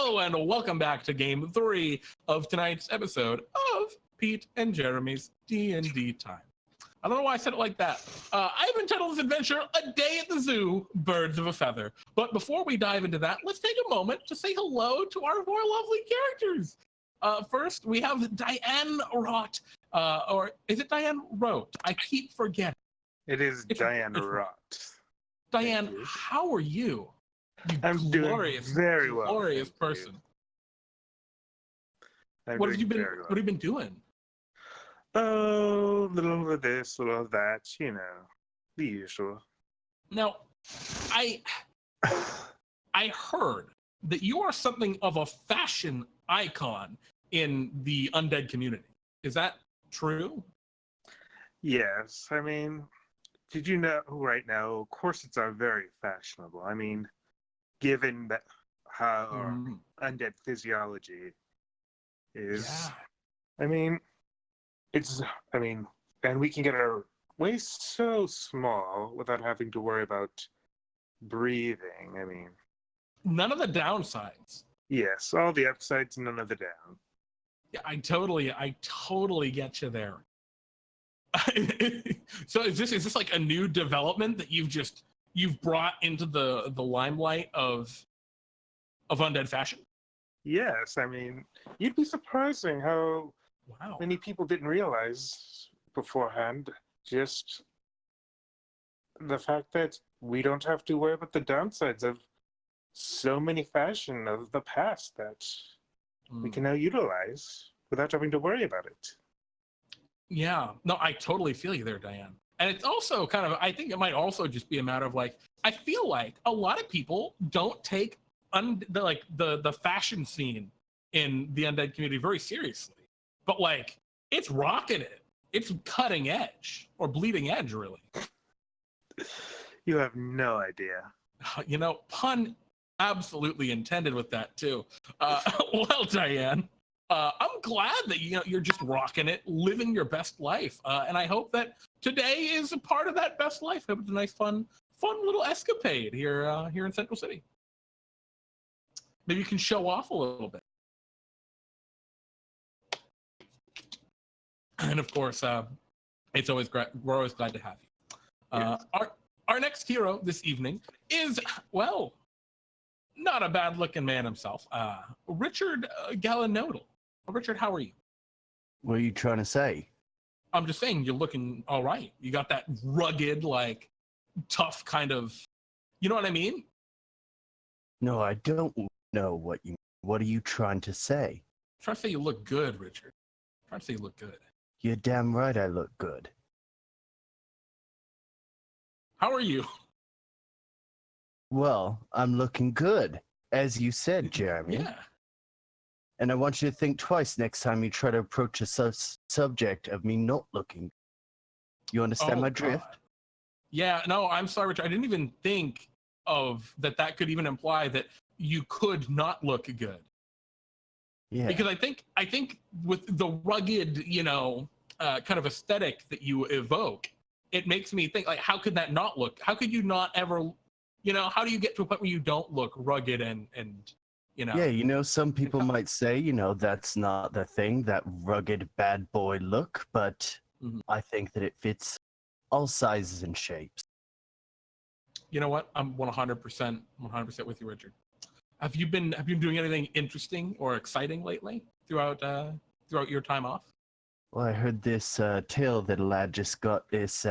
Hello and welcome back to game 3 of tonight's episode of Pete and Jeremy's DnDTime. I don't know why I said it like that. I've entitled this adventure A Day at the Zoo, Birds of a Feather. But before we dive into that, let's take a moment to say hello to our more lovely characters. First, we have Diane Rott, or is it Diane Rote? I keep forgetting. It's Diane Rott. Diane, how are you? I'm glorious, doing very well. Glorious person. What have you been doing? Oh, little of this, little of that, you know, the usual. Now, I heard that you are something of a fashion icon in the undead community. Is that true? Yes, I mean, did you know right now, corsets are very fashionable. I mean, given that how undead physiology is, I mean, and we can get our waist so small without having to worry about breathing. I mean, none of the downsides. Yes, all the upsides, none of the down. Yeah, I totally get you there. So is this like a new development that you've brought into the limelight of undead fashion? Yes, I mean, you'd be surprising how many people didn't realize beforehand just the fact that we don't have to worry about the downsides of so many fashion of the past that we can now utilize without having to worry about it. Yeah, no, I totally feel you there, Diane. And it's also kind of, I think it might also just be a matter of like, I feel like a lot of people don't take the fashion scene in the undead community very seriously. But like, it's rocking it. It's cutting edge or bleeding edge, really. You have no idea. You know, pun absolutely intended with that too. Well, Diane, I'm glad that you're just rocking it, living your best life, and I hope that today is a part of that best life. I hope it's a nice, fun little escapade here in Central City. Maybe you can show off a little bit. And of course, it's always great. We're always glad to have you. Yes. Our next hero this evening is, well, not a bad-looking man himself. Richard Galanodel. Richard, how are you? What are you trying to say? I'm just saying you're looking all right. You got that rugged, like, tough kind of, you know what I mean? No, I don't know what you mean. What are you trying to say? I'm trying to say you look good, Richard. I'm trying to say you look good. You're damn right I look good. How are you? Well, I'm looking good, as you said, Jeremy. Yeah. And I want you to think twice next time you try to approach a subject of me not looking. You understand my drift? God. Yeah, no, I'm sorry, Richard. I didn't even think of that could even imply that you could not look good. Yeah. Because I think with the rugged, kind of aesthetic that you evoke, it makes me think, like, how could that not look? How could you not ever, how do you get to a point where you don't look rugged and Yeah, some people might say, that's not the thing, that rugged bad boy look, but I think that it fits all sizes and shapes. You know what? I'm 100% with you, Richard. Have you been doing anything interesting or exciting lately throughout your time off? Well, I heard this tale that a lad just got this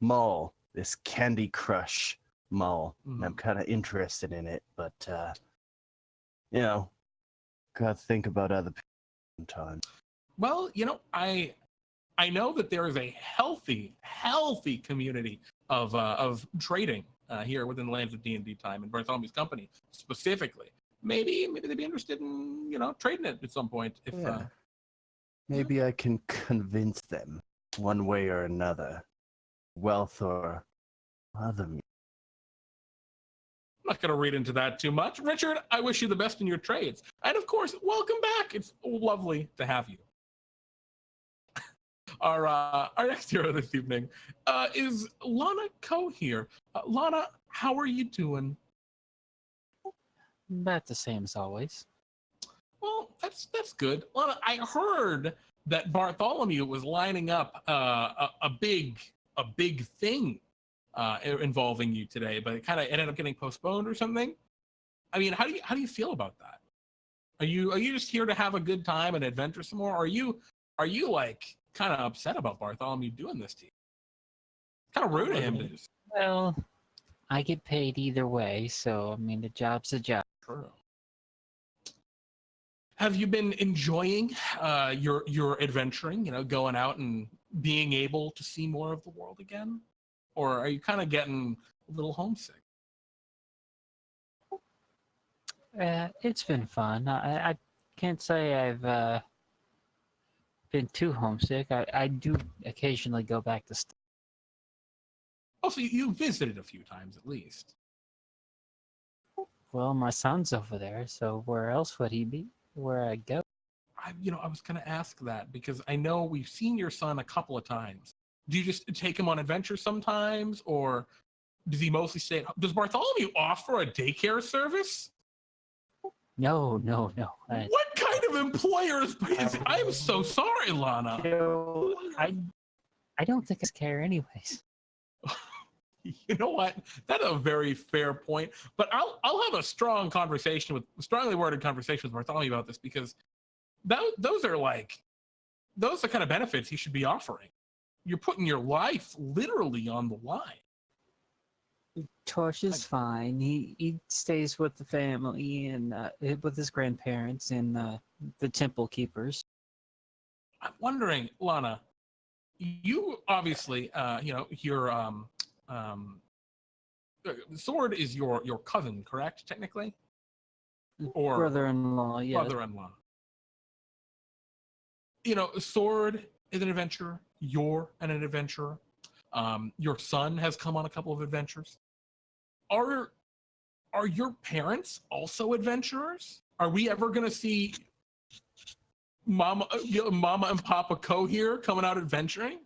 mall, this Candy Crush mall, and I'm kind of interested in it, but gotta think about other people sometimes. Well, I know that there is a healthy community of trading here within the lands of DnDTime and Bartholomew's company specifically. Maybe they'd be interested in trading it at some point. If maybe I can convince them one way or another, wealth or other. I'm not going to read into that too much. Richard, I wish you the best in your trades. And of course, welcome back. It's lovely to have you. Our next hero this evening is Lana Coheir. Lana, how are you doing? About the same as always. Well, that's good. Lana, I heard that Bartholomew was lining up a big thing involving you today, but it kind of ended up getting postponed or something. I mean, how do you feel about that? Are you just here to have a good time and adventure some more? Or are you like kind of upset about Bartholomew doing this to you? Kind of rude to him to just. Well, I get paid either way, so I mean, the job's a job. True. Have you been enjoying your adventuring? You know, going out and being able to see more of the world again, or are you kind of getting a little homesick? It's been fun. I can't say I've been too homesick. I do occasionally go back to. Also, you visited a few times at least. Well, my son's over there, so where else would he be? Where I go? I was going to ask that because I know we've seen your son a couple of times. Do you just take him on adventures sometimes, or does he mostly stay at home? Does Bartholomew offer a daycare service? No. What kind of employer is I'm so sorry, Lana. I don't think it's care anyways. You know what? That's a very fair point. But I'll have a strongly worded conversation with Bartholomew about this, because those are the kind of benefits he should be offering. You're putting your life literally on the line. Tosh is fine. He stays with the family and with his grandparents and the temple keepers. I'm wondering, Lana, you obviously, your Sword is your cousin, correct? Technically, or brother-in-law. Yeah, brother-in-law. You know, Sword is an adventurer. You're an adventurer. Your son has come on a couple of adventures. Are your parents also adventurers? Are we ever going to see Mama and Papa Coheir coming out adventuring?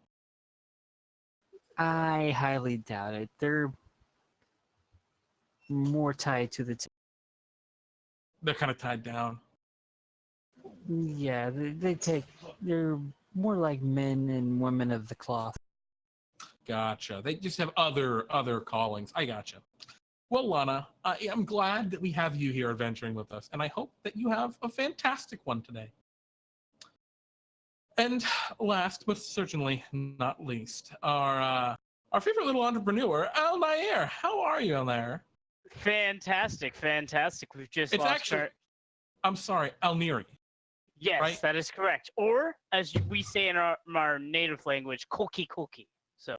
I highly doubt it. They're more tied to the. They're kind of tied down. Yeah, they're more like men and women of the cloth. Gotcha. They just have other callings. I gotcha. Well, Lana, I'm glad that we have you here adventuring with us, and I hope that you have a fantastic one today. And last, but certainly not least, our favorite little entrepreneur, Nyere. How are you, Nyere? Fantastic. We've just I'm sorry, Nyere. Yes, right? That is correct. Or, as we say in our native language, koki. So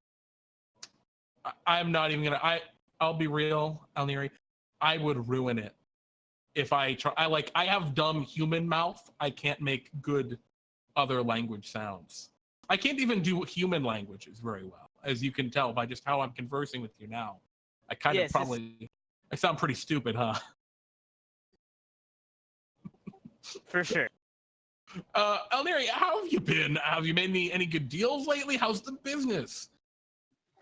I'm not even gonna. I'll be real, Nyere. I would ruin it if I try. I have dumb human mouth. I can't make good other language sounds. I can't even do human languages very well, as you can tell by just how I'm conversing with you now. I sound pretty stupid, huh? For sure. Nyere, how have you been? Have you made any good deals lately? How's the business?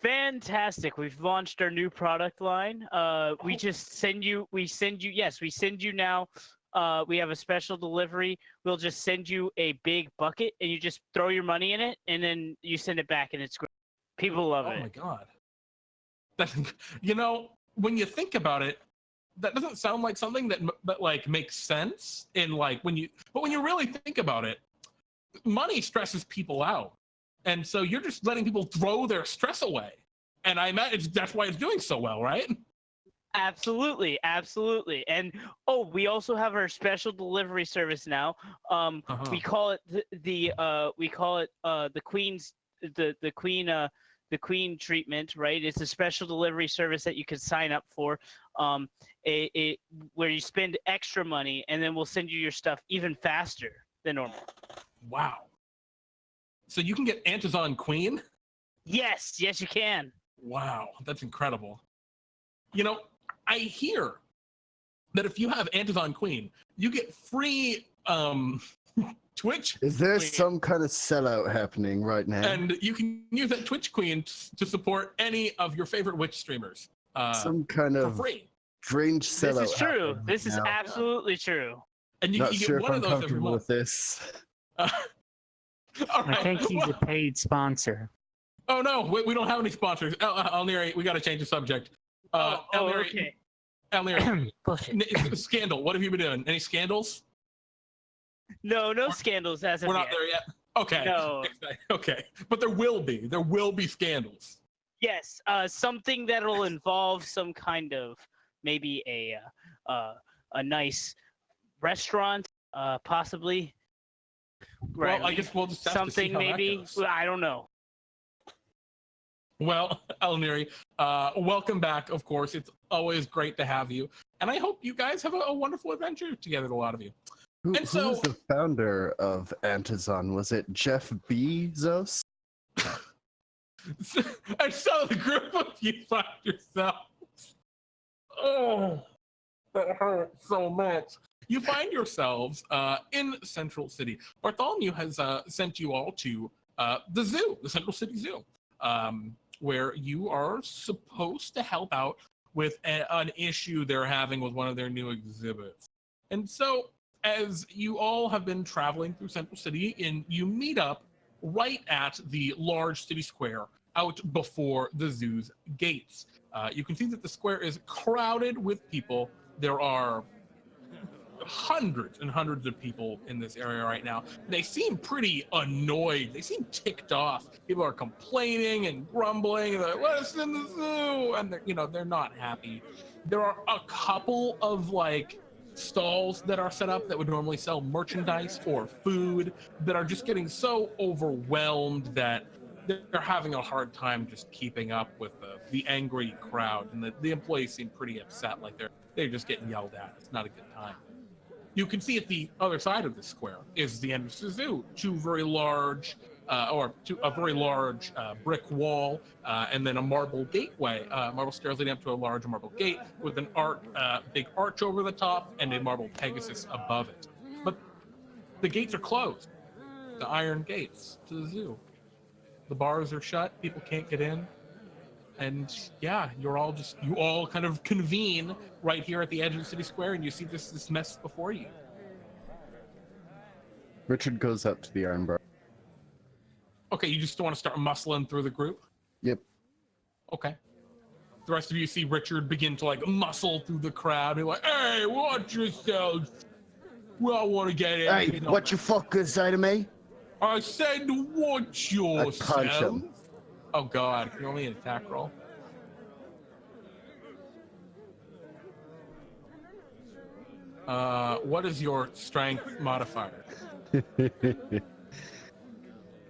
Fantastic. We've launched our new product line. We send you now. We have a special delivery. We'll just send you a big bucket and you just throw your money in it and then you send it back and it's great. People love it. Oh my God. When you think about it, that doesn't sound like something that makes sense when you really think about it, money stresses people out. And so you're just letting people throw their stress away. And I imagine that's why it's doing so well, right? Absolutely. And we also have our special delivery service now. We call it the Queen treatment, right? It's a special delivery service that you can sign up for, where you spend extra money and then we'll send you your stuff even faster than normal. Wow. So you can get Antizon Queen? Yes, you can. Wow, that's incredible. I hear that if you have Antizon Queen, you get free Twitch. Is there some kind of sellout happening right now? And you can use that Twitch Queen to support any of your favorite Witch streamers. Some kind of for free. strange sellout. This is true. This is now. absolutely true. And you Not get sure if one I'm of those every comfortable month. with this. All right. I think he's a paid sponsor. Oh no, we don't have any sponsors. Nyere, we got to change the subject. Nyere, okay. Nyere, Bullshit. scandal. What have you been doing? Any scandals? No scandals as of We're not yet. there yet. Okay. No. Okay. But there will be. There will be scandals. Yes, something that'll involve some kind of maybe a nice restaurant, possibly. Well, I guess we'll just have to see something how that maybe. goes. I don't know. Well, Nyere, welcome back. Of course, it's always great to have you, and I hope you guys have a wonderful adventure together. A lot of you. Who And so- was the founder of Antizon? Was it Jeff Bezos? And so the group of you find yourselves. Oh, that hurts so much. You find yourselves in Central City. Bartholomew has sent you all to the zoo, the Central City Zoo, where you are supposed to help out with an issue they're having with one of their new exhibits. And so, as you all have been traveling through Central City, and you meet up right at the large city square out before the zoo's gates. You can see that the square is crowded with people. There are hundreds and hundreds of people in this area right now. They seem pretty annoyed. They seem ticked off. People are complaining and grumbling. And they're like, let us in the zoo. And they're not happy. There are a couple of stalls that are set up that would normally sell merchandise or food that are just getting so overwhelmed that they're having a hard time just keeping up with the angry crowd. And the employees seem pretty upset, like they're just getting yelled at. It's not a good time. You can see at the other side of the square is the entrance to the zoo. A very large brick wall, and then a marble gateway, marble stairs leading up to a large marble gate with an big arch over the top and a marble Pegasus above it. But the gates are closed, the iron gates to the zoo. The bars are shut, people can't get in. And yeah, you all kind of convene right here at the edge of the city square, and you see this mess before you. Richard goes up to the iron bar. Okay, you just want to start muscling through the group? Yep. Okay. The rest of you see Richard begin to muscle through the crowd. He's like, hey, watch yourselves. We all want to get in. Hey, what you fuckers say to me? I said watch yourselves. I punch him. Oh God, can you only an attack roll? What is your strength modifier?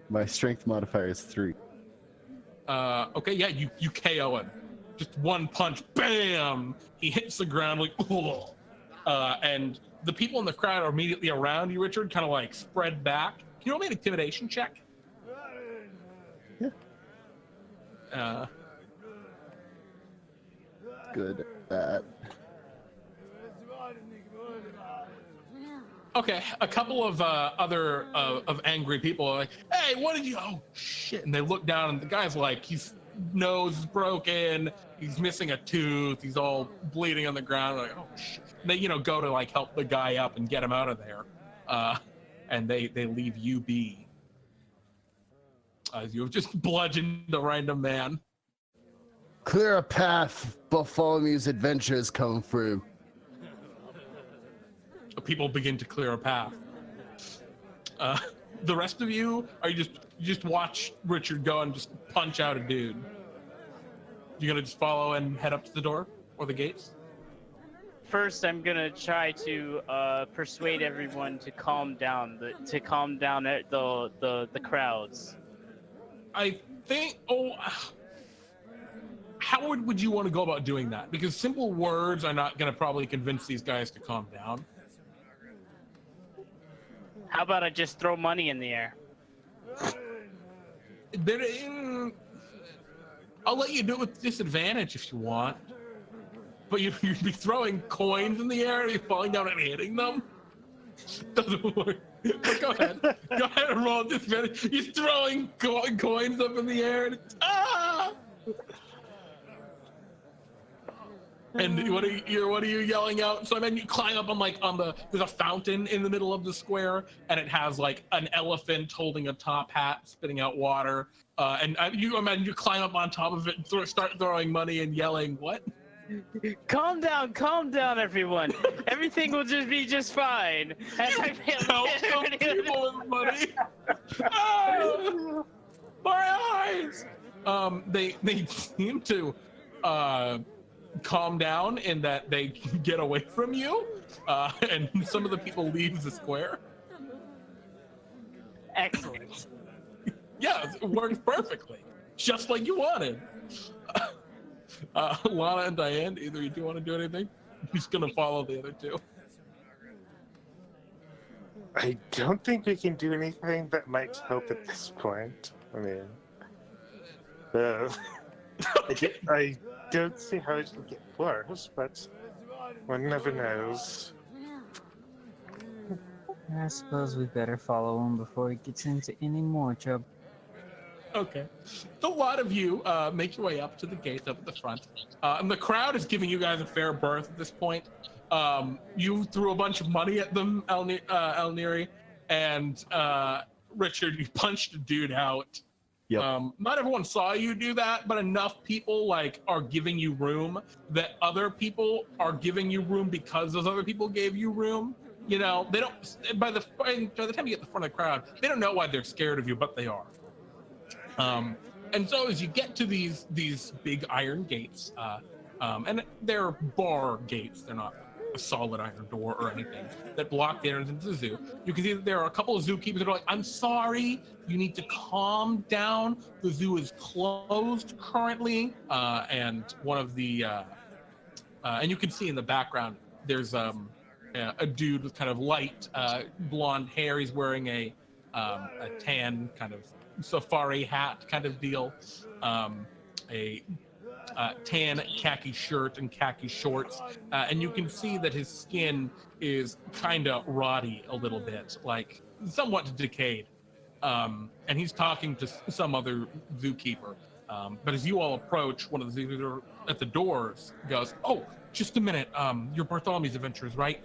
My strength modifier is 3. Okay, yeah, you KO him. Just one punch, bam! He hits the ground like, oh. And the people in the crowd are immediately around you, Richard, kind of spread back. Can you roll me an intimidation check? Yeah. Good at that. Okay, a couple of other of angry people are like, hey, what did you, oh shit, and they look down and the guy's his nose is broken, he's missing a tooth, he's all bleeding on the ground, like, oh shit. And they, go to help the guy up and get him out of there, and they leave you be. As you have just bludgeoned a random man. Clear a path, Bartholomew's adventures come through. People begin to clear a path. The rest of you, you just watch Richard go and just punch out a dude. You gonna just follow and head up to the door or the gates? First, I'm gonna try to persuade everyone to calm down. The crowds. I think. How would you want to go about doing that? Because simple words are not gonna probably convince these guys to calm down. How about I just throw money in the air? I'll let you do it with disadvantage if you want. But you'd be throwing coins in the air and you're falling down and hitting them? Doesn't work. But go ahead. Go ahead and roll disadvantage. You're throwing coins up in the air and And what are you yelling out? So I mean, you climb up there's a fountain in the middle of the square, and it has like an elephant holding a top hat, spitting out water. And you climb up on top of it and start throwing money and yelling, what? Calm down, everyone. Everything will be just fine. As I Help some people with money. Oh, my eyes. They seem to calm down in that they get away from you, and some of the people leave the square. Excellent. Yeah, it works perfectly, just like you wanted. Lana and Diane, either you do want to do anything? I'm just gonna follow the other two. I don't think we can do anything that might help at this point. I mean, I don't see how it can get worse, but one never knows. I suppose we better follow him before he gets into any more trouble. Okay. So a lot of you make your way up to the gates up at the front. And the crowd is giving you guys a fair berth at this point. You threw a bunch of money at them, Nyere, and Richard, you punched a dude out. Yep. Not everyone saw you do that, but enough people are giving you room that other people are giving you room because those other people gave you room. You know, they don't. By the time you get to the front of the crowd, they don't know why they're scared of you, but they are. And so as you get to these big iron gates, and they're bar gates, they're not a solid iron door or anything that block the entrance into the zoo. You can see that there are a couple of zookeepers that are like, I'm sorry, you need to calm down. The zoo is closed currently. And one of the, and you can see in the background, there's a dude with kind of light blonde hair. He's wearing a tan kind of safari hat kind of deal, a tan khaki shirt and khaki shorts, and you can see that his skin is kind of rotty a little bit, like somewhat decayed, and he's talking to some other zookeeper, but as you all approach, one of the zookeepers at the doors goes, oh, just a minute, you're Bartholomew's adventurers, right?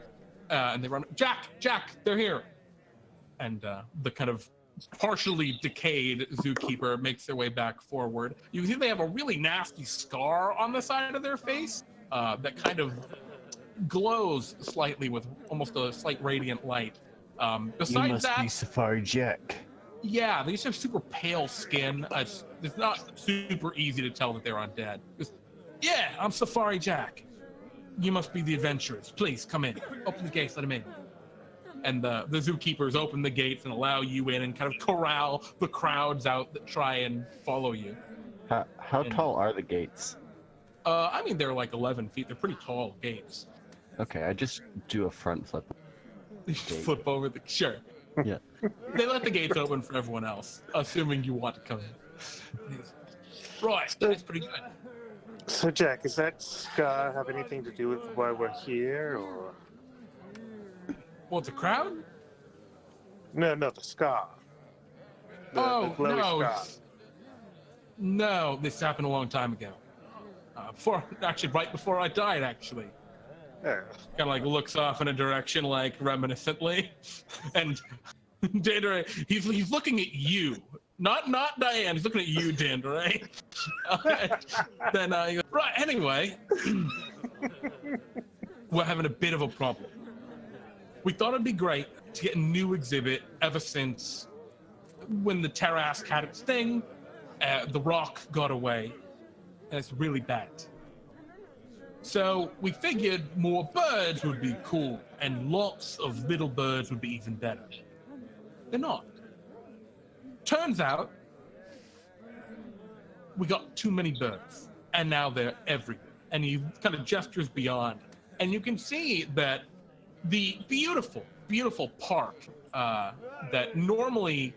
And they run, Jack, they're here. And the kind of partially decayed zookeeper makes their way back forward. You can see they have a really nasty scar on the side of their face that kind of glows slightly with almost a slight radiant light. Besides that, be Safari Jack. Yeah, they just have super pale skin. It's not super easy to tell that they're undead. Yeah, I'm Safari Jack. You must be the adventurers. Please come in. Open the gates, let him in. And the zookeepers open the gates and allow you in and kind of corral the crowds out that try and follow you. How tall are the gates? I mean, they're like 11 feet. They're pretty tall gates. Okay, I just do a front flip. Flip over the... Sure. Yeah. They let the gates open for everyone else, assuming you want to come in. Right, that's pretty good. So, Jack, does that scar have anything to do with why we're here, or...? Well, the crowd? No, the scar. The glowy scar. No, this happened a long time ago. Right before I died, actually. Yeah. Kind of like looks off in a direction, like reminiscently, and Dandere, he's looking at you, not Diane. He's looking at you, Dandere. Then he goes, right. Anyway, we're having a bit of a problem. We thought it'd be great to get a new exhibit ever since when the Terrask had its thing, the rock got away, and it's really bad. So we figured more birds would be cool, and lots of little birds would be even better. They're not. Turns out, we got too many birds, and now they're everywhere. And he kind of gestures beyond, and you can see that the beautiful, beautiful park that normally,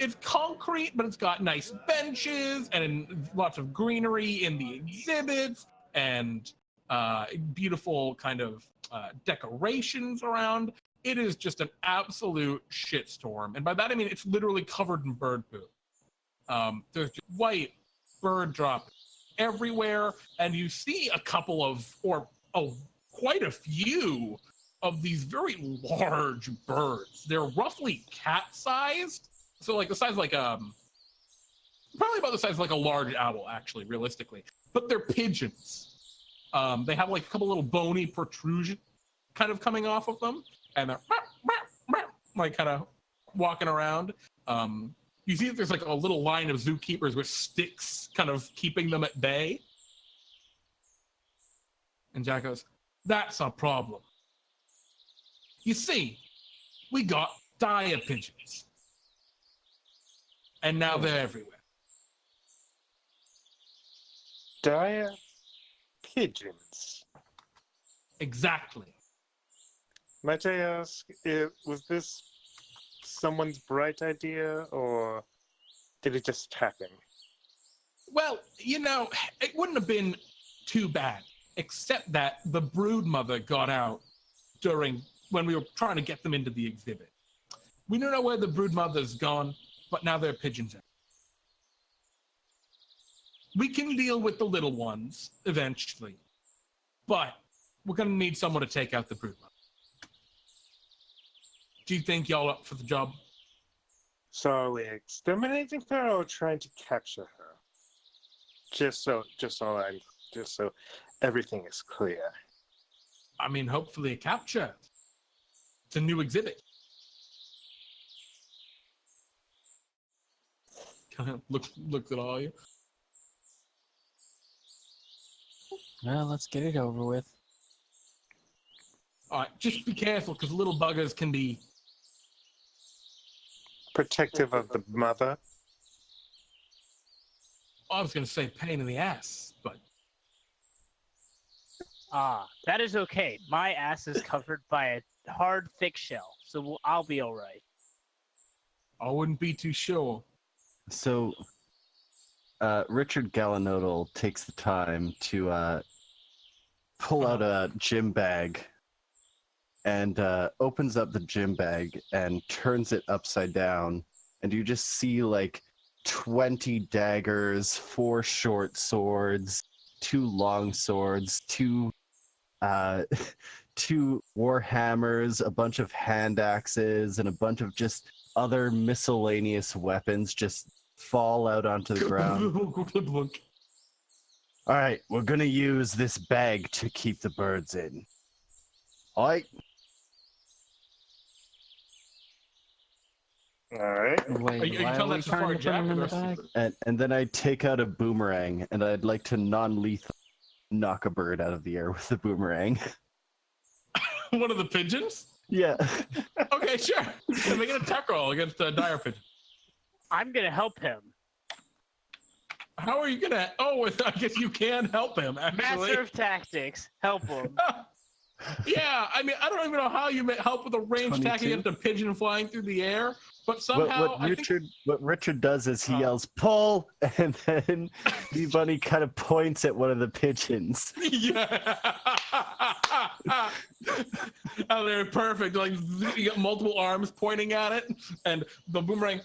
it's concrete, but it's got nice benches and lots of greenery in the exhibits and beautiful kind of decorations around. It is just an absolute shitstorm. And by that, I mean, it's literally covered in bird poop. There's just white bird dropping everywhere, and you see a couple of, quite a few of these very large birds. They're roughly cat-sized, so like the size of like probably about the size of like a large owl, actually, realistically. But they're pigeons. They have like a couple little bony protrusion kind of coming off of them, and they're like kind of walking around. You see that there's like a little line of zookeepers with sticks kind of keeping them at bay. And Jack goes, "That's a problem. You see, we got dire pigeons. And now they're everywhere." Dire pigeons. Exactly. Might I ask, was this someone's bright idea, or did it just happen? Well, you know, it wouldn't have been too bad, except that the brood mother got out when we were trying to get them into the exhibit. We don't know where the brood mother's gone, but now there are pigeons in. We can deal with the little ones eventually, but we're going to need someone to take out the brood mother. Do you think y'all up for the job? So are we exterminating her or trying to capture her? Just so everything is clear. I mean, hopefully a capture. It's a new exhibit. Kind of look at all of you. Well, let's get it over with. All right, just be careful, because little buggers can be... Protective of the mother. I was going to say pain in the ass, but... That is okay. My ass is covered by a hard, thick shell, so I'll be all right. I wouldn't be too sure. So, Richard Galanodel takes the time to pull out a gym bag and opens up the gym bag and turns it upside down, and you just see like 20 daggers, 4 short swords, 2 long swords, 2 war hammers, a bunch of hand axes, and a bunch of just other miscellaneous weapons just fall out onto the ground. All right, we're gonna use this bag to keep the birds in. All right. All right. Wait, Are you why telling are we that to far trying to put Jack him in or the the bag? rest And then I take out a boomerang, and I'd like to non-lethal knock a bird out of the air with the boomerang. One of the pigeons? Yeah. Okay, sure. Make an attack roll against a dire pigeon. I'm gonna help him. How are you gonna? Oh, I guess you can help him. Actually, Master of tactics, help him. yeah. I mean, I don't even know how you help with a ranged attack 22? against a pigeon flying through the air, but somehow what Richard does is he yells "pull," and then the bunny kind of points at one of the pigeons. Yeah. Oh, they're perfect. Like you got multiple arms pointing at it, and the boomerang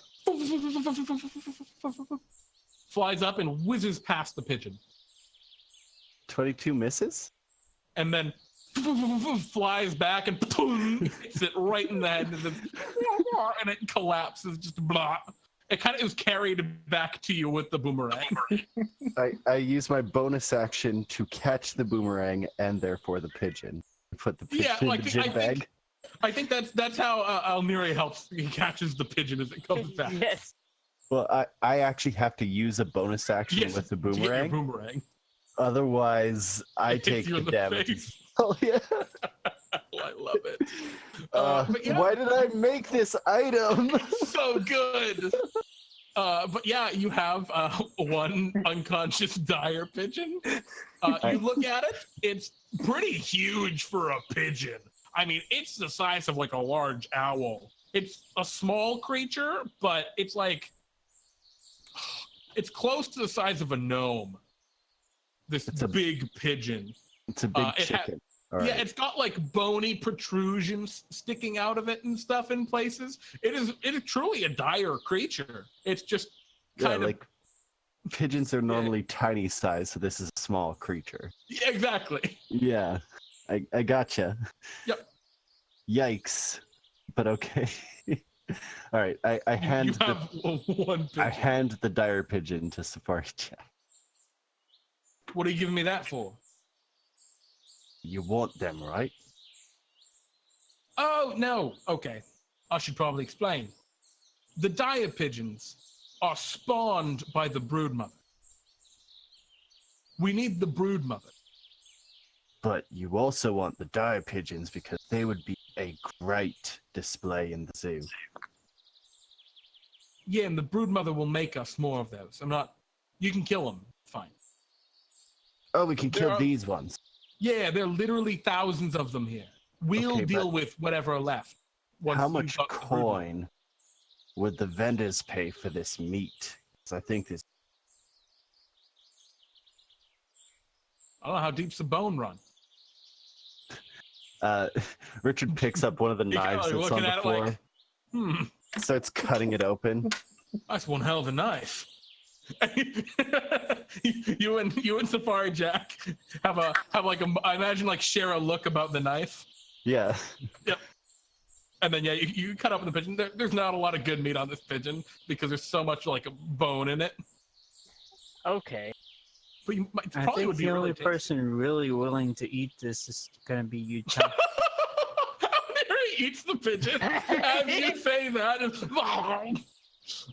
flies up and whizzes past the pigeon. 22 misses? And then flies back and hits it right in the head, and it collapses, just blah. It was carried back to you with the boomerang. I use my bonus action to catch the boomerang and therefore the pigeon. Put the pigeon in the gym bag. I think that's how Nyere helps. He catches the pigeon as it comes back. Yes. Well, I actually have to use a bonus action with the to get your boomerang. boomerang. Otherwise, I It hits take you the in the damage. face. Oh yeah. I love it. But yeah, Why did I make this item? so good. But yeah, you have one unconscious dire pigeon. You look at it; it's pretty huge for a pigeon. I mean, it's the size of like a large owl. It's a small creature, but it's like it's close to the size of a gnome. This big pigeon. It's a big chicken. Yeah, it's got like bony protrusions sticking out of it and stuff in places. It is truly a dire creature. It's just kind of pigeons are normally tiny size, so this is a small creature. Yeah, exactly. Yeah, I gotcha. Yep. Yikes. But okay. All right, I hand You have one pigeon. I hand the dire pigeon to Safari Jack. What are you giving me that for? You want them, right? Oh, no. Okay. I should probably explain. The dire pigeons are spawned by the broodmother. We need the broodmother. But you also want the dire pigeons because they would be a great display in the zoo. Yeah, and the broodmother will make us more of those. You can kill them. Fine. Oh, we can kill these ones. Yeah, there are literally thousands of them here. We'll Okay, deal with whatever are left. How much coin would the vendors pay for this meat? Because I think this. I don't know how deep's the bone run. Richard picks up one of the knives that's on the floor, starts cutting it open. That's one hell of a knife. you and Safari Jack I imagine share a look about the knife. Yeah. Yep. And then you cut open the pigeon. There's not a lot of good meat on this pigeon because there's so much a bone in it. Okay. But I think the only person really willing to eat this is going to be you, Chuck. He eats the pigeon. As you say that,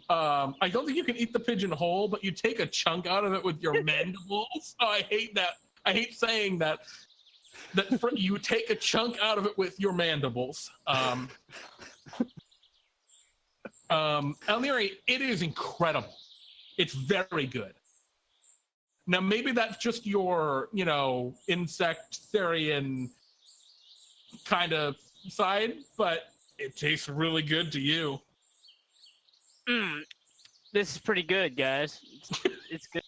I don't think you can eat the pigeon whole, but you take a chunk out of it with your mandibles. Oh, I hate that. I hate saying that. You take a chunk out of it with your mandibles. Nyere, it is incredible. It's very good. Now, maybe that's just your, insectarian kind of side, but it tastes really good to you. This is pretty good, guys. It's good.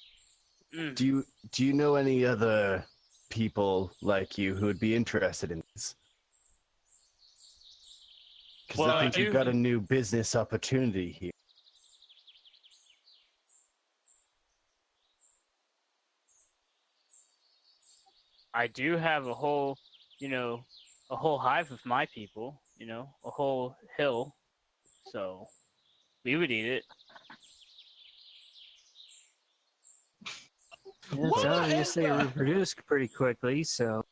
Do you know any other people like you who would be interested in this? Because I think you've got a new business opportunity here. I do have a whole hive of my people, a whole hill. So we would eat it. Yeah, it's obviously reproduce pretty quickly, so.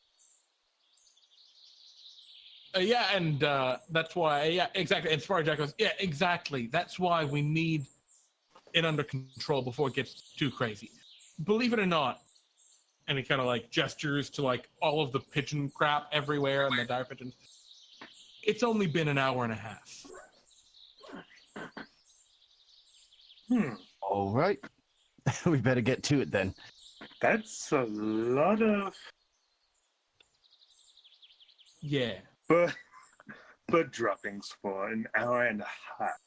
That's why, exactly. As far as Jack goes, yeah, exactly. That's why we need it under control before it gets too crazy. Believe it or not, and he kind of gestures to all of the pigeon crap everywhere and the dire pigeons. It's only been an hour and a half. All right. We better get to it then. That's a lot of bird droppings for an hour and a half.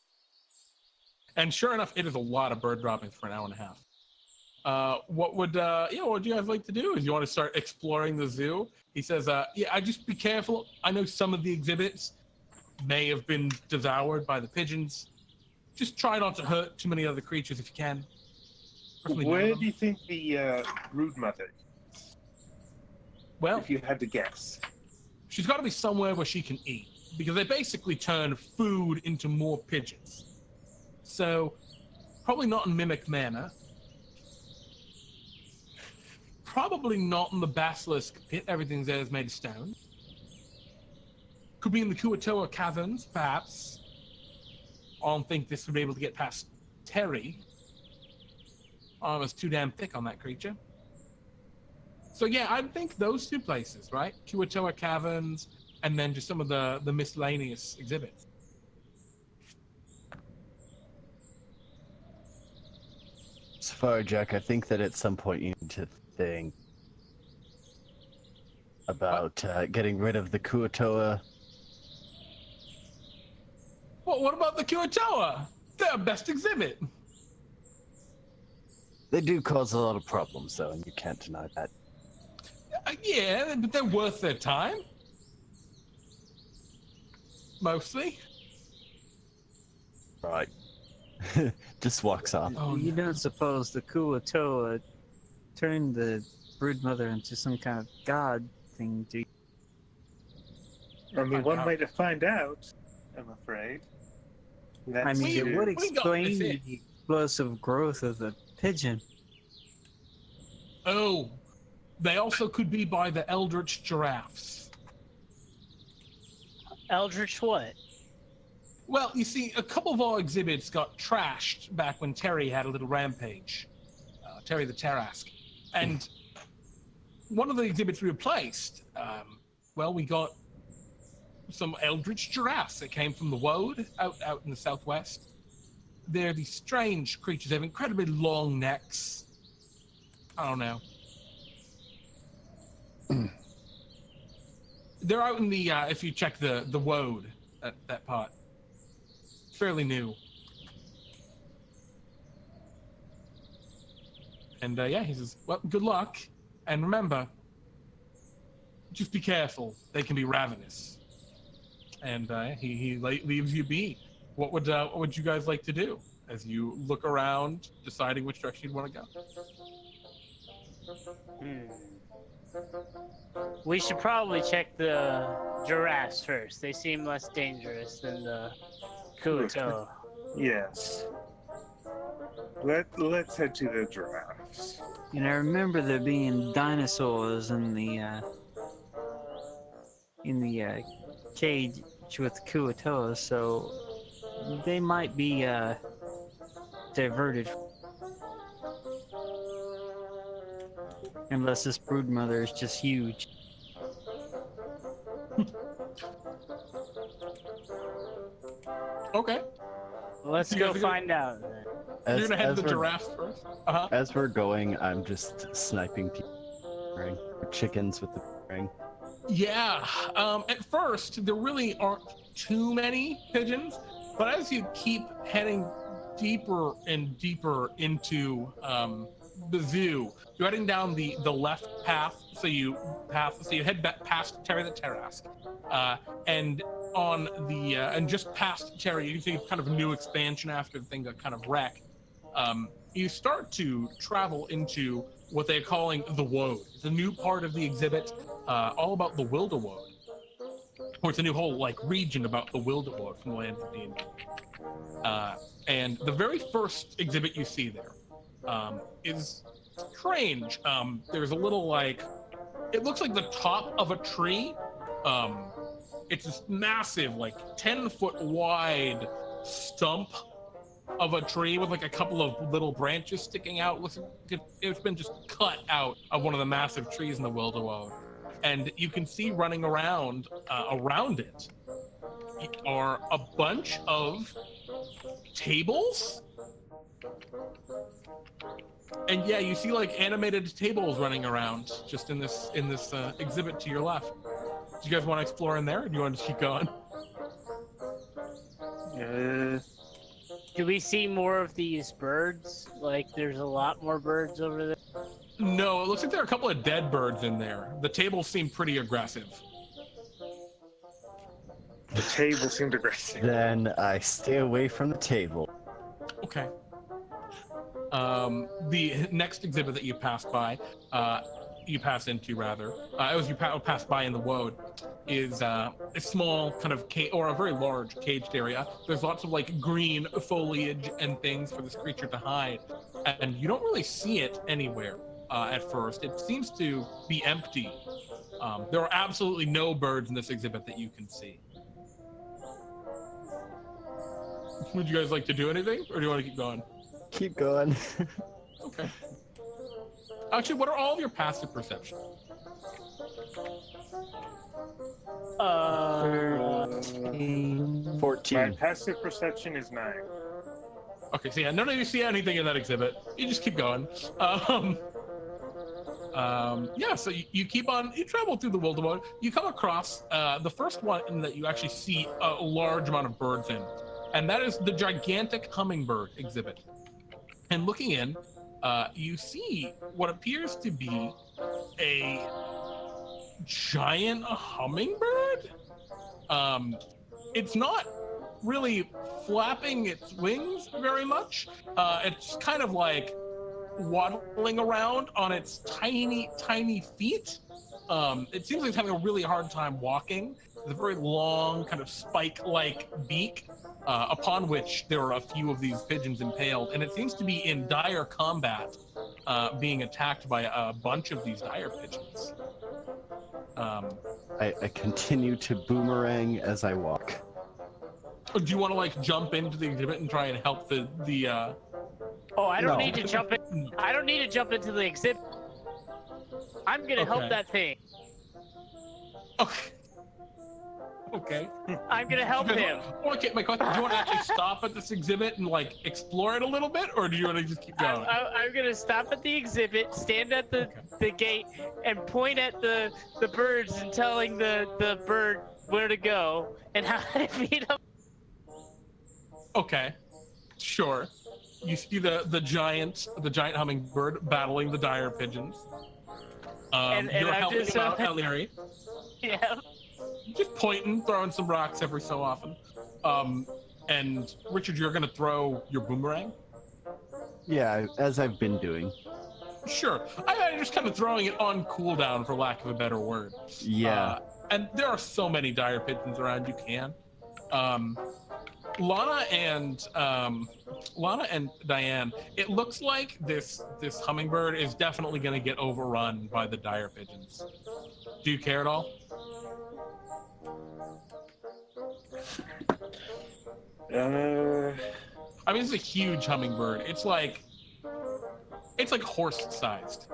And sure enough, it is a lot of bird droppings for an hour and a half. What would you guys like to do? Is you want to start exploring the zoo? He says, I just be careful. I know some of the exhibits may have been devoured by the pigeons. Just try not to hurt too many other creatures if you can. Where do you think the brood mother is? Well, if you had to guess. She's got to be somewhere where she can eat, because they basically turn food into more pigeons. So, probably not in Mimic Manor. Probably not in the Basilisk Pit. Everything there is made of stone. Could be in the Kuatoa Caverns, perhaps. I don't think this would be able to get past Terry. It's too damn thick on that creature. So yeah, I think those two places, right? Kuatoa Caverns, and then just some of the miscellaneous exhibits. Safari Jack, I think that at some point you need to think about getting rid of the Kuatoa. Well, what about the Kuatoa? They're our best exhibit. They do cause a lot of problems, though, and you can't deny that. Yeah, but they're worth their time. Mostly. Right. Just walks off. Oh, You no. don't suppose the Kuatoa turned the broodmother into some kind of god thing, do you? I mean, Find one out. way to find out, I'm afraid. I mean, We- it would we got explain this the in. explosive growth of the pigeon. Oh, they also could be by the eldritch giraffes. Eldritch what? Well, you see, a couple of our exhibits got trashed back when Terry had a little rampage. Terry the Tarrasque. And one of the exhibits we replaced, well, we got some eldritch giraffes that came from the Woad out in the southwest. They're these strange creatures. They have incredibly long necks. I don't know. They're out in the, if you check the Woad, that part. Fairly new. And yeah, he says, well, good luck. And remember, just be careful. They can be ravenous. And he leaves you be. What would you guys like to do as you look around, deciding which direction you'd want to go? We should probably check the giraffes first. They seem less dangerous than the Kuatoa. Yes. Let's head to the giraffes. And I remember there being dinosaurs in the cage with Kuatoa, so they might be diverted. Unless this broodmother is just huge. Okay. Let's You go guys are gonna- find out. Then. You're gonna head to the we're- giraffes first? Uh-huh. As we're going, I'm just sniping people, chickens with the ring. Yeah. At first, there really aren't too many pigeons, but as you keep heading deeper and deeper into the zoo, you're heading down the left path. So you head back past Terry the Tarrasque, and on the and just past Terry, you see kind of a new expansion after the thing got kind of wrecked. You start to travel into what they're calling the Woad. It's a new part of the exhibit, all about the Wilderwoad. Or it's a new whole region about the Wilderwoad from the lands of D&D. And the very first exhibit you see there is strange. There's a little it looks like the top of a tree. It's this massive 10-foot wide stump of a tree with a couple of little branches sticking out. Looks like it's been just cut out of one of the massive trees in the Wilderwoad. And you can see running around it are a bunch of tables. And yeah, you see animated tables running around just in this exhibit to your left. Do you guys want to explore in there, or do you want to just keep going? Do we see more of these birds? There's a lot more birds over there. No, it looks like there are a couple of dead birds in there. The tables seem pretty aggressive. The table seemed aggressive. Then I stay away from the table. Okay. The next exhibit that you pass by in the Woad, is a small kind of or a very large caged area. There's lots of green foliage and things for this creature to hide, and you don't really see it anywhere at first. It seems to be empty. There are absolutely no birds in this exhibit that you can see. Would you guys like to do anything, or do you want to keep going? Keep going. Okay. Actually, what are all of your passive perception? 14. 14. My passive perception is 9. Okay, so yeah, none of you see anything in that exhibit. You just keep going. Yeah, so you keep on, you travel through the Wilderwood. You come across the first one that you actually see a large amount of birds in, and that is the gigantic hummingbird exhibit. And looking in, you see what appears to be a giant hummingbird. It's not really flapping its wings very much. It's kind of like waddling around on its tiny, tiny feet. It seems like it's having a really hard time walking. It's a very long, kind of spike-like beak, upon which there are a few of these pigeons impaled, and it seems to be in dire combat, being attacked by a bunch of these dire pigeons. I continue to boomerang as I walk. Do you want to like jump into the exhibit and try and help the Oh, I don't No. need to jump in. I don't need to jump into the exhibit. I'm gonna help Okay. that thing. Okay. Okay. I'm gonna help him. Okay, my question, do you want to actually stop at this exhibit and like explore it a little bit, or do you want to just keep going? I'm gonna stop at the exhibit, stand at the gate, and point at the birds and telling the bird where to go and how to feed them. Okay. Sure. You see the giant hummingbird battling the dire pigeons. And you're I'm helping just, him out, Nyere. Yeah. Just pointing, throwing some rocks every so often. And Richard, you're gonna throw your boomerang? Yeah, as I've been doing. Sure. I'm just kind of throwing it on cooldown, for lack of a better word. Yeah. And there are so many dire pigeons around, you can. Lana and Diane, it looks like this hummingbird is definitely going to get overrun by the dire pigeons. Do you care at all? I mean, it's a huge hummingbird. It's like horse-sized.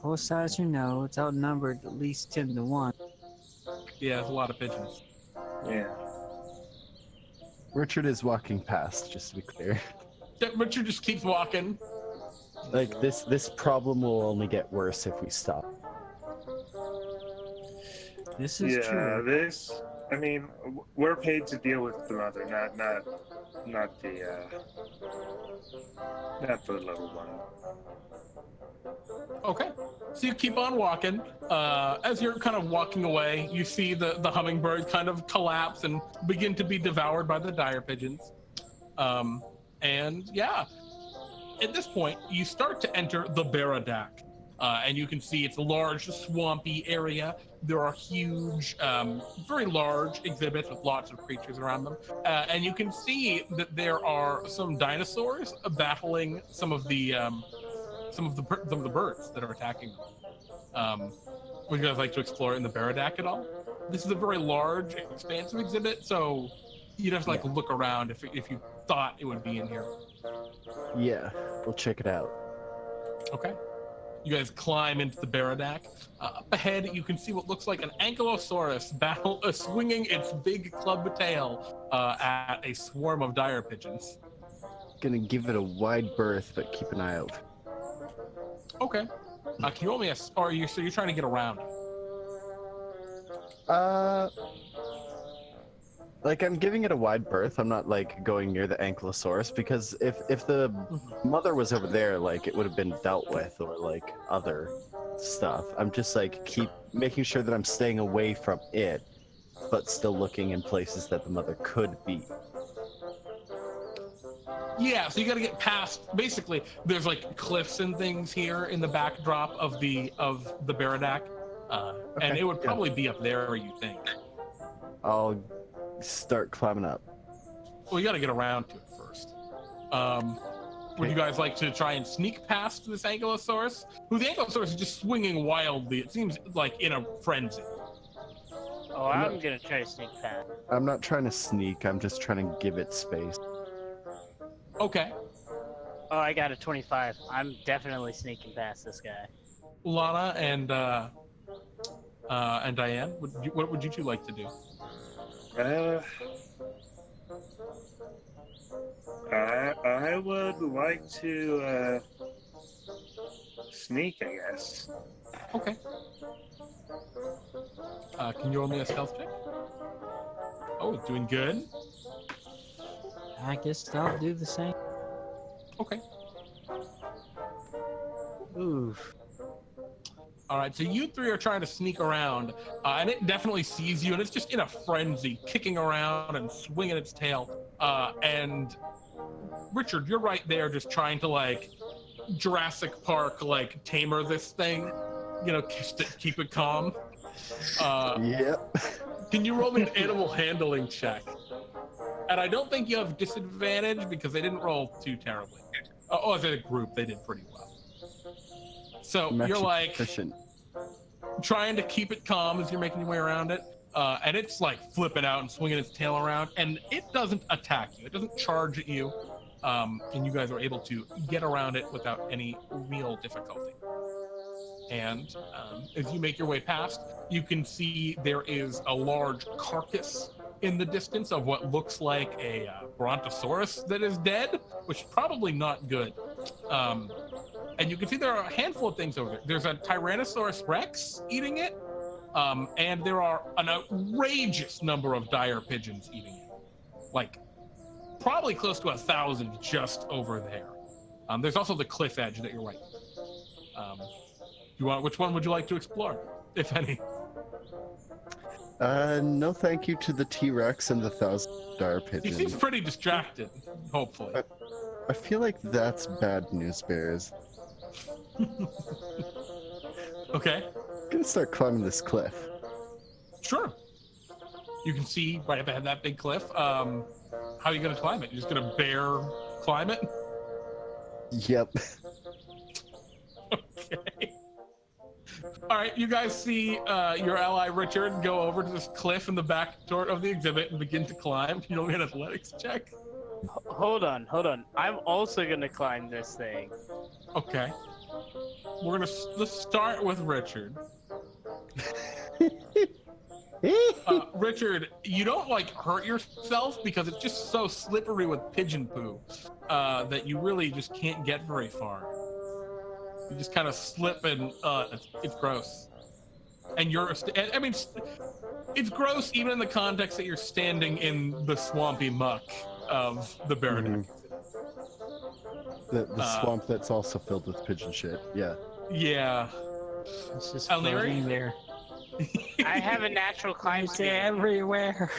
Horse size, it's outnumbered at least 10 to 1. Yeah, it's a lot of pigeons. Yeah. Richard is walking past, just to be clear. Richard just keeps walking. Like, this problem will only get worse if we stop. This is true. I mean, we're paid to deal with the mother, not the little one. Okay. So you keep on walking. As you're kind of walking away, you see the hummingbird kind of collapse and begin to be devoured by the dire pigeons. And yeah, at this point, you start to enter the Baradak. And you can see it's a large, swampy area. There are huge, very large exhibits with lots of creatures around them. And you can see that there are some dinosaurs battling some of the birds that are attacking them. Would you guys like to explore in the Baradak at all? This is a very large, expansive exhibit, so you'd have to like look around if you thought it would be in here. Yeah, we'll check it out. Okay. You guys climb into the Baradak. Up ahead, you can see what looks like an ankylosaurus swinging its big club tail at a swarm of dire pigeons. Gonna give it a wide berth, but keep an eye out. Okay. Can you roll me so you're trying to get around? Like, I'm giving it a wide berth. I'm not like going near the ankylosaurus, because if the mother was over there, like, it would have been dealt with, or like other stuff. I'm just like keep making sure that I'm staying away from it, but still looking in places that the mother could be. Yeah, so you got to get past. Basically, there's like cliffs and things here in the backdrop of the Baradak, and it would probably be up there, you think. I'll start climbing up. Well, you got to get around to it first. Would you guys like to try and sneak past this ankylosaurus? The ankylosaurus is just swinging wildly. It seems like in a frenzy. Oh, I'm gonna try to sneak past. I'm not trying to sneak. I'm just trying to give it space. Okay. Oh, I got a 25. I'm definitely sneaking past this guy. Lana and Diane, what would you two like to do? I would like to sneak, I guess. Okay. Can you roll me a stealth check? Oh, doing good. I guess I'll do the same. Okay. Oof. All right, so you three are trying to sneak around, and it definitely sees you, and it's just in a frenzy, kicking around and swinging its tail. And Richard, you're right there, just trying to like Jurassic Park, like tamer this thing, you know, keep it calm. Yep. Can you roll me an animal handling check? And I don't think you have disadvantage because they didn't roll too terribly. Oh, as a group, they did pretty well. So you're like trying to keep it calm as you're making your way around it, and it's like flipping out and swinging its tail around, and it doesn't attack you. It doesn't charge at you, and you guys are able to get around it without any real difficulty. And as you make your way past, you can see there is a large carcass in the distance of what looks like a brontosaurus that is dead, which is probably not good. And you can see there are a handful of things over there. There's a Tyrannosaurus Rex eating it, and there are an outrageous number of dire pigeons eating it. Like, probably close to 1,000 just over there. There's also the cliff edge that you're right. Which one would you like to explore, if any? No thank you to the T-Rex and the 1,000 dire He pigeons. seems pretty distracted, hopefully. I feel like that's bad news bears. Okay. I'm gonna start climbing this cliff. Sure. You can see right up ahead that big cliff. How are you going to climb it? You're just going to bear climb it? Yep. Okay. All right, you guys see your ally Richard go over to this cliff in the back door of the exhibit and begin to climb. You don't get an athletics check. Hold on. I'm also gonna climb this thing. Okay. Let's start with Richard. Richard, you don't like hurt yourself because it's just so slippery with pigeon poo that you really just can't get very far. You just kind of slip and it's gross. And it's gross even in the context that you're standing in the swampy muck of the Baronet. The swamp that's also filled with pigeon shit. Yeah. Yeah. It's just Nyere? floating there. I have a natural climb It's speed. everywhere.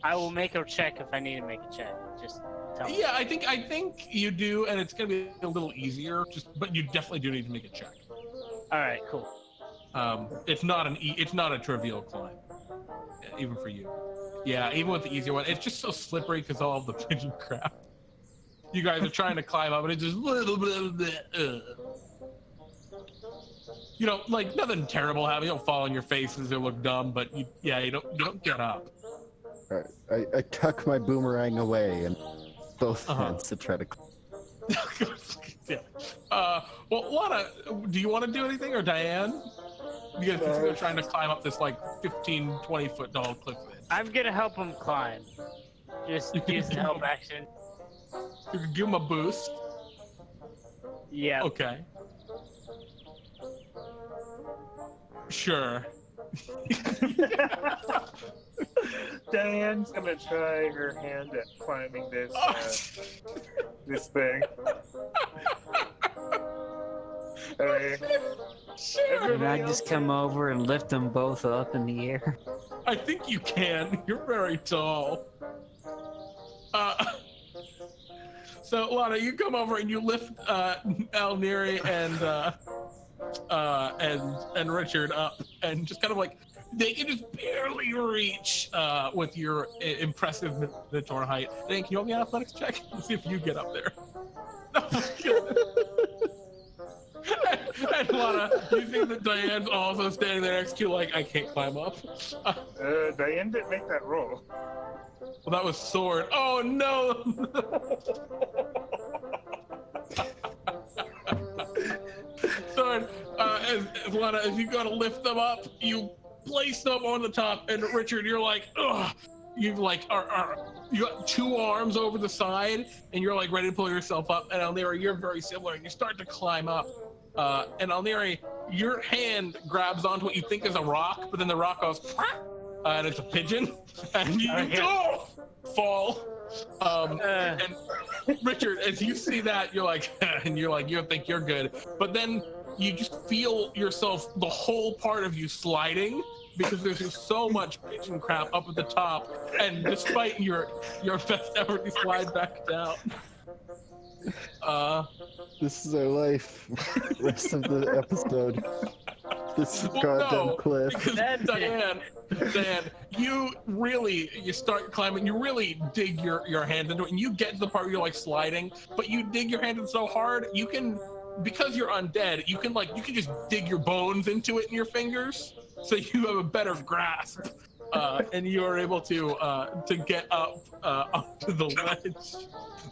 I will make a check if I need to make a check. Just tell me. Yeah, I think you do, and it's gonna be a little easier. But you definitely do need to make a check. All right, cool. It's not a trivial climb, even for you. Yeah, even with the easier one, it's just so slippery because all of the pigeon crap. You guys are trying to climb up, and it's just you know, like nothing terrible happening. You don't fall on your faces or look dumb, but you don't get up. All right. I tuck my boomerang away and both hands to try to. Yeah. Well, Lana, do you want to do anything, or Diane? You guys are trying to climb up this like 15, 20 foot tall cliff edge. I'm gonna help him climb. Just use the help action. You can give him a boost. Yeah. Okay. Sure. Diane's gonna try her hand at climbing this this thing. Sure. Can I just come over and lift them both up in the air? I think you can. You're very tall. So Lana, you come over and you lift Nyere and Richard up, and just kind of like they can just barely reach with your impressive Minotaur height. Dan, can you roll me an athletics check? Let's see if you get up there. And Lana, you see that Diane's also standing there next to you like, I can't climb up. Diane didn't make that roll. Well, that was sword. Oh no! Sword. Lana, as you go to lift them up, you place them on the top, and Richard, you're like, ugh. You've like you got two arms over the side, and you're like ready to pull yourself up. And Nyere, you're very similar, and you start to climb up. And Nyere, your hand grabs onto what you think is a rock, but then the rock goes, and it's a pigeon, and you fall. And Richard, as you see that, you're like, and you're like, you think you're good, but then you just feel yourself, the whole part of you sliding, because there's just so much pigeon crap up at the top, and despite your best effort, you slide back down. This is our life. Rest of the episode. This goddamn cliff. Because Diane, you start climbing, you really dig your hands into it, and you get to the part where you're like sliding, but you dig your hands in so hard, you can, because you're undead, you can just dig your bones into it in your fingers, so you have a better grasp, and you are able to get up onto the ledge,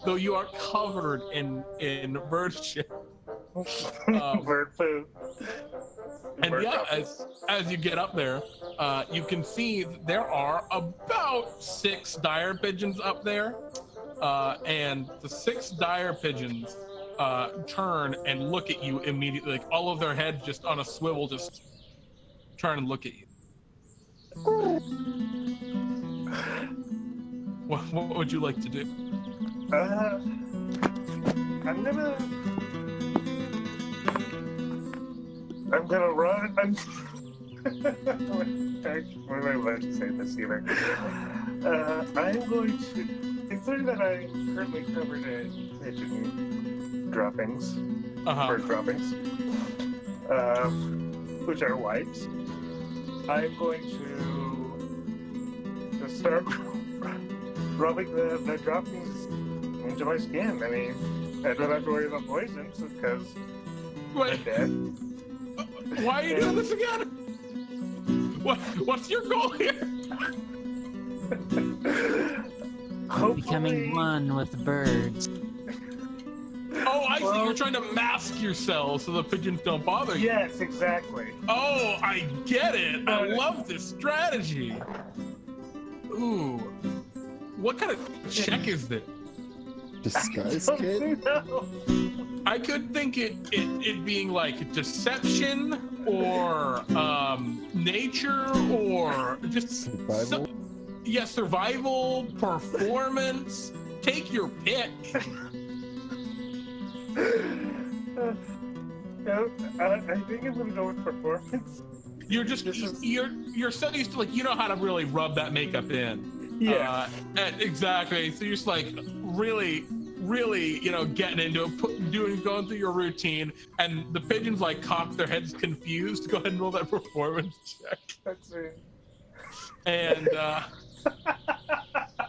though you are covered in bird shit. Bird food. And yeah, as you get up there, you can see there are about 6 dire pigeons up there, and the 6 dire pigeons turn and look at you immediately, like all of their heads just on a swivel, just trying to look at you. What would you like to do? I'm gonna run. What am I about to say this either? I'm going to, considering that I currently covered in pigeon droppings, bird droppings, which are white, I'm going to just start rubbing the droppings into my skin. I mean, I don't have to worry about poisons because I'm dead. Why are you doing this again? What's your goal here? Becoming one with the birds. Oh, I see. You're trying to mask yourself so the pigeons don't bother you. Yes, exactly. Oh, I get it. I love this strategy. Ooh. What kind of check is this? Disguise kit? No. I could think it being like deception or nature or just Survival? survival, performance. Take your pick. No, I think I'm gonna go with performance. You're just you're so used to, like, you know how to really rub that makeup in. Yeah. Exactly. So you're just like really, getting into it, going through your routine, and the pigeons like cock their heads confused. Go ahead and roll that performance check. That's it. And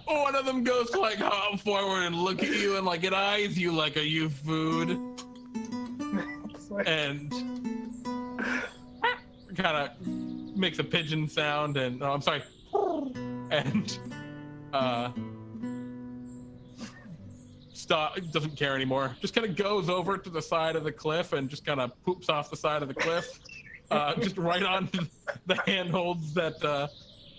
one of them goes to like hop forward and look at you and like it eyes you like, are you food? And kind of makes a pigeon sound and I'm sorry, and doesn't care anymore. Just kind of goes over to the side of the cliff and just kind of poops off the side of the cliff, just right on the handholds that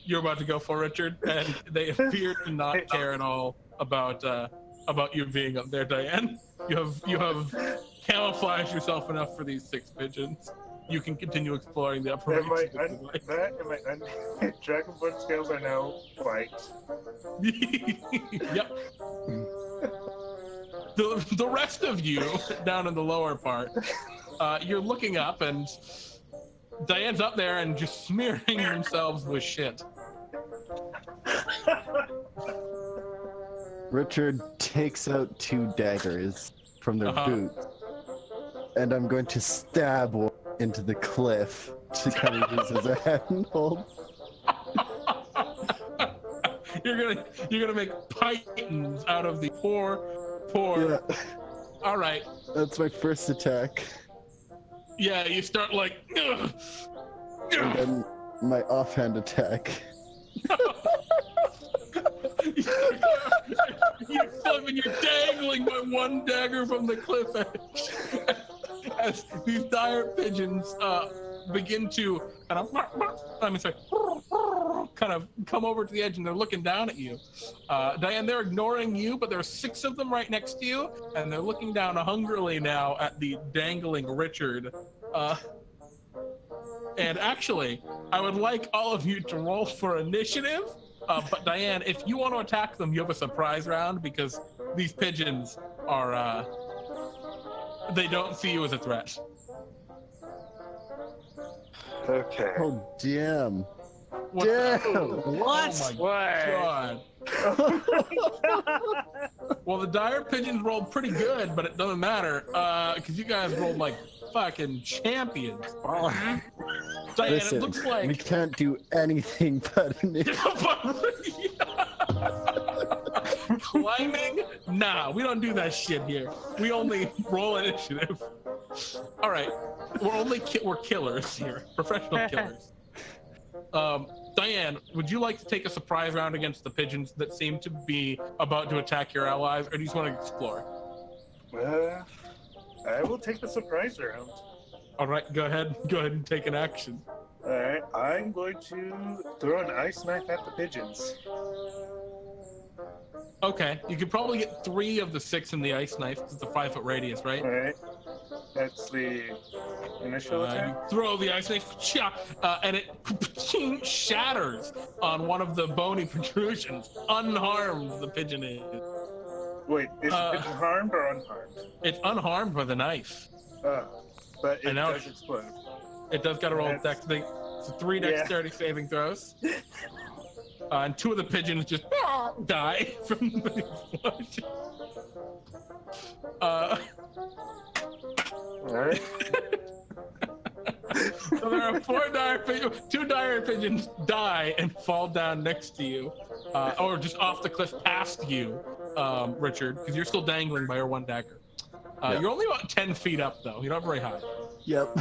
you're about to go for, Richard. And they appear to not care at all about you being up there, Diane. You have camouflaged yourself enough for these 6 pigeons. You can continue exploring the upper And my reaches. Dragonborn scales are now white. Yep. The rest of you down in the lower part, you're looking up and Diane's up there and just smearing themselves with shit. Richard takes out 2 daggers from their boots, and I'm going to stab one into the cliff to kind of use as a handhold. You're gonna make pythons out of the poor. Yeah. All right. That's my first attack. Yeah, you start like. And then my offhand attack. You're dangling by 1 dagger from the cliff edge as these dire pigeons begin to kind of come over to the edge, and they're looking down at you. Diane, they're ignoring you, but there's 6 of them right next to you, and they're looking down hungrily now at the dangling Richard. And actually, I would like all of you to roll for initiative. But Diane, if you want to attack them, you have a surprise round because these pigeons are, they don't see you as a threat. Okay. Oh, damn. What? Damn. What? Oh my What? god. Well, the dire pigeons rolled pretty good, but it doesn't matter because you guys rolled like fucking champions. Diane, Listen, it looks like we can't do anything but climbing. Nah, we don't do that shit here. We only roll initiative. All right, we're killers here, professional killers. Diane, would you like to take a surprise round against the pigeons that seem to be about to attack your allies, or do you just want to explore? I will take the surprise round. All right, go ahead and take an action. All right, I'm going to throw an ice knife at the pigeons. Okay, you could probably get 3 of the 6 in the ice knife. It's a 5-foot radius, right? All right, that's the initial attack. You throw the ice knife, and it shatters on one of the bony protrusions. Unharmed, the pigeon is. Wait, is the pigeon harmed or unharmed? It's unharmed by the knife. But it And now does explode. It does got to roll dex. It's 3 dexterity saving throws. And 2 of the pigeons just die from the explosion. All right. So there are 4 dire pigeons. 2 dire pigeons die and fall down next to you, or just off the cliff past you, Richard, because you're still dangling by your 1 dagger. You're only about 10 feet up, though. You're not very high. Yep.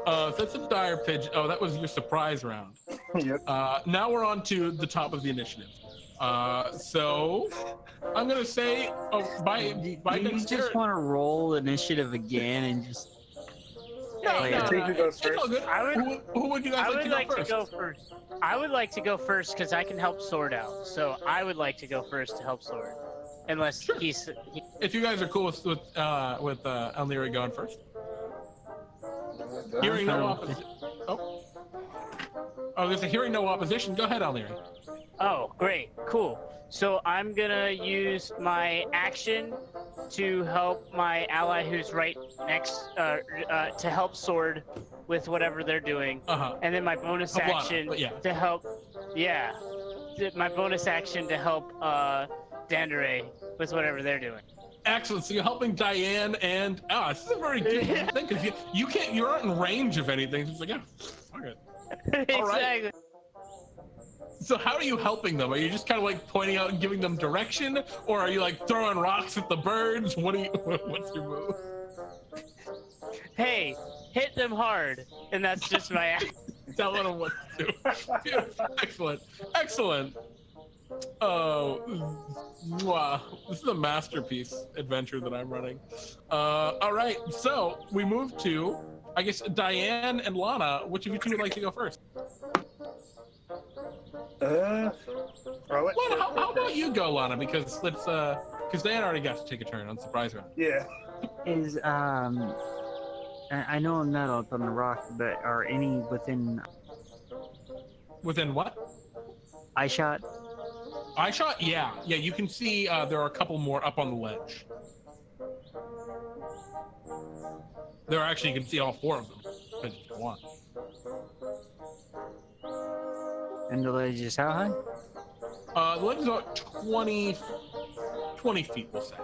So that's a dire pigeon. Oh, that was your surprise round. Yep. Now we're on to the top of the initiative. So I'm gonna say, by You dexterity. just want to roll initiative again and just. No, Yeah. Who goes it's all first? good. Who would you guys I would like to to go first. I would like to go first because I can help Sword out. So I would like to go first to help Sword, unless Sure. he's. If you guys are cool with Nyere going first. Hearing no opposition. Oh. There's a hearing no opposition. Go ahead, Nyere. Oh, great, cool. So I'm gonna use my action to help my ally who's right next, to help Sword with whatever they're doing, and then my bonus Help Lana, action but yeah. to help. Yeah, my bonus action to help Dandere with whatever they're doing. Excellent. So you're helping Diane and this is a very good thing because you aren't in range of anything. So it's like, yeah, fuck it. Exactly. So how are you helping them? Are you just kind of like pointing out and giving them direction, or are you like throwing rocks at the birds? What's your move? Hey, hit them hard, and that's just my action. Telling them what to do. Beautiful. Excellent. Oh, wow. This is a masterpiece adventure that I'm running. All right, so we move to, I guess, Diane and Lana. Which of you two would like to go first? Lana, Lana, how about you go, Lana? Because Diane already got to take a turn on surprise round. Yeah. Is I know I'm not up on the rock, but are any within Within what? eye shot? Eye shot? Yeah. You can see there are a couple more up on the ledge. There are actually, you can see all 4 of them. But go on. And the ledge is how high? The ledge is about 20 feet, we'll say.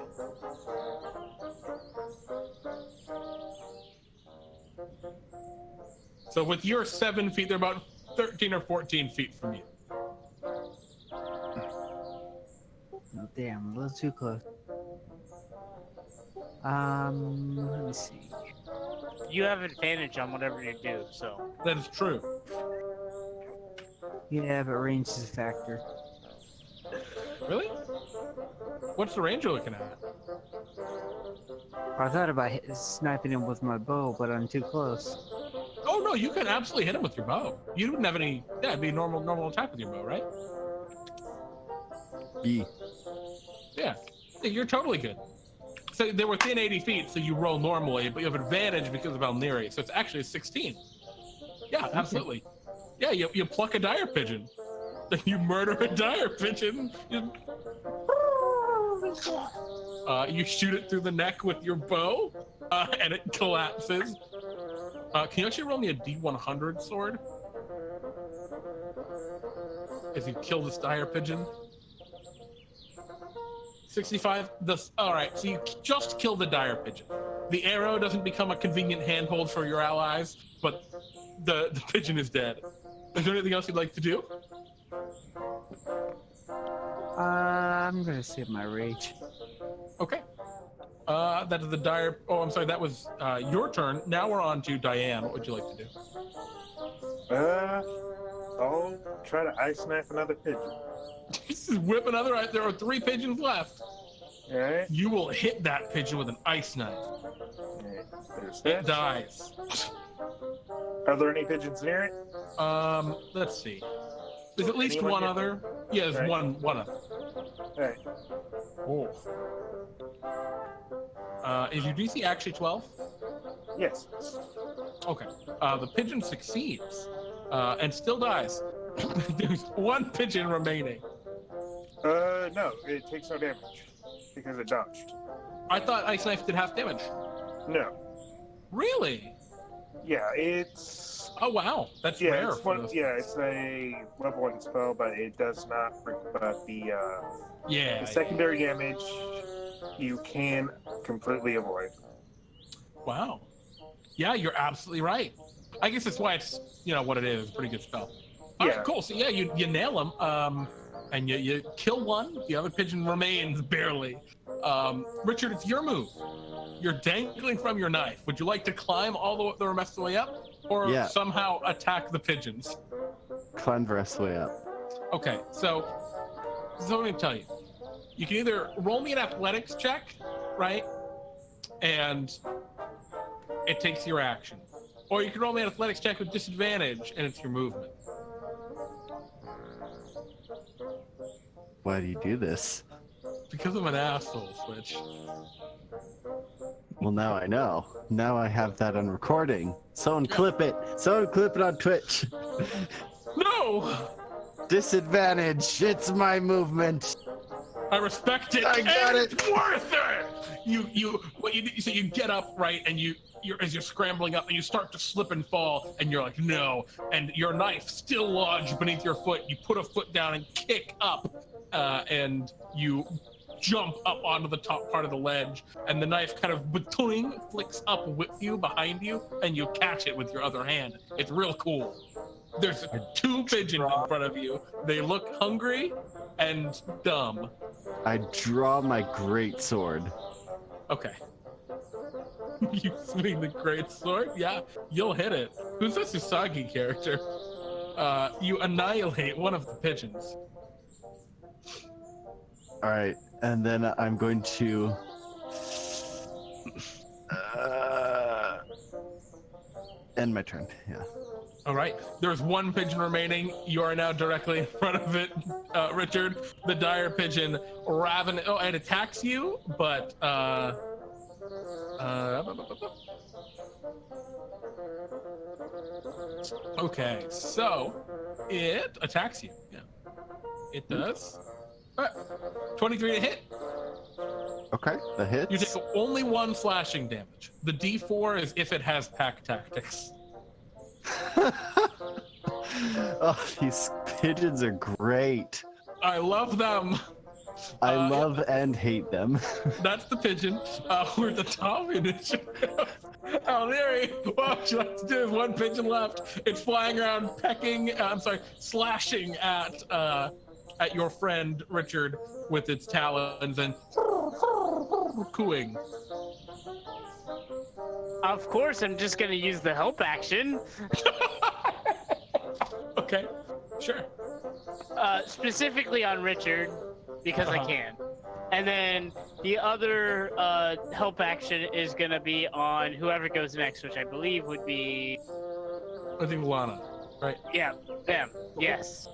So with your 7 feet, they're about 13 or 14 feet from you. Oh, damn, a little too close. Let me see. You have advantage on whatever you do, so. That is true. Yeah, but range is a factor. Really? What's the range you're looking at? I thought about sniping him with my bow, but I'm too close. Oh no, you can absolutely hit him with your bow. You wouldn't have any. Yeah, it'd be a normal attack with your bow, right? B. Yeah, you're totally good. So they're within 80 feet, so you roll normally, but you have advantage because of Nyere, so it's actually a 16. Yeah, absolutely. Yeah, you pluck a dire pigeon. You murder a dire pigeon. You shoot it through the neck with your bow, and it collapses. Can you actually roll me a D100 sword? If you kill this dire pigeon. 65. All right, so you just kill the dire pigeon. The arrow doesn't become a convenient handhold for your allies, but the pigeon is dead. Is there anything else you'd like to do? I'm gonna save my rage. Okay. That is the dire. Oh, I'm sorry. That was your turn. Now we're on to Diane. What would you like to do? I'll try to ice knife another pigeon. Just whip another. There are 3 pigeons left. All right. You will hit that pigeon with an ice knife. All right. There's It that. dies. Are there any pigeons near it? Let's see. There's at least Anyone one get- other. Yeah, there's Right. one other. All right. Oh. Is your DC actually 12? Yes. Okay. The pigeon succeeds, and still dies. There's 1 pigeon remaining. No, it takes no damage because it dodged. I thought Ice Knife did half damage. No. Really? Yeah, it's Oh wow, that's rare. it's For one. those Yeah, it's a level 1 spell, but it does not. But yeah. the secondary damage you can completely avoid. Wow. Yeah, you're absolutely right. I guess that's why it's what it is. Pretty good spell. All right, Yeah. cool. So yeah, you nail him. And you kill one. The other pigeon remains barely. Richard, it's your move. You're dangling from your knife. Would you like to climb all the rest of the way up, or Yeah. somehow attack the pigeons? Climb the rest of the way up. Okay, so I'm going to tell you. You can either roll me an athletics check, right? And it takes your action. Or you can roll me an athletics check with disadvantage, and it's your movement. Why do you do this? Because I'm an asshole, Switch. Well, now I know. Now I have that on recording. Someone clip it. Someone clip it on Twitch. No! Disadvantage. It's my movement. I respect it. I got and it. It's worth it. So you get up, right, and as you're scrambling up, and you start to slip and fall, and you're like, no, and your knife still lodged beneath your foot. You put a foot down and kick up, and you jump up onto the top part of the ledge, and the knife kind of flicks up with you behind you, and you catch it with your other hand. It's real cool. There's 2 pigeons in front of you. They look hungry and dumb. I draw my great sword. Okay. You swing the great sword? Yeah, you'll hit it. Who's this Usagi character? You annihilate one of the pigeons. All right, and then I'm going to. End my turn. Yeah. All right. There's 1 pigeon remaining. You are now directly in front of it, Richard. The dire pigeon it attacks you, but okay, so it attacks you. Yeah, it does. All right. 23 to hit. Okay, the hits. You take only 1 slashing damage. The D4 is if it has pack tactics. Oh, these pigeons are great. I love them. I love and hate them. That's the pigeon. We're at the top initiative. Nyere, what would you like to do? There's 1 pigeon left. It's flying around, slashing at your friend Richard with its talons and cooing. Of course, I'm just gonna use the help action. Okay, sure. Specifically on Richard, because I can. And then the other help action is gonna be on whoever goes next, which I believe would be. I think Lana, right? Yeah, them. Yes.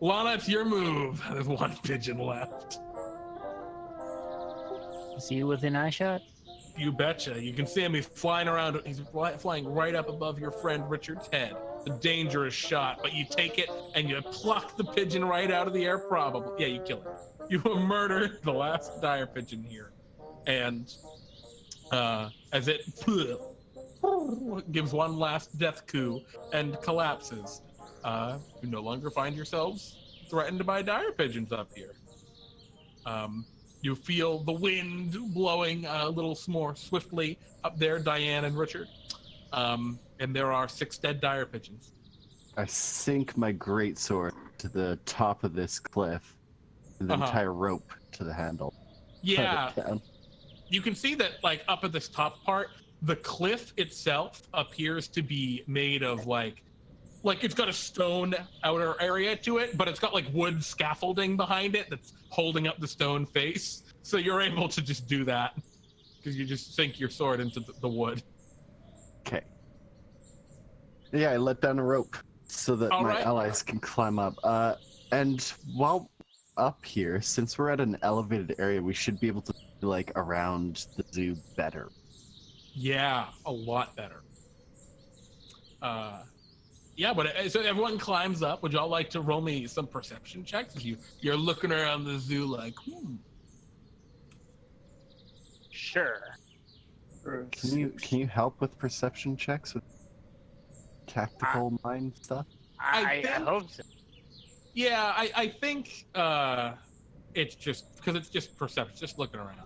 Lana, it's your move. There's 1 pigeon left. Is he within eye shot? You betcha. You can see him. He's flying around. He's flying right up above your friend Richard's head. It's a dangerous shot, but you take it and you pluck the pigeon right out of the air. Probably. Yeah, you kill it. You murder the last dire pigeon here, and as it gives one last death coup and collapses. You no longer find yourselves threatened by dire pigeons up here. You feel the wind blowing a little more swiftly up there, Diane and Richard. And there are 6 dead dire pigeons. I sink my greatsword to the top of this cliff and then tie a rope to the handle. Yeah. You can see that, like, up at this top part, the cliff itself appears to be made of, like it's got a stone outer area to it, but it's got, like, wood scaffolding behind it that's holding up the stone face. So you're able to just do that because you just sink your sword into the wood. Okay. Yeah, I let down a rope so that my allies can climb up. And while up here, since we're at an elevated area, we should be able to like around the zoo better. Yeah, a lot better. Yeah, but so everyone climbs up. Would y'all like to roll me some perception checks? You're looking around the zoo like, Sure. Can you help with perception checks with tactical mind stuff? I hope so. Yeah, I think it's just because it's just perception, just looking around.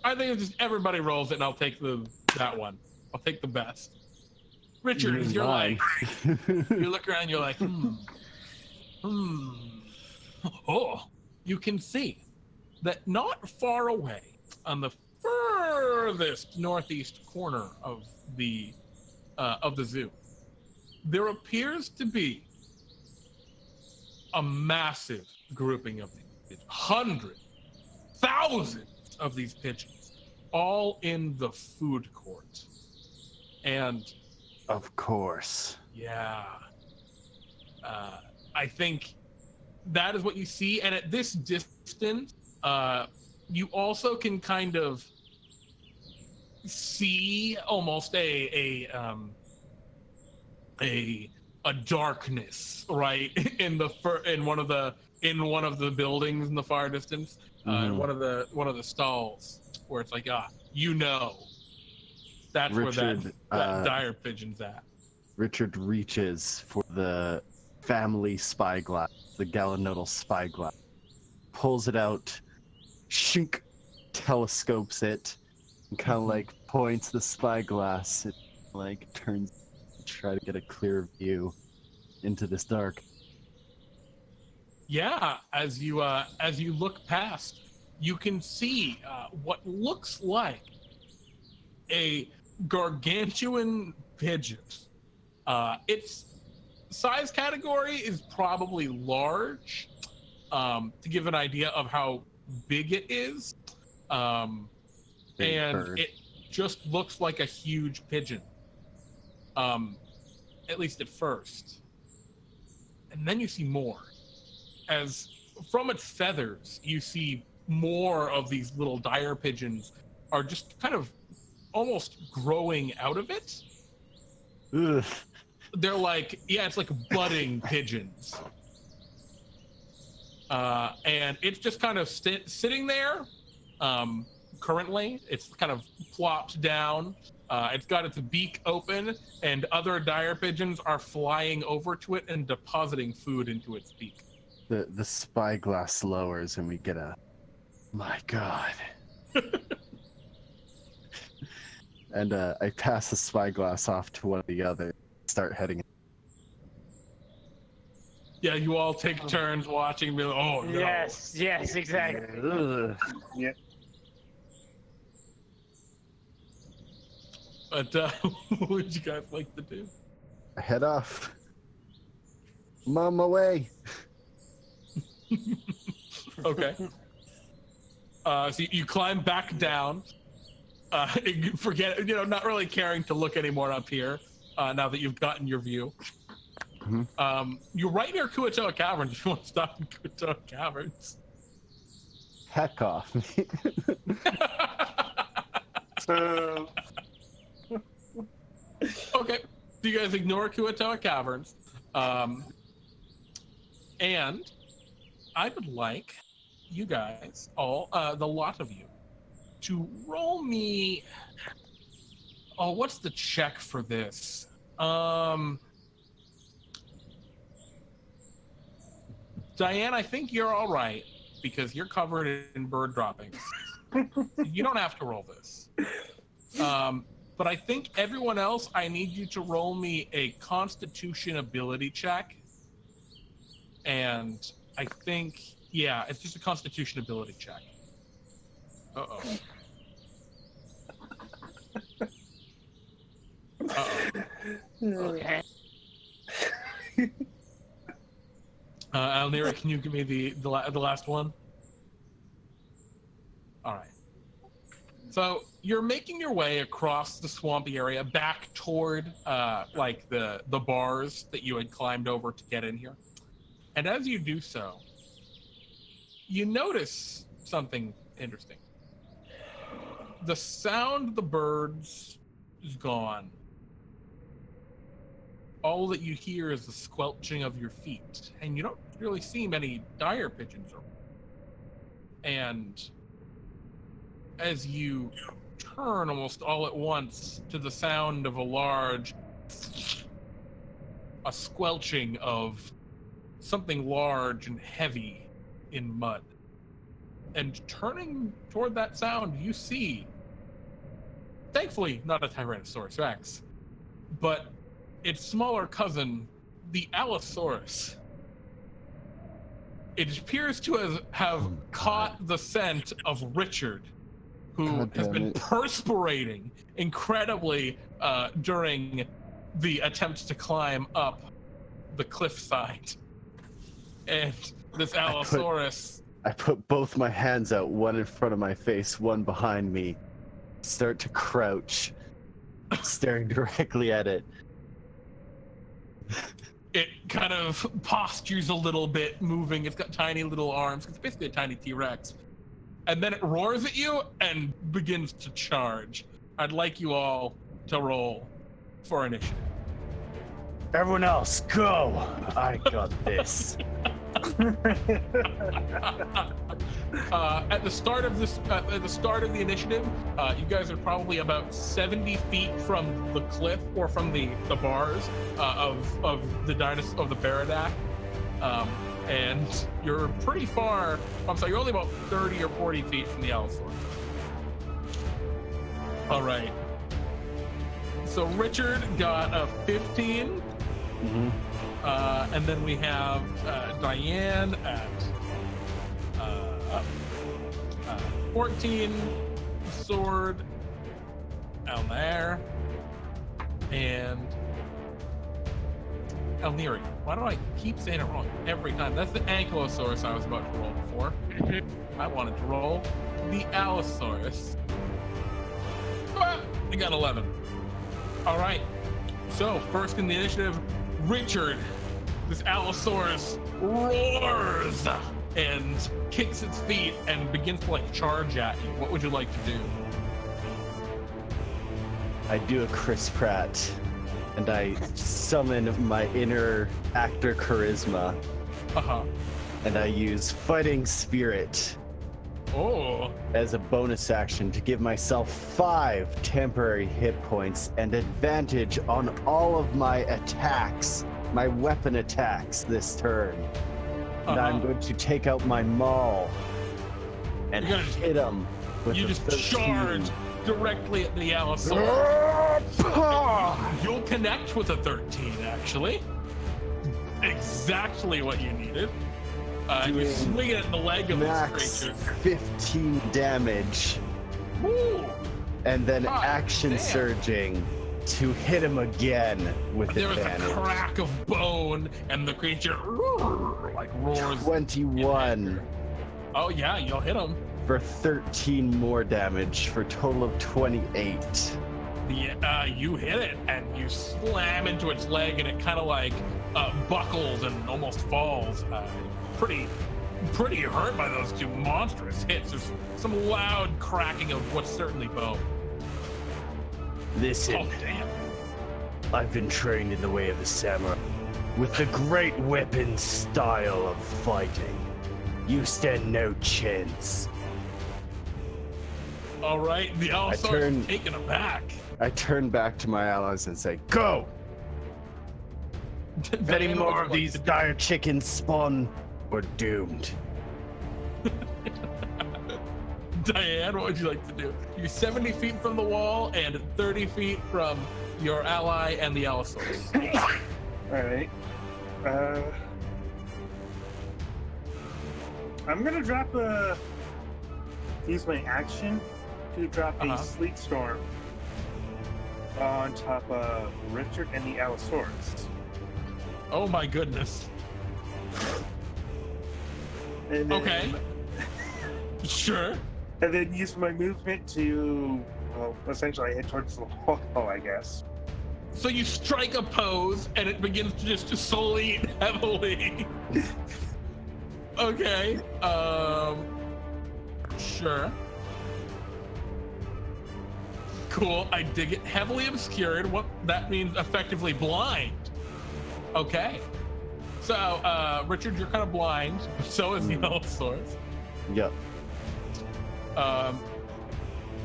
I think it's just everybody rolls it, and I'll take that one. I'll take the best. Richard, if you're like, you look around, you're like, Oh, you can see that not far away on the furthest northeast corner of the zoo, there appears to be a massive grouping of these hundreds, thousands of these pigeons, all in the food court. And of course, yeah, I think that is what you see. And at this distance, you also can kind of see almost a darkness, right, in one of the buildings in the far distance, in one of the stalls, where it's like, that's Richard, where that dire pigeon's at. Richard reaches for the family spyglass, the Galanodel spyglass, pulls it out, shink, telescopes it, and kind of like points the spyglass. It like turns to try to get a clear view into this dark. Yeah, as you look past, you can see what looks like a gargantuan pigeon. Its size category is probably large, to give an idea of how big it is. And it just looks like a huge pigeon, at least at first. And then you see more. As from its feathers, you see more of these little dire pigeons are just kind of almost growing out of it. Ugh. They're like, it's like budding pigeons. And it's just kind of sitting there. Currently, it's kind of plopped down. It's got its beak open, and other dire pigeons are flying over to it and depositing food into its beak. The spyglass lowers, and we get a, my God. And I pass the spyglass off to one of the others. Start heading. Yeah, you all take turns watching. Be like, oh no! Yes, exactly. Yeah. But what would you guys like to do? Head off. I'm on my way. Okay. So you climb back down. You forget, not really caring to look anymore up here. Now that you've gotten your view. Mm-hmm. You're right near Kuatoa Caverns if you want to stop in Kuatoa Caverns. Heck off. So... Okay, so you guys ignore Kuatoa Caverns. And I would like you guys, all, the lot of you, to roll me Oh, what's the check for this? Diane, I think you're all right because you're covered in bird droppings. You don't have to roll this. But I think everyone else, I need you to roll me a Constitution ability check. And I think, yeah, it's just a Constitution ability check. Uh-oh. Okay. Nyere, can you give me the last one? All right. So you're making your way across the swampy area back toward like the bars that you had climbed over to get in here. And as you do so, you notice something interesting. The sound of the birds is gone. All that you hear is the squelching of your feet, and you don't really see many dire pigeons around. And as you turn almost all at once to the sound of a squelching of something large and heavy in mud. And turning toward that sound, you see, thankfully, not a Tyrannosaurus Rex, but its smaller cousin, the Allosaurus. It appears to have caught the scent of Richard, who has been perspirating incredibly during the attempt to climb up the cliffside. And this Allosaurus... I put both my hands out, one in front of my face, one behind me, start to crouch, staring directly at it. It kind of postures a little bit, moving. It's got tiny little arms. It's basically a tiny T-Rex. And then it roars at you and begins to charge. I'd like you all to roll for initiative. Everyone else, go! I got this. At the start of the initiative, you guys are probably about 70 feet from the cliff or from the bars of the Baradak, and you're pretty far. I'm sorry, you're only about 30 or 40 feet from the Allosaurus. All right. So Richard got a 15. Mm-hmm. And then we have Diane at 14, sword down there, and Nyere. Why do I keep saying it wrong every time? That's the Ankylosaurus I was about to roll before. I wanted to roll the Allosaurus. I got 11. All right. So first in the initiative, Richard, this Allosaurus roars and kicks its feet and begins to like charge at you. What would you like to do? I do a Chris Pratt, and I summon my inner actor charisma. And I use Fighting Spirit as a bonus action to give myself 5 temporary hit points and advantage on all of my attacks, my weapon attacks this turn. And I'm going to take out my maul and hit him with you a just 13. charge directly at the Allosaurus. You'll connect with a 13, actually. Exactly what you needed. You swing it in the leg of this creature. 15 damage. Woo! And then action surging to hit him again with advantage. There was a crack of bone, and the creature like roars. 21. Oh yeah, you'll hit him. For 13 more damage, for a total of 28. You hit it, and you slam into its leg, and it kind of like buckles and almost falls. Pretty hurt by those 2 monstrous hits. There's some loud cracking of what's certainly bone. Listen, Oh, damn. I've been trained in the way of the samurai, with the great weapon style of fighting. You stand no chance. All right, the Allosaurus turn- is taken aback. I turn back to my allies and say, "Go! If any Diane, more what of would you these like to dire chickens spawn, we're doomed." do? Diane, what would you like to do? You're 70 feet from the wall and 30 feet from your ally and the Allosaurus. All right. I'm gonna use my action to drop a sleet storm on top of Richard and the Allosaurus. Oh my goodness. And then, Okay. Sure. And then use my movement to, well, essentially head towards the wall, I guess. So you strike a pose and it begins to just solely heavily. Okay. Sure. Cool. I dig it. Heavily obscured. What that means effectively blind. Okay. So, Richard, you're kind of blind. So is the Allosaurus. Yep.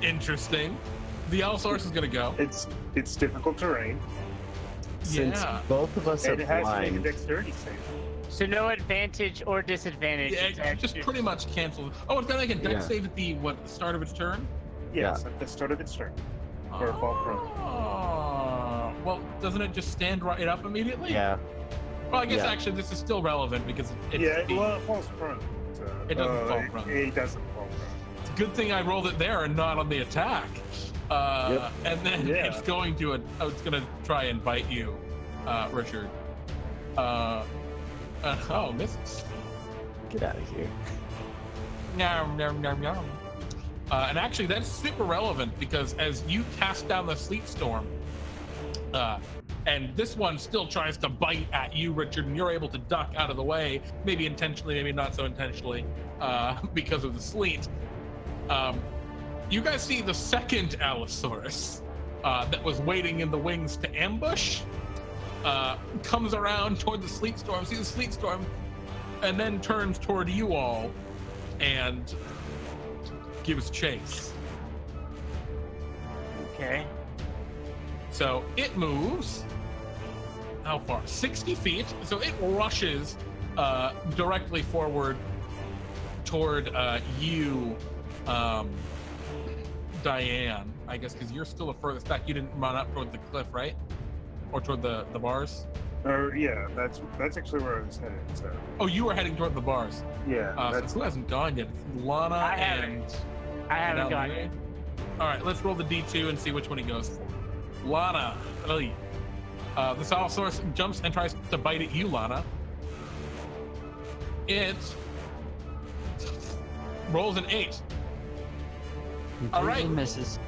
Interesting. The Allosaurus is gonna go. It's difficult terrain, Since Yeah. both of us are and it has to make a blind, dexterity save. So no advantage or disadvantage. Yeah, It's it just pretty much cancels. Oh, it's got like a dex Yeah. save at the start of its turn. Yes, at the start of its turn. Or fall prone. Oh, well, doesn't it just stand right up immediately? yeah, Well, I guess Yeah. actually this is still relevant because it's Well, it falls prone. So, It doesn't fall prone. It doesn't fall prone. it's a good thing I rolled it there and not on the attack. And then Yeah. it's going to it's gonna try and bite you, Richard. Oh, misses. get out of here. Nom, nom, nom, nom. And actually, that's super relevant because as you cast down the sleet storm, and this one still tries to bite at you, Richard, and you're able to duck out of the way, maybe intentionally, maybe not so intentionally, because of the sleet. You guys see the second Allosaurus that was waiting in the wings to ambush, comes around toward the sleet storm, sees the sleet storm, and then turns toward you all and gives chase. Okay. So it moves. How far? 60 feet. So it rushes directly forward toward you, Diane. I guess because you're still the furthest back. You didn't run up toward the cliff, right? Or toward the bars? Yeah, that's actually where I was headed. So Oh, you were heading toward the bars. yeah, So that's who hasn't gone yet? It's Lana I and haven't gone Albéniz. yet. All right, let's roll the D2 and see which one he goes for. Lana, the Allosaurus jumps and tries to bite at you, Lana. It rolls an 8. All right. Completely misses.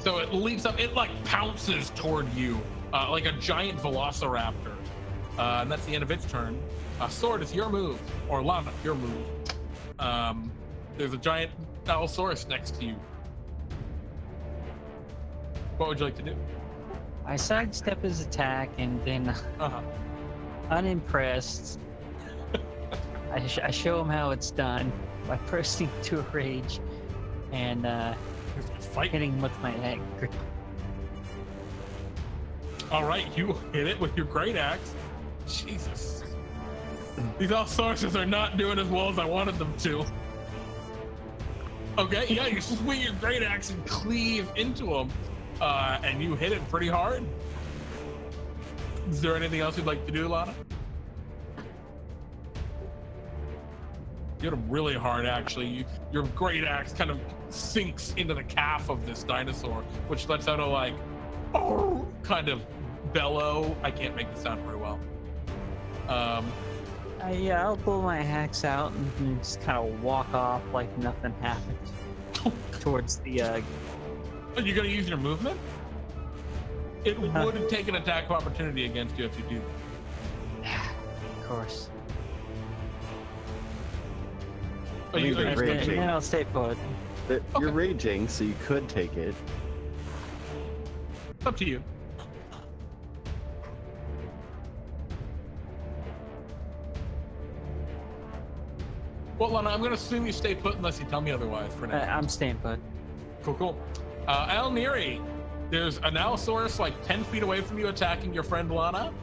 So it leaps up, it like pounces toward you like a giant velociraptor. And that's the end of its turn. Sword, it's your move. Or Lana, your move. There's a giant Allosaurus next to you. What would you like to do? I sidestep his attack and then, Uh-huh. unimpressed, I show him how it's done by bursting to a rage and Fight. hitting him with my axe. All right, you hit it with your great axe. Jesus. These Allosaurus are not doing as well as I wanted them to. Okay, yeah, you swing your great axe and cleave into him, and you hit it pretty hard. Is there anything else you'd like to do, Lana? You hit him really hard, actually. Your great axe kind of sinks into the calf of this dinosaur, which lets out a like, oh, kind of bellow. I can't make the sound very well. Yeah, I'll pull my axe out and just kind of walk off like nothing happened towards the. Are you gonna use your movement? It would take an attack of opportunity against you if you do. Of course. Oh, you, You're And raging. then I'll stay put. You're raging, so you could take it. it's up to you. Well, Lana, I'm gonna assume you stay put unless you tell me otherwise for now. I'm staying put. Cool. Nyere, there's an Allosaurus like 10 feet away from you attacking your friend Lana.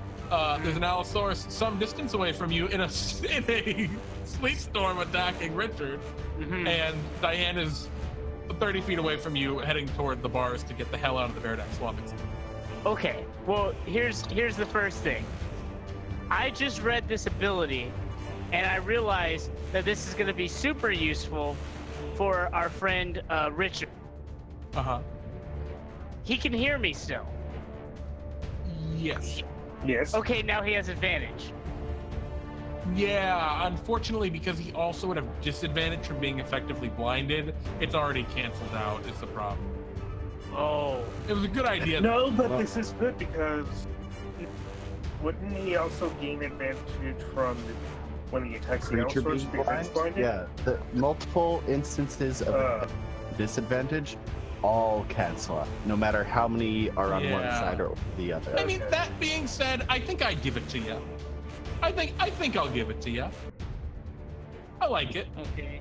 There's an Allosaurus some distance away from you in a sleet storm attacking Richard. And Diane is 30 feet away from you heading toward the bars to get the hell out of the Beardack swamping. Okay, well, here's the first thing. I just read this ability, and I realized that this is going to be super useful for our friend Richard. He can hear me still. Yes. Yes. Okay, now he has advantage. Yeah, unfortunately, because he also would have disadvantage from being effectively blinded, it's already canceled out, is the problem. Oh. It was a good idea. No, but this is good because wouldn't he also gain advantage from when he attacks the Creature Allosaurus being because it's blind? blinded? Yeah, the multiple instances of disadvantage all cancel out, no matter how many are on one Yeah. side or the other. I mean, that being said, I think I'd give it to you. I think I'll give it to you. I like it. Okay.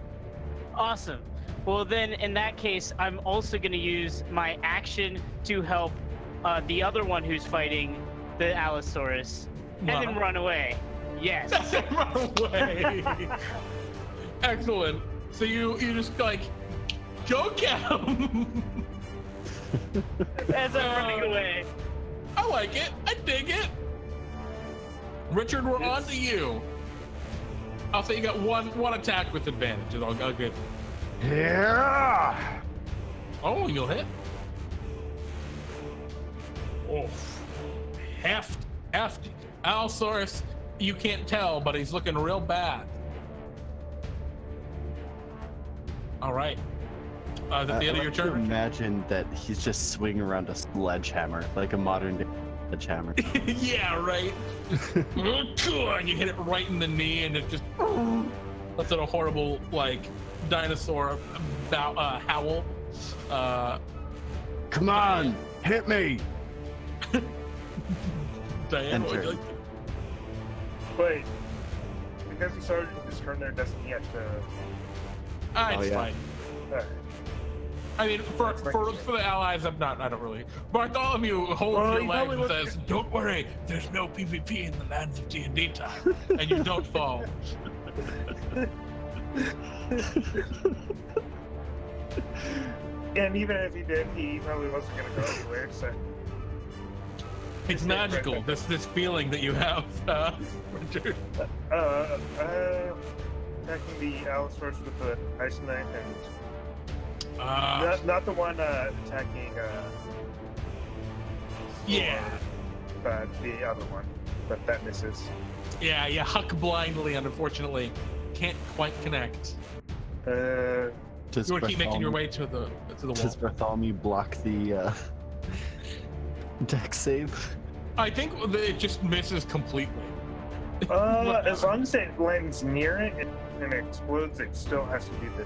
Awesome. Well, then, in that case, I'm also going to use my action to help the other one who's fighting the Allosaurus, and then run away. Yes. Run away. Excellent. So you just like go get him. As I'm running away. I like it. I dig it. Richard, we're on to you. I'll say you got one attack with advantage. I'll give. Yeah. Oh, you'll hit. Oh, hefty. Allosaurus, you can't tell, but he's looking real bad. All right. Is that the end of your turn? Imagine that he's just swinging around a sledgehammer, like a modern day sledgehammer. Yeah, right. And you hit it right in the knee, and it just lets out a horrible, like, dinosaur howl. Come on, hit me! Diane, what would you Enter. like? Wait, because he started his turn there, doesn't he have to? It's Oh, yeah. fine. I mean, for the allies, I don't really. Bartholomew holds Well, your he legs probably and says, "Don't worry, there's no PvP in the lands of DnDTime, and you don't fall." And even if he did, he probably wasn't going to go anywhere. So It's magical. This feeling that you have, Richard. attacking the Allosaurus with the ice knife, and Uh, not the one attacking. Yeah. But the other one, but that misses. Yeah, you huck blindly, and unfortunately, can't quite connect. Does You want to keep making your Bartholomew- way to the Does wall. Bartholomew block the deck save? I think it just misses completely. As long as it lands near it and explodes, it still has to do the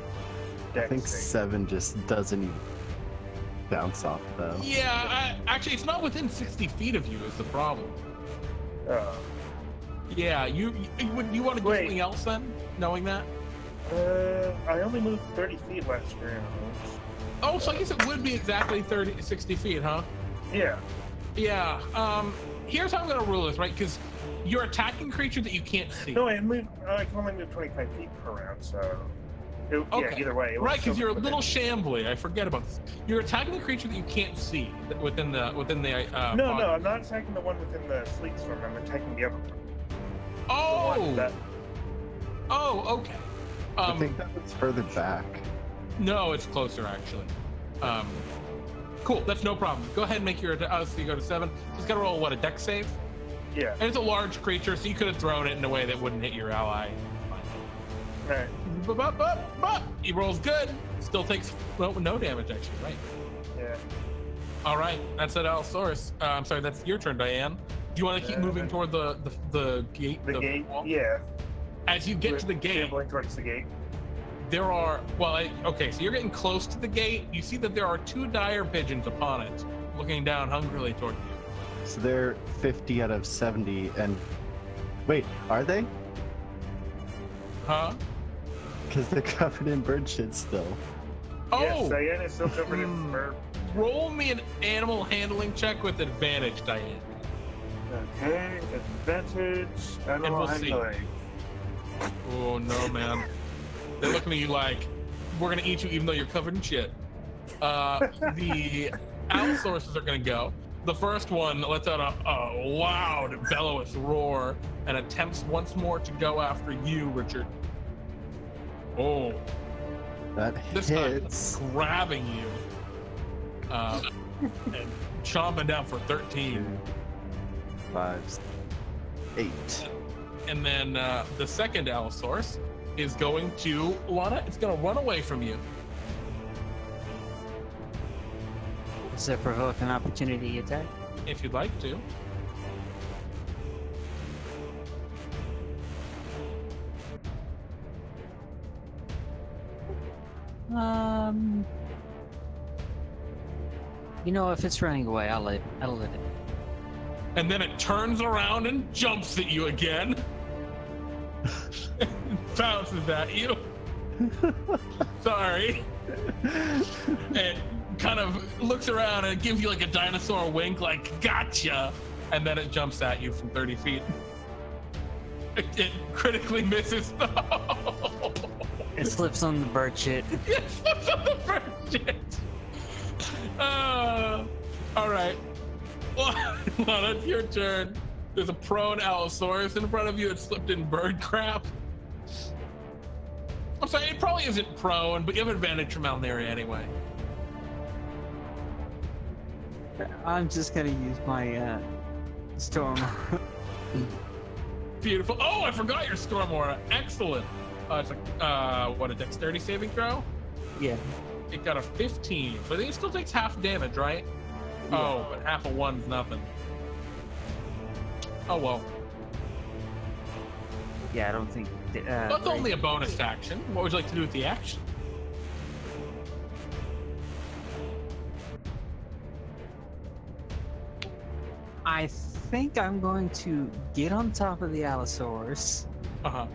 I deck think save. 7 just doesn't even bounce off though. Yeah, actually, it's not within 60 feet of you is the problem. Yeah, you want to do Wait. something else then, knowing that? I only moved 30 feet last round. Oh, so I guess it would be exactly 60 feet, huh? Yeah. Yeah. Here's how I'm gonna rule this, right? Because you're attacking creature that you can't see. No, I can only move 25 feet per round, so. Yeah, Okay. either way. it was Right, because still you're a within- little shambly. I forget about this. You're attacking a creature that you can't see within the. No, fog. no, I'm not attacking the one within the sleep storm. I'm attacking the other one. The Oh. one that- Oh, okay. I think that was further back. No, it's closer actually. Cool. That's no problem. Go ahead and make your. So you go to 7. Just gotta roll a dex save. Yeah. And it's a large creature, so you could have thrown it in a way that wouldn't hit your ally. Alright. But he rolls good. Still takes no damage actually, right? Yeah. All right, that's at Allosaurus. I'm sorry, that's your turn, Diane. Do you want to keep moving toward the gate? The gate? wall? Yeah. As you get to the gate, Shambling towards the gate. there are okay, so you're getting close to the gate. You see that there are 2 dire pigeons upon it, looking down hungrily toward you. So they're 50 out of 70 and wait, are they? Huh? Because they're covered in bird shit still. Yes, Diane is still covered in fur. Roll me an animal handling check with advantage, Diane. Okay, advantage, animal we'll see. handling. Oh no, man. They're looking at you like, we're gonna eat you even though you're covered in shit. The Allosaurus are gonna go. The first one lets out a loud, bellowous roar and attempts once more to go after you, Richard. Oh. That This hits. time, grabbing you. And chomping down for 13. 5, 8. And then the second Allosaurus is going to, Lana, it's going to run away from you. Does that provoke an opportunity attack? If you'd like to. You know, if it's running away, I'll let it. And then it turns around and jumps at you again. Bounces at you. Sorry. And kind of looks around and gives you like a dinosaur wink, like, gotcha. And then it jumps at you from 30 feet. It critically misses. It slips on the bird shit. It slips on the bird shit. All right. Lana, it's your turn. There's a prone Allosaurus in front of you. It slipped in bird crap. I'm sorry, it probably isn't prone, but you have advantage from Nyere anyway. I'm just gonna use my storm. Beautiful. Oh, I forgot your storm aura. Excellent. It's like, what, a dexterity saving throw? Yeah. It got a 15. So I think it still takes half damage, right? Yeah. Oh, but half of one's nothing. Oh, well. Yeah, I don't think. That's only a bonus action. What would you like to do with the action? I think I'm going to get on top of the Allosaurus, Uh-huh.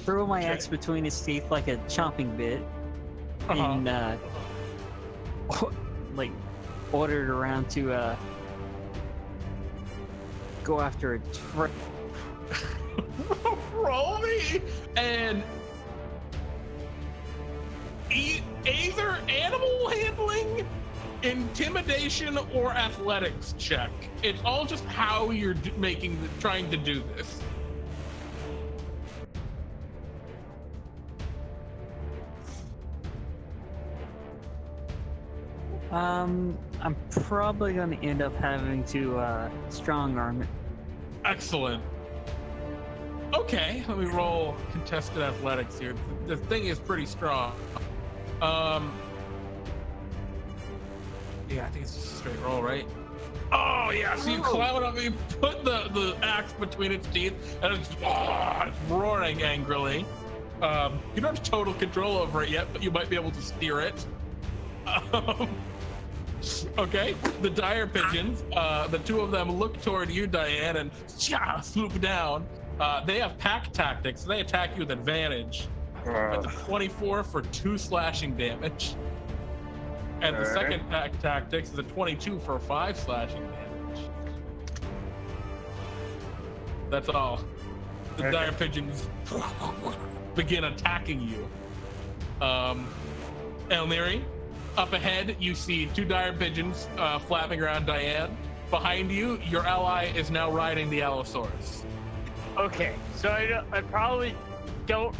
throw my Okay. axe between its teeth like a chomping bit, Uh-huh. and like order it around to go after a Roll me and either animal handling, intimidation, or athletics check. It's all just how you're trying to do this. I'm probably going to end up having to strong arm it. Excellent. Okay, let me roll contested athletics here. The thing is pretty strong. Yeah, I think it's just a straight roll, right? Oh yeah, so you climb it up, you put the axe between its teeth, and it's roaring angrily. You don't have total control over it yet, but you might be able to steer it. Okay, the dire pigeons, the two of them look toward you, Diane, and swoop down. They have pack tactics, so they attack you with advantage. That's a 24 for 2 slashing damage. And the second pack tactics is a 22 for 5 slashing damage. That's all. The dire pigeons begin attacking you. Nyere, up ahead, you see 2 dire pigeons flapping around Diane. Behind you, your ally is now riding the Allosaurus. Okay, so I probably don't.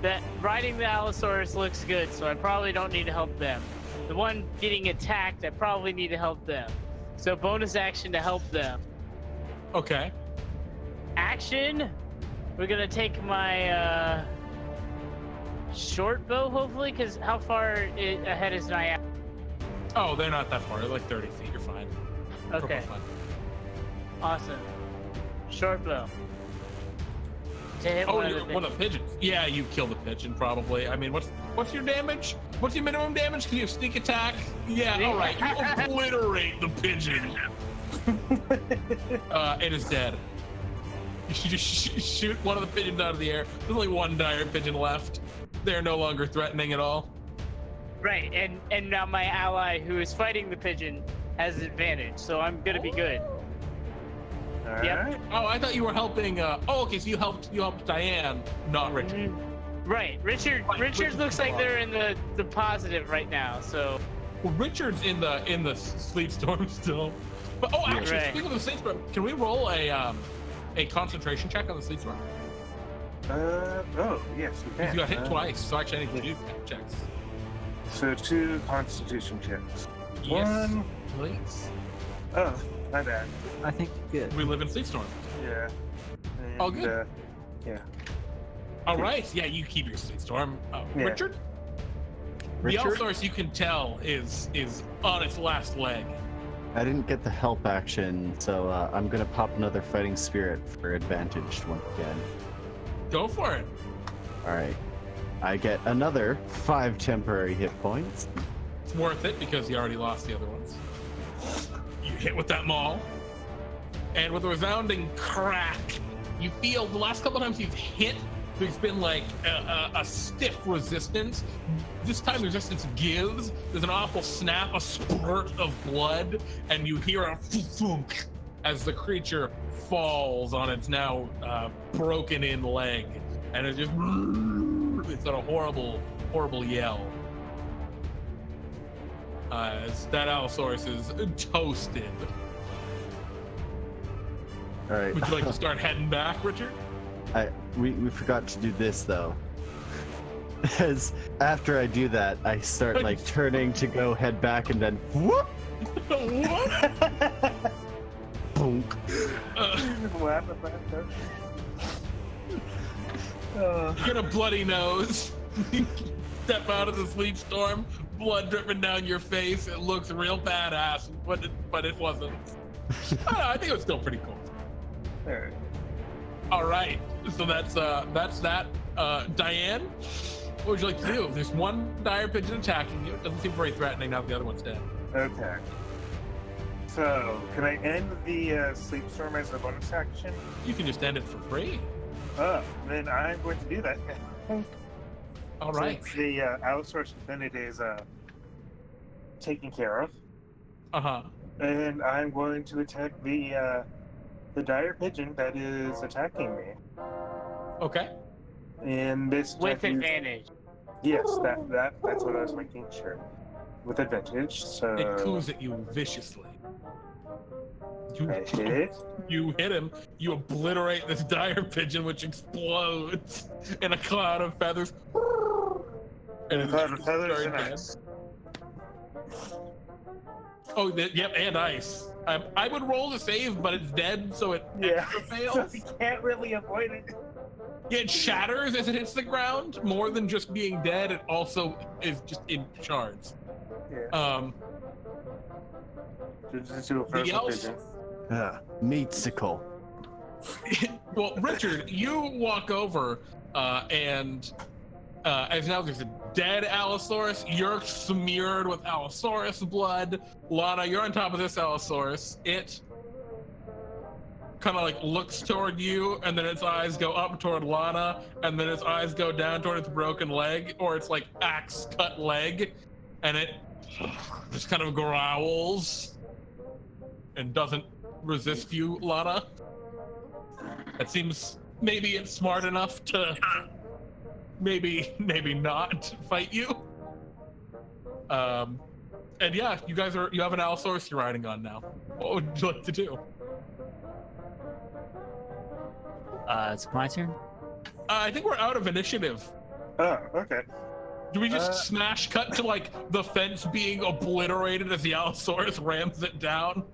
That riding the Allosaurus looks good, so I probably don't need to help them. The one getting attacked, I probably need to help them. So bonus action to help them. Okay. Action. We're gonna take my short bow, hopefully, because how far ahead is Nyere? Oh, they're not that far. They're like 30 feet. You're fine. Okay. Fine. Awesome. Short bow. To hit Oh, one of you're the one of the pigeons. Yeah, you kill the pigeon probably. I mean, what's your damage? What's your minimum damage? Because you have sneak attack. Yeah, all right. You obliterate the pigeon. It is dead. You just shoot one of the pigeons out of the air. There's only one dire pigeon left. They're no longer threatening at all. Right, and now my ally who is fighting the pigeon has advantage, so I'm gonna be good. All right. Yep. Oh, I thought you were helping. Okay, so you helped Diane, not Richard. Right, Richard looks like they're in the positive right now. So Well, Richard's in the sleep storm still. But actually, Right. speaking of the sleep storm, can we roll a concentration check on the sleep storm? Oh, yes, we can. You got hit twice, so actually I need 2 checks. So 2 constitution checks. Yes, One. please. Oh, my bad. I think you're good. We live in sleep storm. Yeah. Oh, good. Yeah. All right, yeah, you keep your sleep storm. Yeah. Richard? The Allosaurus, you can tell, is on its last leg. I didn't get the help action, so I'm gonna pop another fighting spirit for advantage once again. Go for it. All right. I get another 5 temporary hit points. It's worth it because you already lost the other ones. You hit with that maul, and with a resounding crack, you feel the last couple times you've hit, there's been like a stiff resistance. This time the resistance gives. There's an awful snap, a spurt of blood, and you hear a thunk as the creature falls on its now broken in leg, and it just it's got a horrible yell. As that Allosaurus is toasted. All right. Would you like to start heading back, Richard? We forgot to do this though. As after I do that, I start like turning to go head back, and then whoop, What? boom. What happened? You get a bloody nose. Step out of the sleep storm, blood dripping down your face. It looks real badass, but it wasn't. I don't know, I think it was still pretty cool. All right. All right, so that's that. Diane, what would you like to do? There's one dire pigeon attacking you. It doesn't seem very threatening now that the other one's dead. Okay. So, can I end the sleep storm as a bonus action? You can just end it for free. Oh, then I'm going to do that. All right. Since the outsourced infinity is taken care of, and I'm going to attack the dire pigeon that is attacking me. Okay. And this with attack advantage. Yes, that's what I was making sure. With advantage, so It coos at you viciously. I hit. You hit him. You obliterate this dire pigeon, which explodes in a cloud of feathers. And A cloud of feathers and dead. ice. Oh, yep, and ice. I would roll to save, but it's dead, so it extra So fails. you can't really avoid it. Yeah, it shatters as it hits the ground. More than just being dead, it also is just in shards. Yeah. Just do a The first else- pigeon. Meatsicle. Well, Richard, you walk over, and as now there's a dead Allosaurus. You're smeared with Allosaurus blood. Lana, you're on top of this Allosaurus. It kind of like looks toward you, and then its eyes go up toward Lana, and then its eyes go down toward its broken leg, or its like axe cut leg, and it just kind of growls and doesn't resist you, Lana. It seems maybe it's smart enough to maybe not fight you. And yeah, you have an Allosaurus you're riding on now. What would you like to do? It's my turn. I think we're out of initiative. Oh, okay. Do we just smash cut to like the fence being obliterated as the Allosaurus rams it down?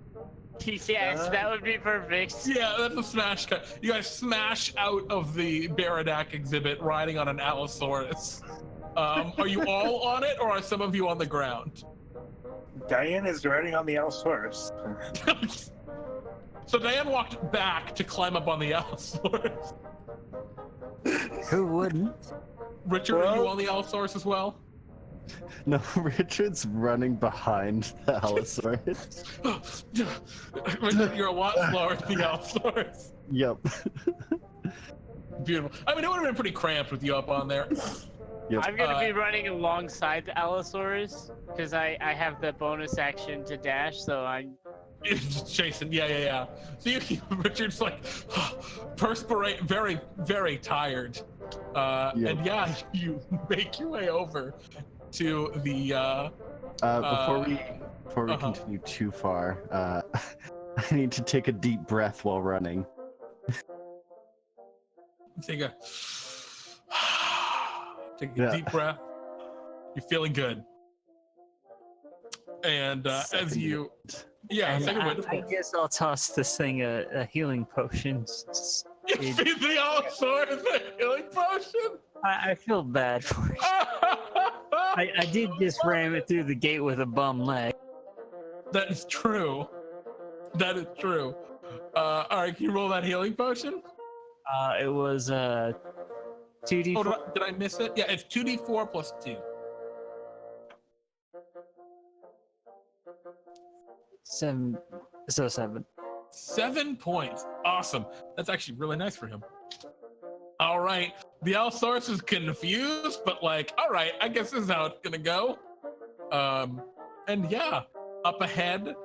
Yes, that would be perfect. Yeah, that's a smash cut. You guys smash out of the Baradak exhibit riding on an Allosaurus. Are you all on it, or are some of you on the ground? Diane is riding on the Allosaurus. So Diane walked back to climb up on the Allosaurus. Who wouldn't? Richard, are you on the Allosaurus as well? No, Richard's running behind the Allosaurus. Richard, you're a lot slower than the Allosaurus. Yep. Beautiful. I mean, it would have been pretty cramped with you up on there. Yep. I'm gonna be running alongside the Allosaurus because I have the bonus action to dash, so I'm. Jason, yeah. So Richard's like perspirate, very, very tired. And yeah, you make your way over to the. Before we continue too far, I need to take a deep breath while running. Take a deep breath. You're feeling good. And as you, second wind. I guess I'll toss this thing a healing potion. You feed the Allosaurus a healing potion? I feel bad for it. I did just ram it through the gate with a bum leg. That is true. All right, can you roll that healing potion? It was 2d4. Oh, did I miss it? Yeah, it's 2d4 plus 2. 7. So 7. 7 points. Awesome. That's actually really nice for him. All right. The Allosaurus is confused, but like, all right, I guess this is how it's gonna go. And yeah, up ahead,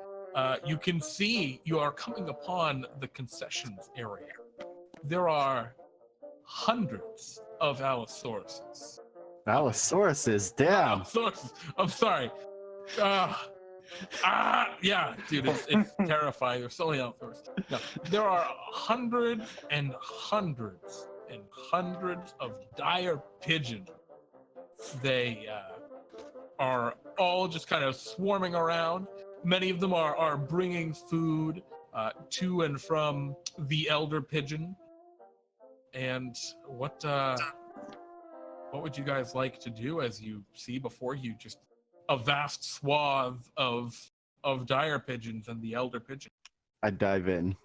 you can see you are coming upon the concessions area. There are hundreds of Allosauruses. Allosauruses, damn. Allosauruses. I'm sorry. Yeah, dude, it's terrifying. There's so many Allosauruses. No, there are hundreds and hundreds and hundreds of dire pigeon. They are all just kind of swarming around. Many of them are bringing food to and from the elder pigeon. And what would you guys like to do as you see before you just a vast swath of dire pigeons and the elder pigeon? I dive in.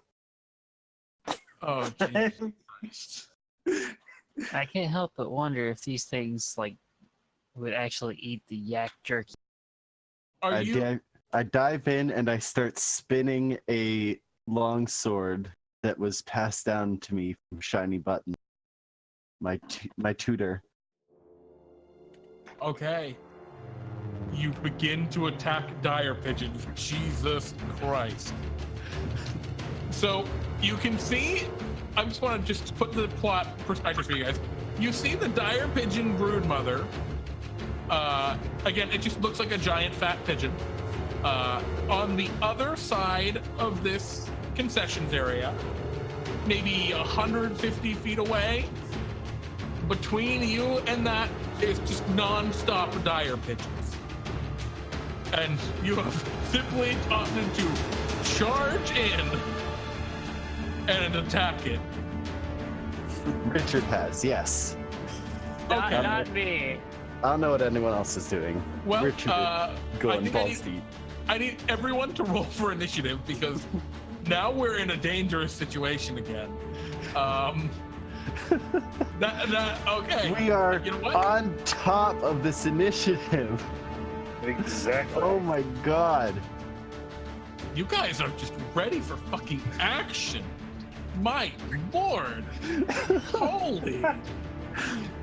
Oh, Jesus Christ. I can't help but wonder if these things like would actually eat the yak jerky. I dive in and I start spinning a long sword that was passed down to me from Shiny Button, my tutor. Okay. You begin to attack dire pigeons. Jesus Christ. So you can see, I just want to just put the plot perspective for you guys. You see the dire pigeon broodmother. Again, it just looks like a giant fat pigeon. On the other side of this concessions area, maybe 150 feet away, between you and that is just non-stop dire pigeons. And you have simply opted to charge in and attack it. Richard has, yes. Okay. Not me. I don't know what anyone else is doing. Well, Richard going balls deep. I need everyone to roll for initiative because now we're in a dangerous situation again. Okay. We are You know what? on top of this initiative. Exactly. Oh my god. You guys are just ready for fucking action. My lord. Holy.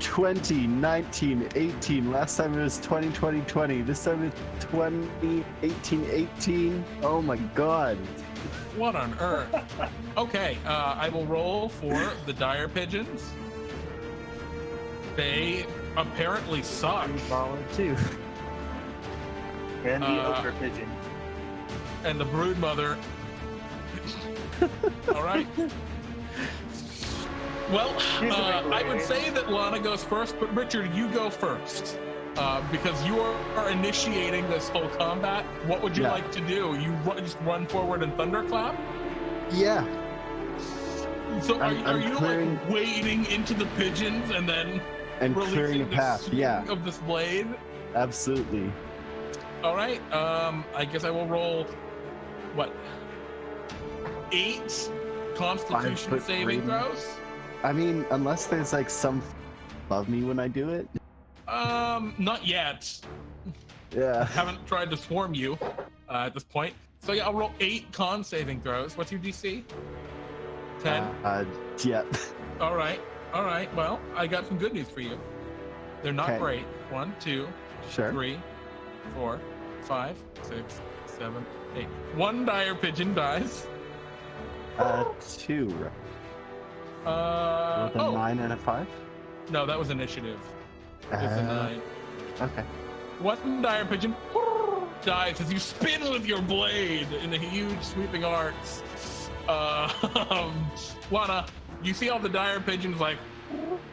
20, 19, 18. Last time it was 20, 20, 20. This time it's 20, 18, 18. Oh my god. What on earth? Okay, I will roll for the dire pigeons. They apparently suck. Too. And the ogre pigeon. And the broodmother. All right. Well, I would say that Lana goes first, but Richard, you go first. Because you are initiating this whole combat. What would you like to do? You just run forward and thunderclap? Yeah. So are you clearing... like wading into the pigeons and then clearing a path? Yeah. Of this blade? Absolutely. All right. I guess I will roll what? 8 Constitution saving throws. I mean, unless there's like some above me when I do it. Not yet. Yeah. I haven't tried to swarm you at this point. So yeah, I'll roll 8 con saving throws. What's your DC? 10? Yeah. All right. Well, I got some good news for you. They're not Okay. great. 1, 2, Sure. 3, 4, 5, 6, 7, 8. One dire pigeon dies. 2. With a 9 and a 5? No, that was initiative. It's a 9. Okay. One dire pigeon dies as you spin with your blade in a huge sweeping arcs. Lana, you see all the dire pigeons like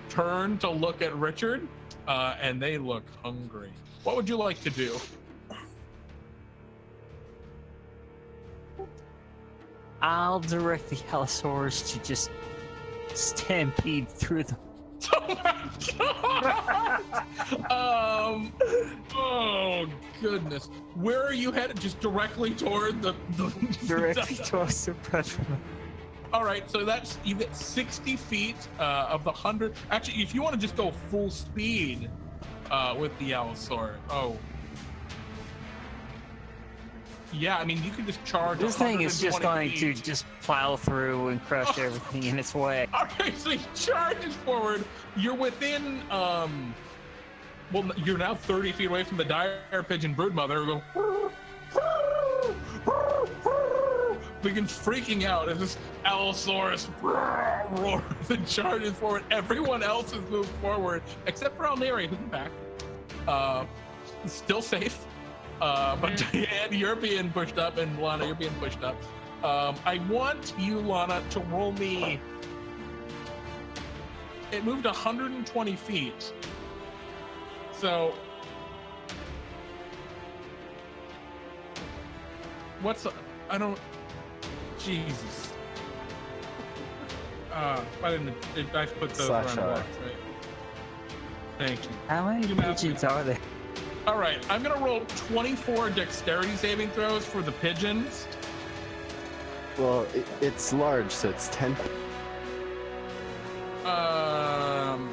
turn to look at Richard, and they look hungry. What would you like to do? I'll direct the Allosaurus to just stampede through them. Oh my god! Oh goodness. Where are you headed? Just directly toward the Directly towards the predator. All right, so that's you get 60 feet of the 100. Actually, if you want to just go full speed with the Allosaurus. Oh. Yeah, I mean, you could just charge. This thing is just 120 going to feet. just plow through and crush everything in its way. All right, so he charges forward. You're within, well, you're now 30 feet away from the dire pigeon broodmother. Begins freaking out as this Allosaurus roars and charges forward. Everyone else has moved forward except for Nyere, who's back. Still safe. But Diane, you're being pushed up, and Lana, you're being pushed up. I want you, Lana, to roll me. It moved 120 feet. So, I don't. Jesus. I didn't. I put those Slash around R. blocks, right? Thank you. How many You mapped pigeons it. are there? All right, I'm gonna roll 24 dexterity saving throws for the pigeons. Well, it's large, so it's 10.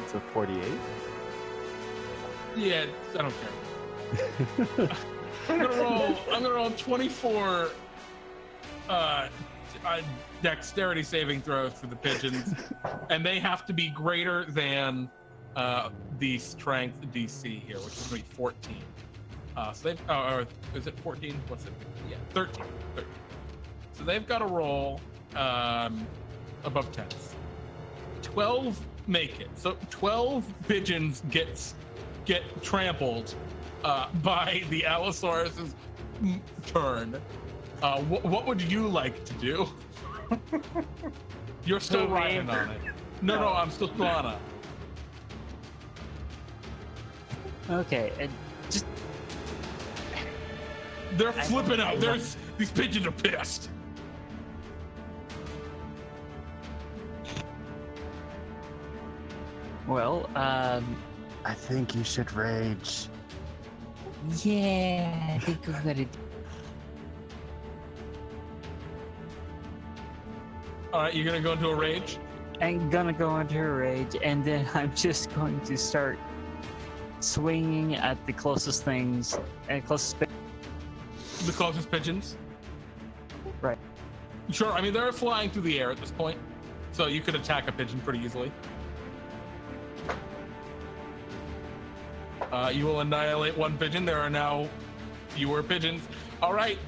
So 48? Yeah, I don't care. I'm gonna roll 24 dexterity saving throws for the pigeons, and they have to be greater than the strength DC here, which is going to be 14. So they've, or is it 14? What's it? Yeah, 13. So they've got to roll above 10s. 12 make it. So 12 pigeons get trampled by the Allosaurus's turn. What would you like to do? You're still riding on it. No, I'm still Lana. Okay, just They're flipping out. These pigeons are pissed. well, I think you should rage. yeah, I think we're gonna. All right, you're gonna go into a rage. I'm gonna go into a rage, and then I'm just going to start swinging at the closest things and closest. The closest pigeons. Right. Sure. I mean, they're flying through the air at this point, so you could attack a pigeon pretty easily. You will annihilate one pigeon. There are now fewer pigeons. All right,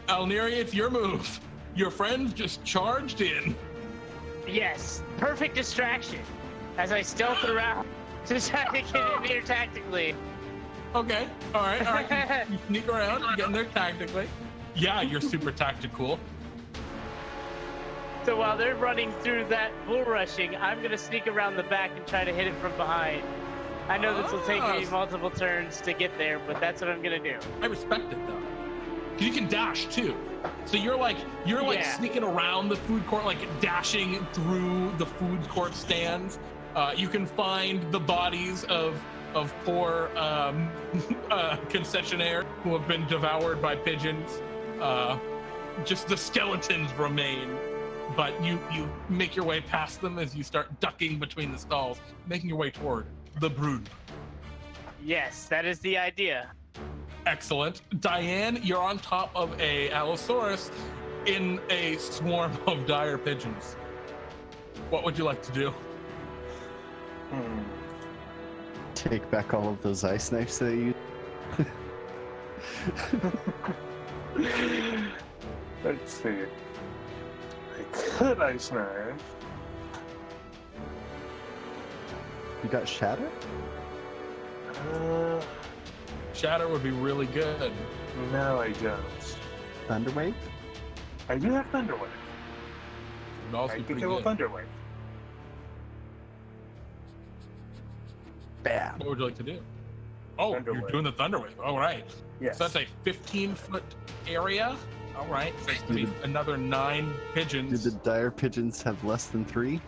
Nyere, it's your move. Your friends just charged in. Yes, perfect distraction as I stealth around to try to get in here tactically. Okay. All right. You sneak around. You get in there tactically. Yeah, you're super tactical. So while they're running through that bull rushing, I'm gonna sneak around the back and try to hit it from behind. I know this will take me multiple turns to get there, but that's what I'm gonna do. I respect it though, because you can dash too. So you're like Yeah. sneaking around the food court, like dashing through the food court stands. You can find the bodies of poor concessionaire who have been devoured by pigeons. Just the skeletons remain, but you make your way past them as you start ducking between the stalls, making your way toward the brood. Yes, that is the idea. Excellent. Diane, you're on top of a Allosaurus in a swarm of dire pigeons. What would you like to do? take back all of those ice knives that you. Let's see. I could ice knife. You got shatter? Shatter would be really good. No, I don't. Thunderwave? I do have Thunderwave. Would also I be think pretty I will good. Thunderwave. Bam! What would you like to do? Oh, you're Thunderwave. doing the Thunderwave. All right. Yes. So that's a 15-foot area. All right. So it's going to be another 9 pigeons. Did the dire pigeons have less than 3?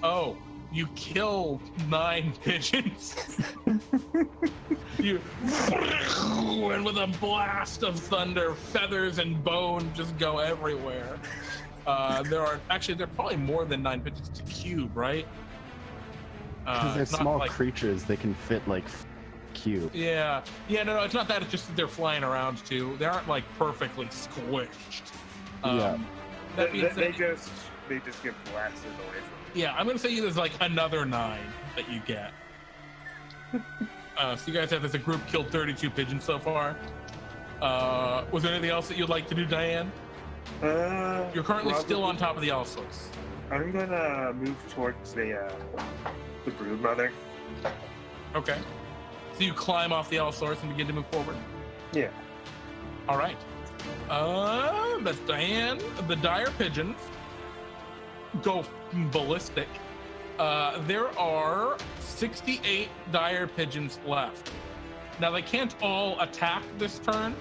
Oh, you kill 9 pigeons. You and with a blast of thunder, feathers and bone just go everywhere. There are probably more than 9 pigeons. It's a cube, right? Because they're it's not small like- creatures, they can fit like cube. Yeah, no, it's not that. It's just that they're flying around too. They aren't like perfectly squished. Yeah. That being They said, just get blasted away from me. yeah, I'm gonna say there's like another 9 that you get. So you guys have, as a group, killed 32 pigeons so far. Was there anything else that you'd like to do, Diane? You're currently still on top of the Allosaurus. I'm gonna move towards the brood mother. Okay. So you climb off the Allosaurus and begin to move forward. Yeah. All right. That's Diane. The dire pigeons go ballistic. There are 68 dire pigeons left. Now they can't all attack this turn,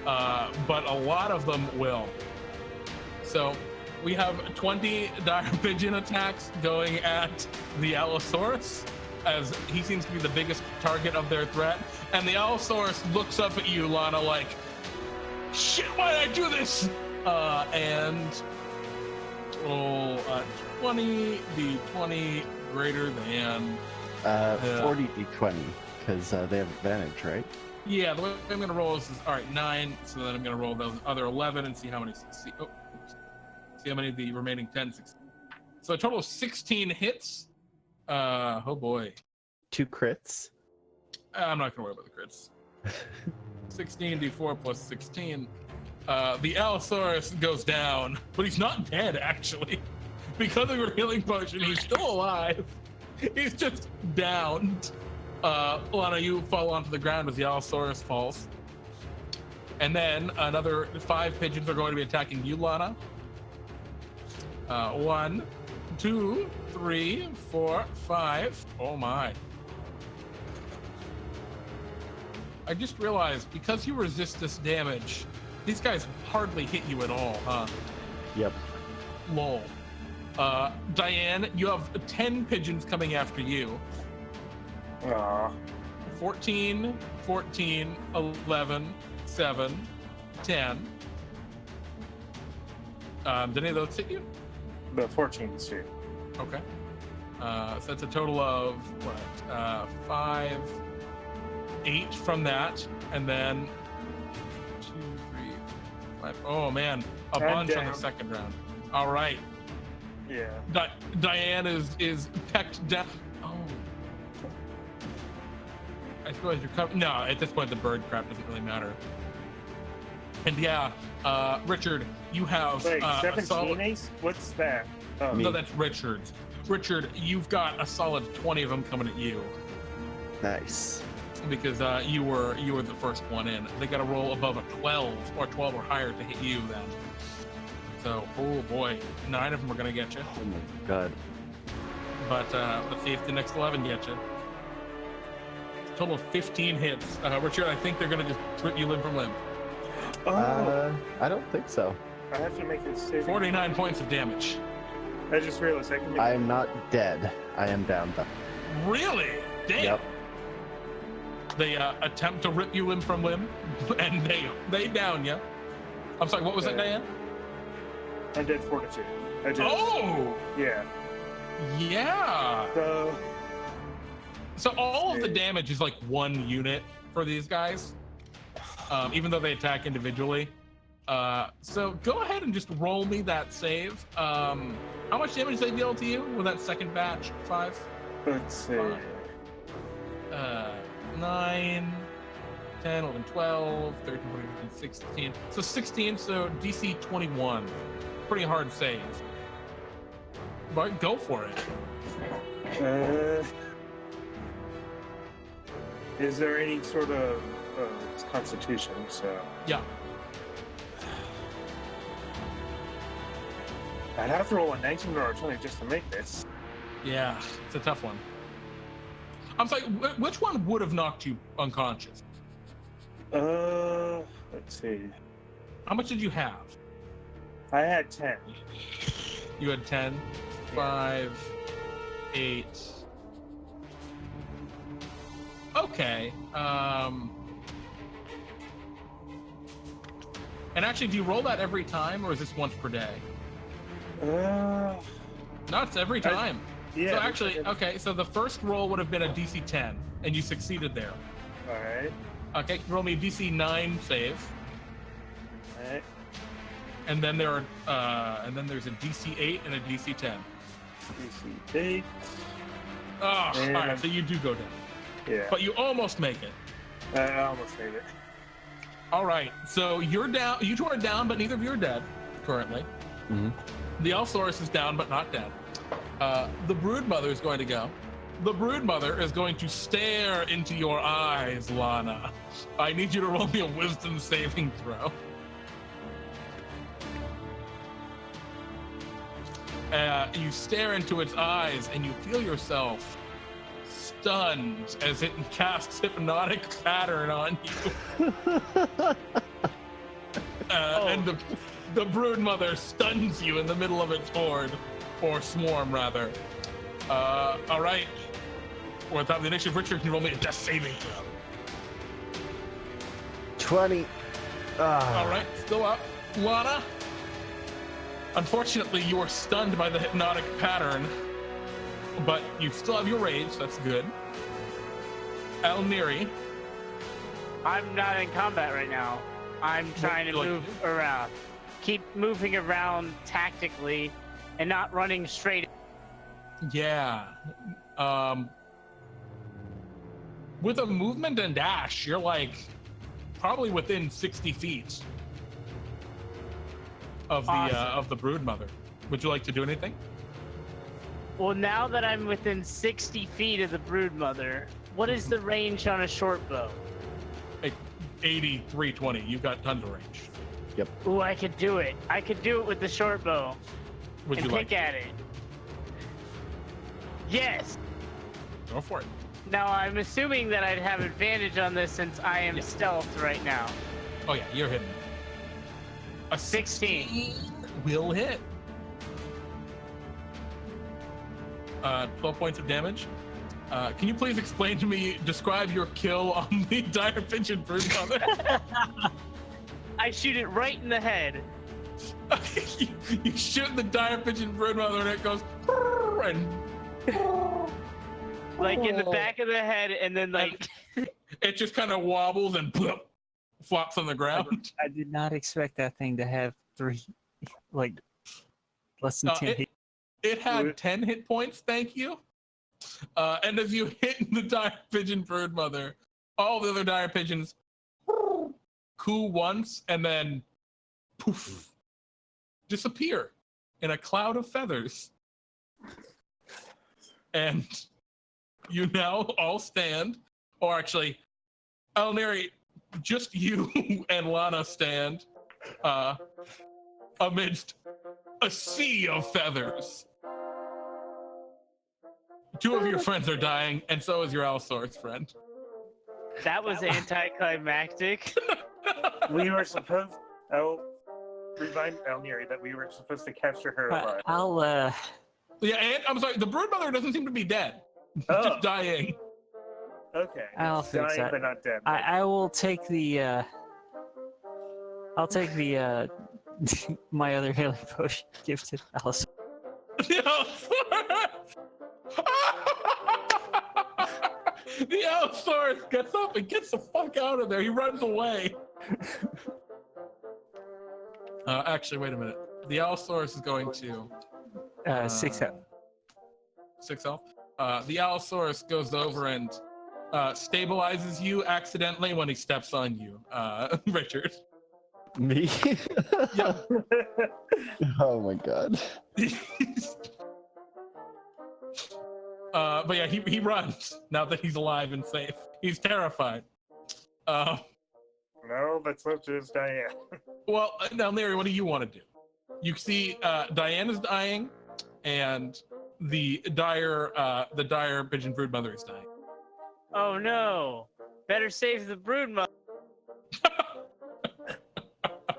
but a lot of them will. So we have 20 dire pigeon attacks going at the Allosaurus, as he seems to be the biggest target of their threat. And the Allosaurus looks up at you, Lana, like, shit, why did I do this? And roll 20 d20 greater than 40 d20, because they have advantage, right? Yeah, the way I'm gonna roll is all right, 9. So then I'm gonna roll those other 11 and see how many succeed. Oh, oops. See how many of the remaining 10 succeed. So a total of 16 hits. Oh boy. 2 crits. I'm not gonna worry about the crits. 16 d4 plus 16. The Allosaurus goes down, but he's not dead actually. Because of your healing potion, he's still alive. He's just downed. Lana, you fall onto the ground as the Allosaurus falls. And then another 5 pigeons are going to be attacking you, Lana. 1, 2, 3, 4, 5. Oh my. I just realized, because you resist this damage, these guys hardly hit you at all, huh? Yep. Lol. Diane, you have 10 pigeons coming after you. Aw. 14, 14, 11, 7, 10. Did any of those hit you? The 14 too. Okay. So that's a total of, what, 5, 8 from that, and then 2, 3, 4, 5. Oh man, a bunch on the down. second round. All right. Yeah. Diane is pecked down. Oh. I suppose you're covered. No, at this point the bird crap doesn't really matter. And yeah, Richard, you have Wait, a 17 solid. ace? What's that? Oh, No, that's Richard's. Richard, you've got a solid 20 of them coming at you Nice. because you were the first one in. They got to roll above a 12 or 12 or higher to hit you then. So, oh boy, 9 of them are gonna get you. Oh my god. But let's see if the next 11 get you. Total of 15 hits. Richard, I think they're gonna just rip you limb from limb. Oh, I don't think so. I have to make a saving. 49 points of damage. I just realized I can make I am not dead. I am down though. Really? Damn. Yep. They attempt to rip you limb from limb, and they down you. I'm sorry, what was that, Diane? Undead Fortitude. I just, Oh! Yeah. Yeah! So, So all of the damage is like 1 unit for these guys, even though they attack individually. So go ahead and just roll me that save. How much damage did they deal to you with that second batch? 5? let's see. 9, 10, 11, 12, 13, 14, 15, 16. So 16, so DC 21. Pretty hard save. But go for it. Is there any sort of constitution? So Yeah. I'd have to roll a 19 or a 20 just to make this. Yeah, it's a tough one. I'm sorry, which one would have knocked you unconscious? Let's see. How much did you have? I had 10. You had 10, 5, 8. Okay. And actually, do you roll that every time, or is this once per day? No, it's every time. Yeah. So actually, okay, so the first roll would have been a DC 10, and you succeeded there. All right. Okay, roll me a DC 9 save. All right. And then there's a DC 8 and a DC 10. DC 8. Oh, all right, so you do go down. Yeah. But you almost make it. I almost made it. All right, so you're down. You two are down, but neither of you are dead currently. Mm-hmm. The Alsaurus is down, but not dead. The Broodmother is going to go. The Broodmother is going to stare into your eyes, Lana. I need you to roll me a wisdom saving throw. You stare into its eyes and you feel yourself stunned as it casts hypnotic pattern on you. And the Broodmother stuns you in the middle of its horde, or swarm rather. All right. Without the initiative, Richard can roll me a death saving throw. 20. All right, still up. Lana, unfortunately, you are stunned by the hypnotic pattern, but you still have your rage. That's good. Nyere. I'm not in combat right now. I'm trying to move around. Keep moving around tactically and not running straight. Yeah. With a movement and dash, you're like probably within 60 feet of the Broodmother. Would you like to do anything? Well, now that I'm within 60 feet of the Broodmother, what is the range on a short bow? 80, 320. You've got tons of range. Yep. Ooh, I could do it. I could do it with the short bow. Would and you like pick at it. Yes. Go for it. Now, I'm assuming that I'd have advantage on this since I am stealth right now. Oh yeah, you're hitting. A 16 will hit. 12 points of damage. Can you please describe your kill on the dire pigeon Broodmother? I shoot it right in the head. you shoot the dire pigeon Broodmother and it goes and like in the back of the head, and then like it just kind of wobbles and flops on the ground. I did not expect that thing to have less than 10 hit. It had 10 hit points, thank you. And as you hit the dire pigeon Broodmother, all the other dire pigeons coo once and then poof, disappear in a cloud of feathers. And you now all stand, or actually, Nyere, just you and Lana stand amidst a sea of feathers. Two of your friends are dying, and so is your Alsaurus friend. that was anticlimactic. We were supposed. I'll remind Nyere that we were supposed to capture her alive. I'll Yeah, and I'm sorry, the Broodmother doesn't seem to be dead. Oh. Just dying. Okay. I'll It's fix dying, that. but not dead. I will take the I'll take the my other healing potion gifted Alice. The Alsaurus gets up and gets the fuck out of there. He runs away. Actually, wait a minute. The Alsaurus is going to 6 health. 6 health. The Alsaurus goes over and stabilizes you accidentally when he steps on you, Richard. Me? Yep. Oh my god. But yeah, he runs now that he's alive and safe. He's terrified. No, that's not just Diane. Well, now, Nyere, what do you want to do? You see, Diane is dying, and the dire pigeon brood mother is dying. Oh no! Better save the brood mother.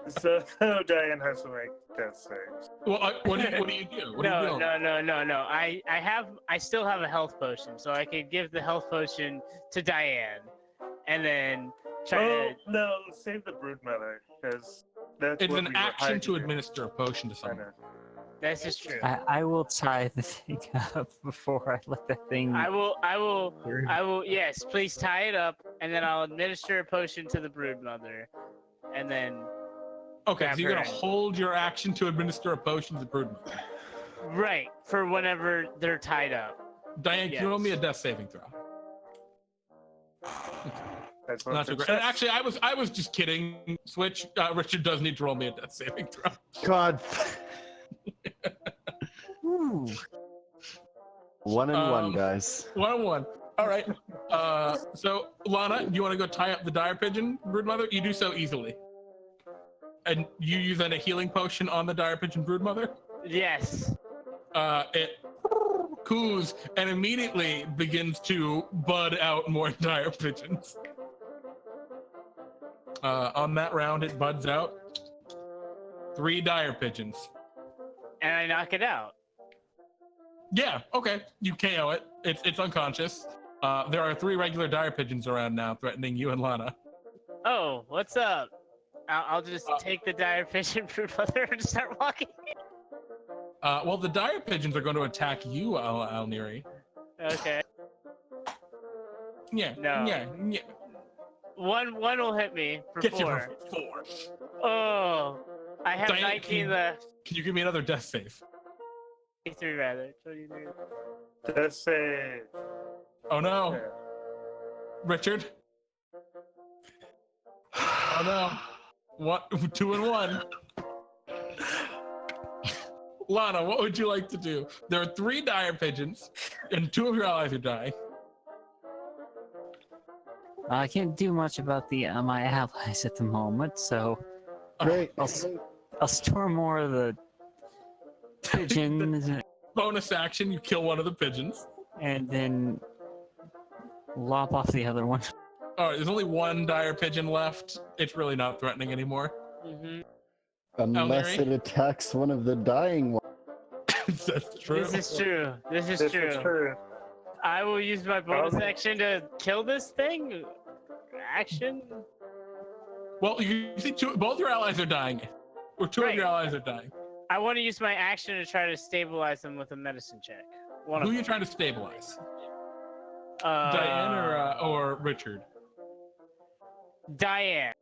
So Diane has to make death saves. Well, what do you do? What are you doing? No. I still have a health potion, so I could give the health potion to Diane, and then try to. No, save the brood mother, because that's It's what an we were action hiding to here. administer a potion to I someone. know. This is true. I will tie the thing up before I let the thing. I will. Yes, please tie it up, and then I'll administer a potion to the brood mother, and then. Okay, grab so you're her gonna hand. hold your action to administer a potion to the brood mother. Right, for whenever they're tied up. Diane, can you roll me a death saving throw? That's what Not too great. And actually, I was just kidding. Switch. Richard does need to roll me a death saving throw. God. Ooh. 1 and 1, guys. 1-1. All right. So Lana, you want to go tie up the dire pigeon brood mother? You do so easily. And you use then a healing potion on the dire pigeon brood mother. Yes. It coos and immediately begins to bud out more dire pigeons. On that round, it buds out 3 dire pigeons. And I knock it out. Yeah, okay. You KO it. It's unconscious. There are 3 regular dire pigeons around now threatening you and Lana. Oh, what's up? I'll just take the dire pigeon brood mother and start walking. Well, the dire pigeons are going to attack you, Nyere. Okay. Yeah. No. Yeah. One will hit me for Gets 4. you for 4. Oh, I have Diane, 19 left. Can you give me another death save? 23 rather. 23. Death save. Oh no, Richard. Oh no. What? 2 and 1. Lana, what would you like to do? There are 3 dire pigeons, and 2 of your allies are dying. I can't do much about the my allies at the moment, so Great. I'll store more of the pigeons Bonus action, you kill one of the pigeons. and then lop off the other one. All right, there's only 1 dire pigeon left. It's really not threatening anymore. Mm-hmm. Unless Nyere? it attacks one of the dying ones. That's true. This is true. This is This true. is true. I will use my bonus Okay. action to kill this thing. Action. Well, you see, both your allies are dying. Or 2 of Right. your allies are dying. I want to use my action to try to stabilize them with a medicine check. One Who of are you trying to stabilize? them. Diane or Richard? Diane.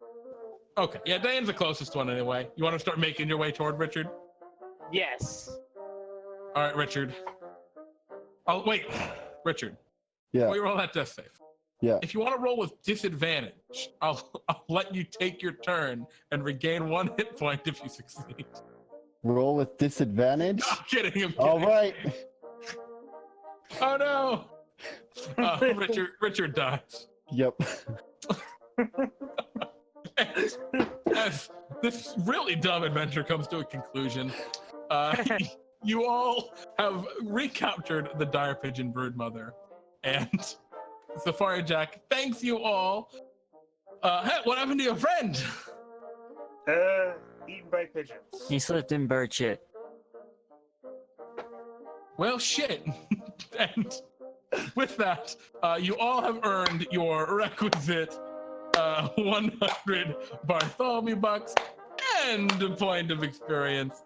Okay, yeah, Diane's the closest one anyway. You want to start making your way toward Richard? Yes. All right, Richard. Oh, wait. Richard, Yeah, before you roll that death save, yeah. if you want to roll with disadvantage, I'll let you take your turn and regain 1 hit point if you succeed. Roll with disadvantage? I'm kidding, I'm kidding. All right. Oh, no. Richard dies. Yep. As this really dumb adventure comes to a conclusion, you all have recaptured the dire pigeon brood mother, and Safari Jack thanks you all. Hey, what happened to your friend? Eaten by pigeons. He slipped in bird shit. Well, shit. And with that, you all have earned your requisite 100 Bartholomew bucks and a point of experience.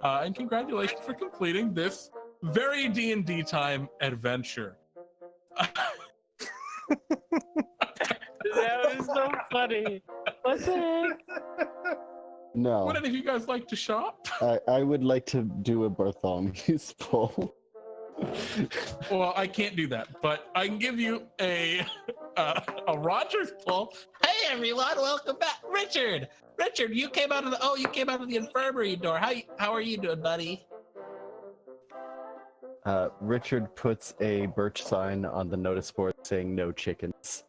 And congratulations for completing this very DnDTime adventure. That was so funny. What the heck? No, Would any of you guys like to shop? I would like to do a Bartholomew's pull. Well, I can't do that, but I can give you a a Rogers pull. Hey everyone, welcome back, Richard. Richard, you came out of the infirmary door. How are you doing, buddy? Richard puts a birch sign on the notice board saying "No chickens."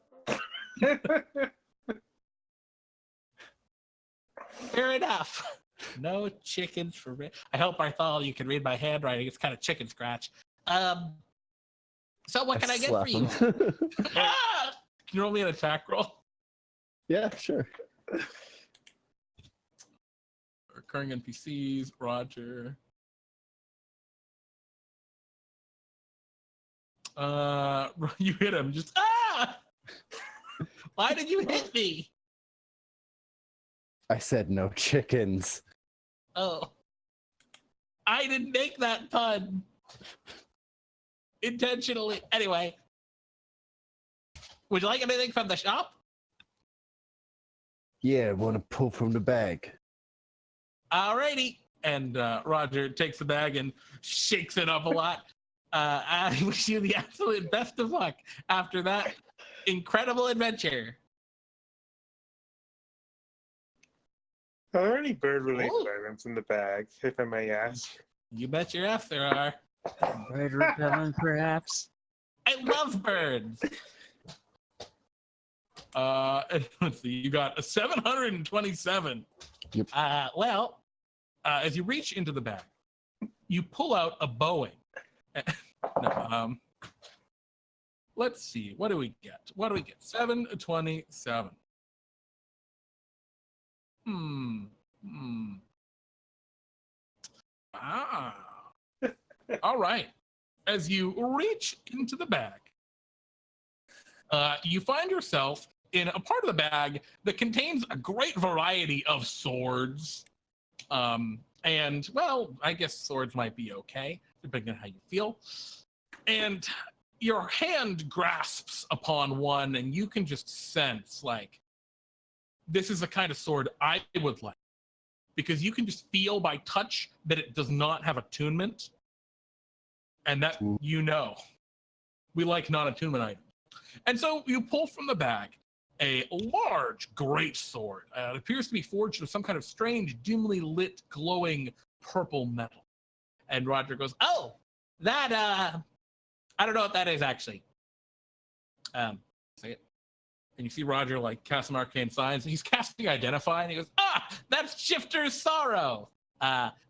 Fair enough. No chickens for Rich. I hope Bartholomew can read my handwriting. It's kind of chicken scratch. So what can I get for you? Ah! Can you roll me an attack roll? Yeah, sure. Recurring NPCs, Roger. You hit him. Just Why did you hit me? I said no chickens. Oh. I didn't make that pun. Intentionally. Anyway. Would you like anything from the shop? Yeah, want to pull from the bag. Alrighty. And Roger takes the bag and shakes it up a lot. I wish you the absolute best of luck after that incredible adventure. Are there any bird-related items in the bag, if I may ask? You bet your ass there are. Bird repellent, perhaps. I love birds. Let's see. You got a 727. Yep. As you reach into the bag, you pull out a Boeing. No, let's see. What do we get? 727. All right. As you reach into the bag, you find yourself in a part of the bag that contains a great variety of swords. And, well, I guess swords might be okay, depending on how you feel. And your hand grasps upon one, and you can just sense, like, this is the kind of sword I would like. Because you can just feel by touch that it does not have attunement. And that, you know, we like non-attunement items. And so you pull from the bag a large, great sword. It appears to be forged of some kind of strange, dimly lit, glowing purple metal. And Roger goes, oh, that, I don't know what that is, actually. Say it. And you see Roger, like, cast some arcane signs. And he's casting Identify, and he goes, that's Shifter's Sorrow.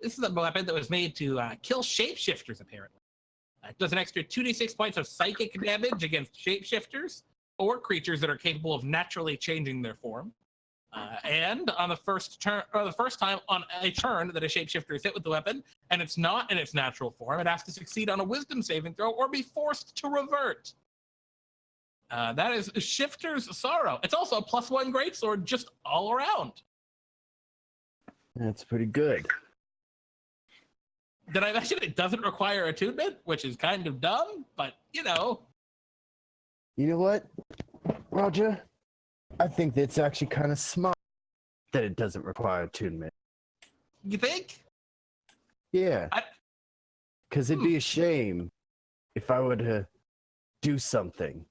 This is a weapon that was made to kill shapeshifters, apparently. It does an extra 2d6 points of psychic damage against shapeshifters or creatures that are capable of naturally changing their form. And on the first time on a turn that a shapeshifter is hit with the weapon, and it's not in its natural form, it has to succeed on a wisdom saving throw or be forced to revert. That is Shifter's Sorrow. It's also a +1 greatsword just all around. That's pretty good. Did I mention it doesn't require attunement, which is kind of dumb, but, you know. You know what, Roger? I think that's actually kind of smart that it doesn't require attunement. You think? Yeah. Because it'd be a shame if I were to do something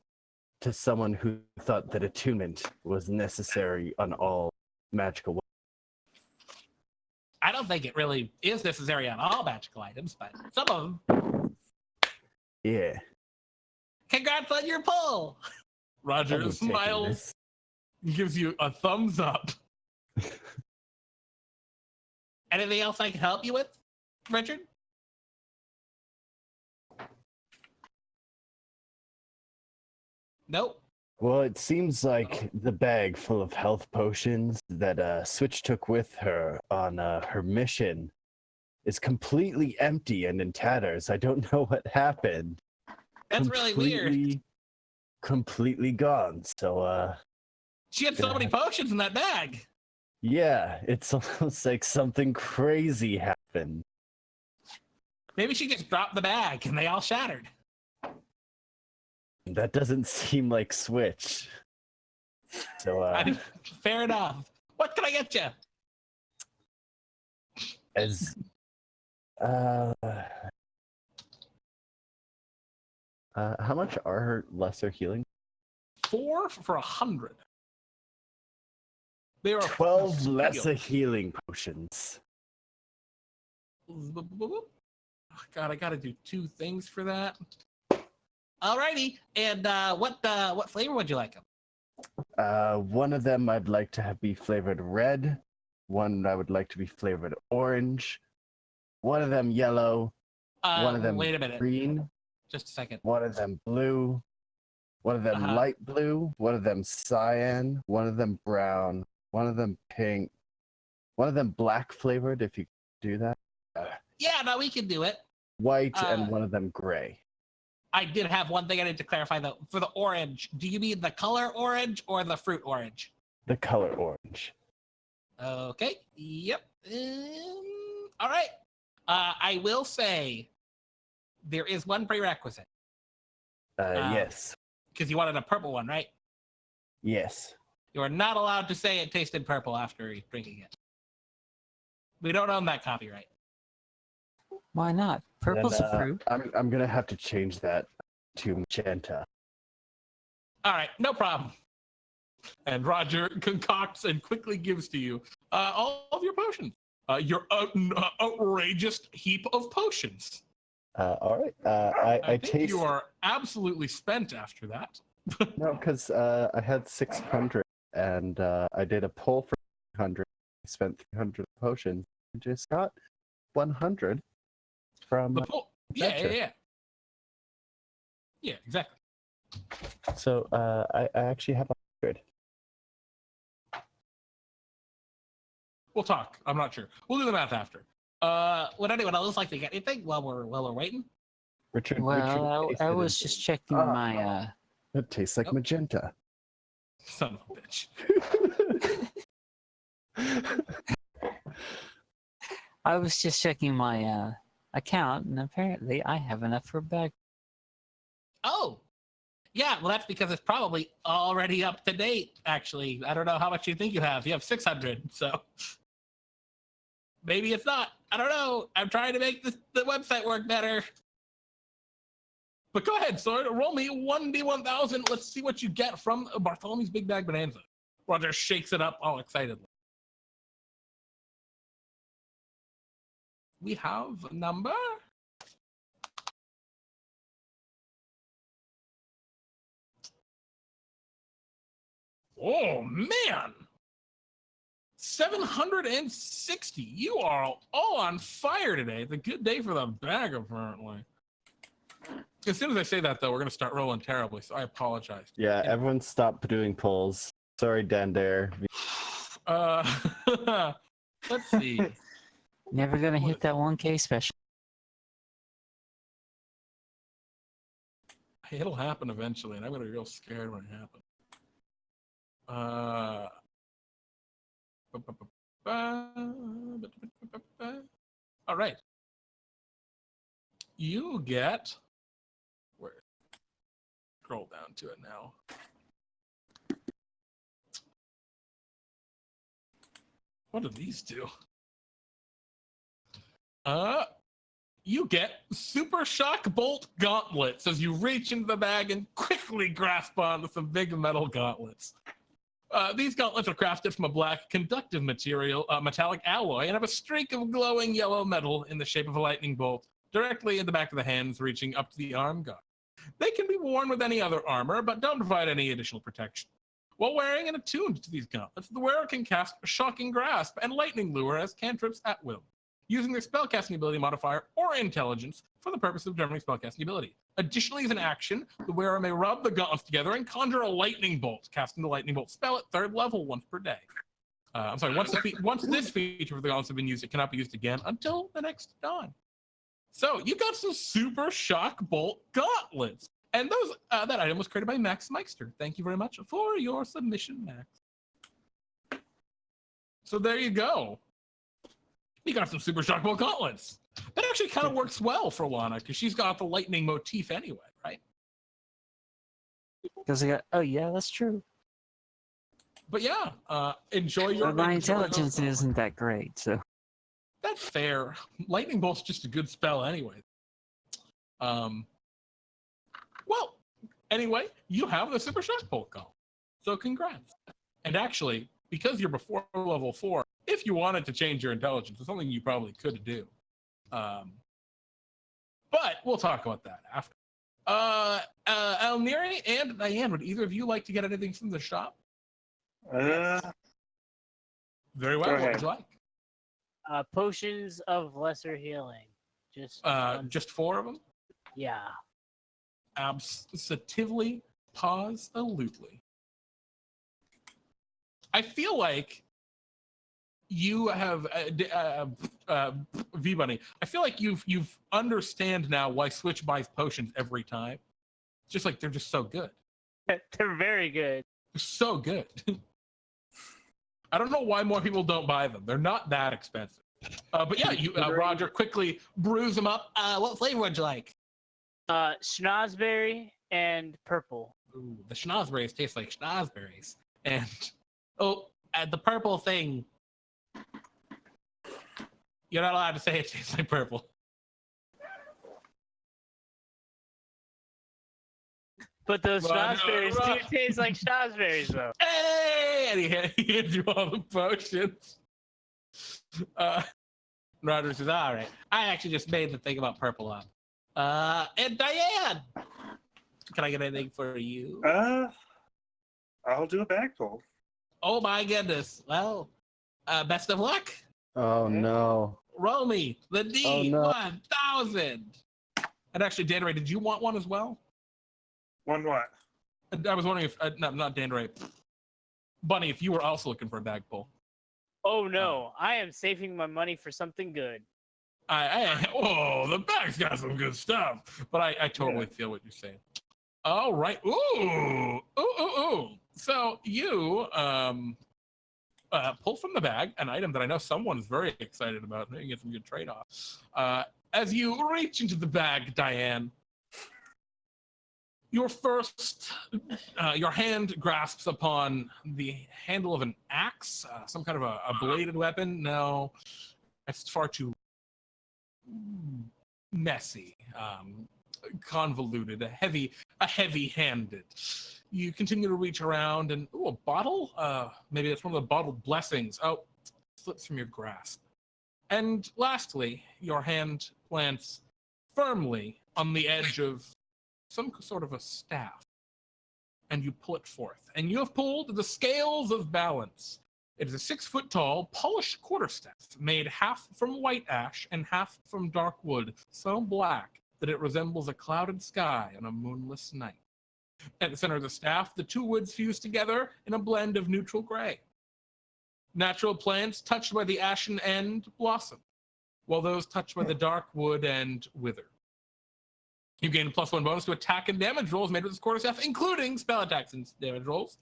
to someone who thought that attunement was necessary on all magical weapons. I don't think it really is necessary on all magical items, but some of them. Yeah. Congrats on your pull! Roger smiles, gives you a thumbs up. Anything else I can help you with, Richard? Nope. Well, it seems like the bag full of health potions that Switch took with her on her mission is completely empty and in tatters. I don't know what happened. That's really weird. Completely gone. So, she had so many potions in that bag. Yeah, it's almost like something crazy happened. Maybe she just dropped the bag and they all shattered. That doesn't seem like Switch. So, fair enough. What can I get you? How much are her lesser healing? 4 for 100. They are 12 lesser healing potions. Oh, God, I gotta do 2 things for that. Alrighty, and what flavor would you like them? One of them I'd like to be flavored red. One I would like to be flavored orange. One of them yellow. One of them wait a minute. green. Just a second. One of them blue. One of them light blue. One of them cyan. One of them brown. One of them pink. One of them black flavored, if you do that. Yeah, no, we can do it. White and one of them gray. I did have one thing I need to clarify though. For the orange, do you mean the color orange or the fruit orange? The color orange. Okay. Yep. All right. I will say there is one prerequisite. Yes. Because you wanted a purple one, right? Yes. You are not allowed to say it tasted purple after drinking it. We don't own that copyright. Why not? Purple's a fruit. I'm gonna have to change that to magenta. All right, no problem. And Roger concocts and quickly gives to you all of your potions. Your outrageous heap of potions. All right. I think taste. you are absolutely spent after that. No, because I had 600 and I did a pull for 300. I spent 300 potions. I just got 100 from. The pull. Yeah. Yeah, exactly. So I actually have 100. We'll talk. I'm not sure. We'll do the math after. Would anyone else like to get anything while we're waiting? Richard. Well, I was just checking my. It tastes like magenta. Son of a bitch. I was just checking my account, and apparently I have enough for a bag. Oh, yeah. Well, that's because it's probably already up to date. Actually, I don't know how much you think you have. You have 600, so maybe it's not. I don't know. I'm trying to make the website work better. But go ahead, Sword. Roll me 1d1000. Let's see what you get from Bartholomew's Big Bag Bonanza. Roger shakes it up all excitedly. We have a number. Oh, man. 760. You are all on fire today. It's a good day for the bag, apparently. As soon as I say that, though, we're going to start rolling terribly, so I apologize. Yeah, everyone stop doing pulls. Sorry, Dandare. Let's see. Never gonna hit that 1K special. It'll happen eventually, and I'm going to be real scared when it happens. All right. You get... Where? Scroll down to it now. What do these do? You get Super Shock Bolt Gauntlets as you reach into the bag and quickly grasp onto some big metal gauntlets. These gauntlets are crafted from a black conductive material, metallic alloy, and have a streak of glowing yellow metal in the shape of a lightning bolt directly in the back of the hands, reaching up to the arm guard. They can be worn with any other armor, but don't provide any additional protection. While wearing and attuned to these gauntlets, the wearer can cast Shocking Grasp and Lightning Lure as cantrips at will, using their spellcasting ability modifier or intelligence for the purpose of determining spellcasting ability. Additionally, as an action, the wearer may rub the gauntlets together and conjure a lightning bolt, casting the lightning bolt spell at 3rd level once per day. Once this feature of the gauntlets have been used, it cannot be used again until the next dawn. So you got some Super Shock Bolt gauntlets. And those that item was created by Max Meister. Thank you very much for your submission, Max. So there you go. You got some Super Shock Bolt gauntlets. That actually kind of works well for Lana because she's got the lightning motif anyway, right? Because I got. Oh yeah, that's true. But yeah, enjoy your. But my intelligence isn't that great, so. That's fair. Lightning Bolt's just a good spell anyway. Well, Anyway, you have the super shock polka. So congrats. And actually, because you're before level 4, if you wanted to change your intelligence, it's something you probably could do. But we'll talk about that after. Nyere and Diane, would either of you like to get anything from the shop? Yes. Very well. What would you like? Potions of lesser healing. Just 4 of them? Yeah. Absolutely, absolutely. I feel like you have V-Bunny. I feel like you've understand now why Switch buys potions every time. It's just like they're just so good. They're very good. They're so good. I don't know why more people don't buy them. They're not that expensive. But yeah, Roger quickly brews them up. What flavor would you like? Schnozberry and purple. Ooh, the schnozberries taste like schnozberries. And the purple thing. You're not allowed to say it tastes like purple. But those schnozberries do taste like schnozberries, though. Hey! And he hands you all the potions. Roger says, all right. I actually just made the thing about purple up. And Diane! Can I get anything for you? I'll do a bag pull. Oh my goodness. Well, best of luck. Oh no. Roll me the D1000. no. And actually, Dandere, did you want one as well? One what? I was wondering if, no, not Dandere. Bunny, if you were also looking for a bag pull. Oh no, I am saving my money for something good. The bag's got some good stuff. But I totally feel what you're saying. All right. Ooh. So you pull from the bag an item that I know someone is very excited about. Maybe get some good trade-offs. As you reach into the bag, Diane, your hand grasps upon the handle of an axe, some kind of a bladed weapon. No, it's far too messy, convoluted, heavy-handed. You continue to reach around and, a bottle? Maybe that's one of the bottled blessings. Oh, slips from your grasp. And lastly, your hand plants firmly on the edge of some sort of a staff. And you pull it forth. And you have pulled the Scales of Balance. It is a 6-foot-tall, polished quarterstaff made half from white ash and half from dark wood, so black that it resembles a clouded sky on a moonless night. At the center of the staff, the two woods fuse together in a blend of neutral gray. Natural plants touched by the ashen end blossom, while those touched by the dark wood end wither. You gain a +1 bonus to attack and damage rolls made with this quarterstaff, including spell attacks and damage rolls.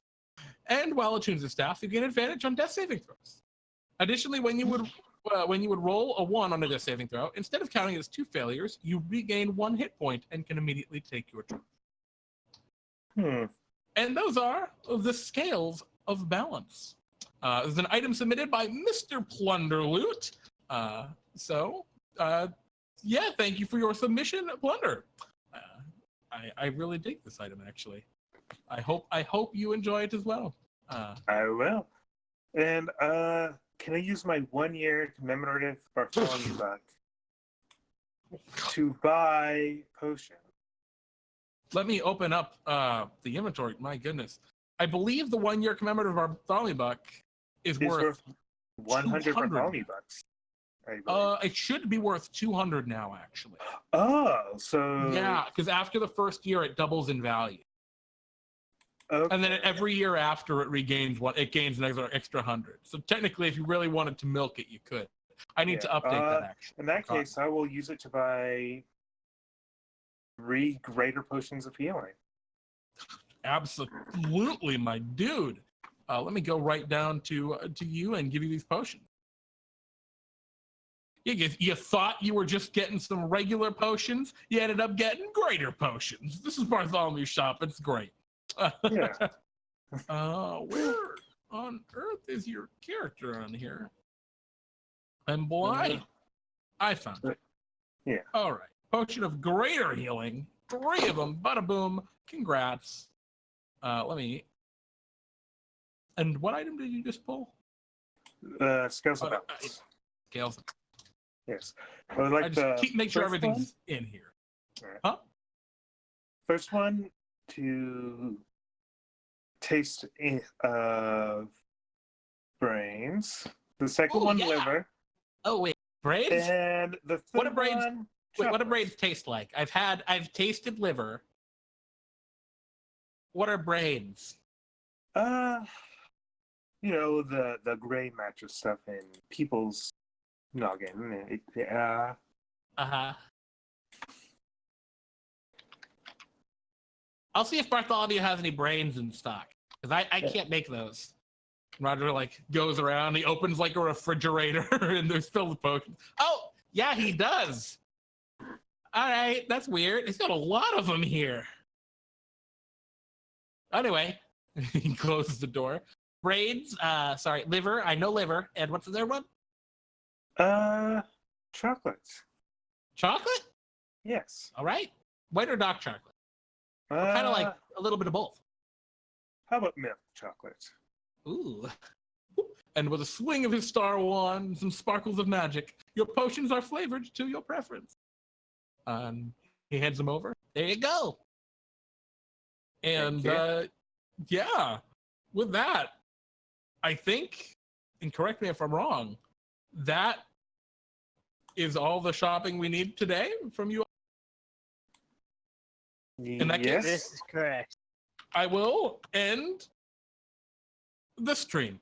And while it tunes the staff, you gain advantage on death saving throws. Additionally, when you would roll a 1 on a death saving throw, instead of counting it as 2 failures, you regain 1 hit point and can immediately take your turn. And those are the Scales of Balance. There's an item submitted by Mr. Plunderloot. Thank you for your submission, Plunder. I really dig this item, actually. I hope you enjoy it as well. I will. And can I use my 1-year commemorative Bartholomew buck to buy potion? Let me open up the inventory. My goodness. I believe the 1-year commemorative Bartholomew buck is worth 100 Bartholomew bucks. It should be worth 200 now, actually. Oh, so yeah, because after the first year, it doubles in value. Okay. And then every year after, it gains an extra 100. So technically, if you really wanted to milk it, you could. I need to update that, actually. In that case, I will use it to buy 3 greater potions of healing. Absolutely, my dude. Let me go right down to you and give you these potions. You thought you were just getting some regular potions. You ended up getting greater potions. This is Bartholomew's shop. It's great. Yeah. Where on earth is your character on here? I'm blind. I found it. Yeah. All right. Potion of greater healing 3 of them. Bada boom. Congrats. And what item did you just pull? Scales of balance. Scales. Yes. I would like just make sure first everything's in here. Right. Huh? First one to taste of brains. The second one, liver. Oh wait, brains? And the third What do brains? one, Wait, what do chocolate. brains taste like? I've tasted liver. What are brains? You know, the gray mattress stuff in people's noggin. Uh-huh. I'll see if Bartholomew has any brains in stock. Because I can't make those. Roger goes around, he opens a refrigerator and there's filled with potions. Oh, yeah, he does. All right, that's weird. He's got a lot of them here. Anyway, he closes the door. Brains, liver. I know liver. And what's the third one? Chocolate. Chocolate? Yes. All right. White or dark chocolate? Kind of a little bit of both. How about milk chocolate? Ooh. And with a swing of his star wand and some sparkles of magic, your potions are flavored to your preference. He hands them over. There you go. And yeah, with that, I think, and correct me if I'm wrong, that is all the shopping we need today from you. In that case, This is correct. I will end the stream.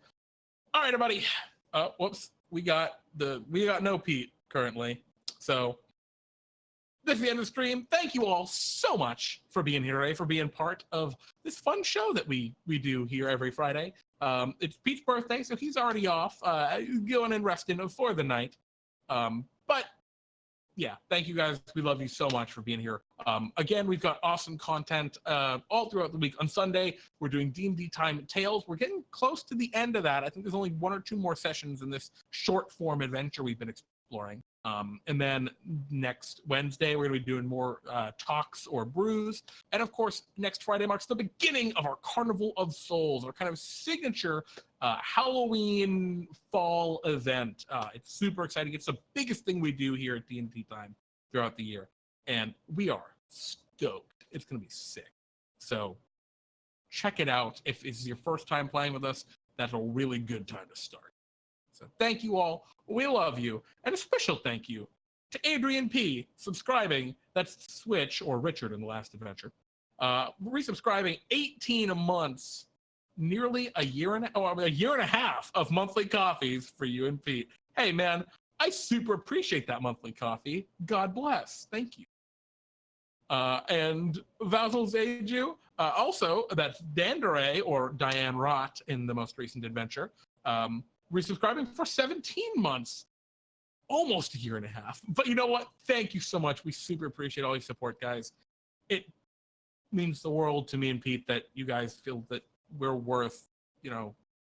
All right, everybody. Whoops. We got no Pete currently. So this is the end of the stream. Thank you all so much for being here today, for being part of this fun show that we do here every Friday. It's Pete's birthday, so he's already off, going and resting for the night. But yeah, thank you guys. We love you so much for being here. Again, we've got awesome content all throughout the week. On Sunday, we're doing DnDTime Tales. We're getting close to the end of that. I think there's only 1 or 2 more sessions in this short form adventure we've been exploring. And then next Wednesday, we're going to be doing more talks or brews. And of course, next Friday marks the beginning of our Carnival of Souls, our kind of signature Halloween fall event. It's super exciting. It's the biggest thing we do here at DnDTime throughout the year. And we are stoked. It's going to be sick. So check it out. If it's your first time playing with us, that's a really good time to start. So thank you all. We love you. And a special thank you to Adrian P. subscribing. That's Switch, or Richard in the last adventure. Resubscribing 18 months, nearly a year and a half of monthly coffees for you and Pete. Hey, man, I super appreciate that monthly coffee. God bless. Thank you. And Vassal Zaju, also, that's Dandere, or Diane Rott in the most recent adventure, resubscribing for 17 months, almost a year and a half. But you know what? Thank you so much. We super appreciate all your support, guys. It means the world to me and Pete that you guys feel that we're worth,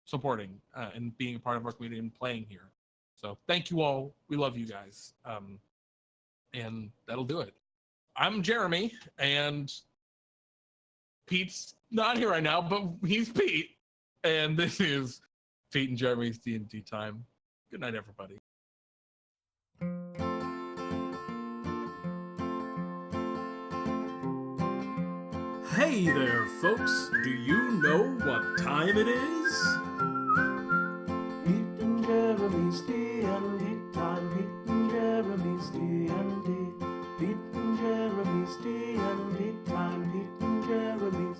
supporting and being a part of our community and playing here. So thank you all. We love you guys. And that'll do it. I'm Jeremy, and Pete's not here right now, but he's Pete. And this is Pete and Jeremy's DnDTime. Good night, everybody. Hey there, folks. Do you know what time it is? Pete and Jeremy's DnDTime. Pete and Jeremy's DnD. Pete and Jeremy's DnDTime. Pete and Jeremy's.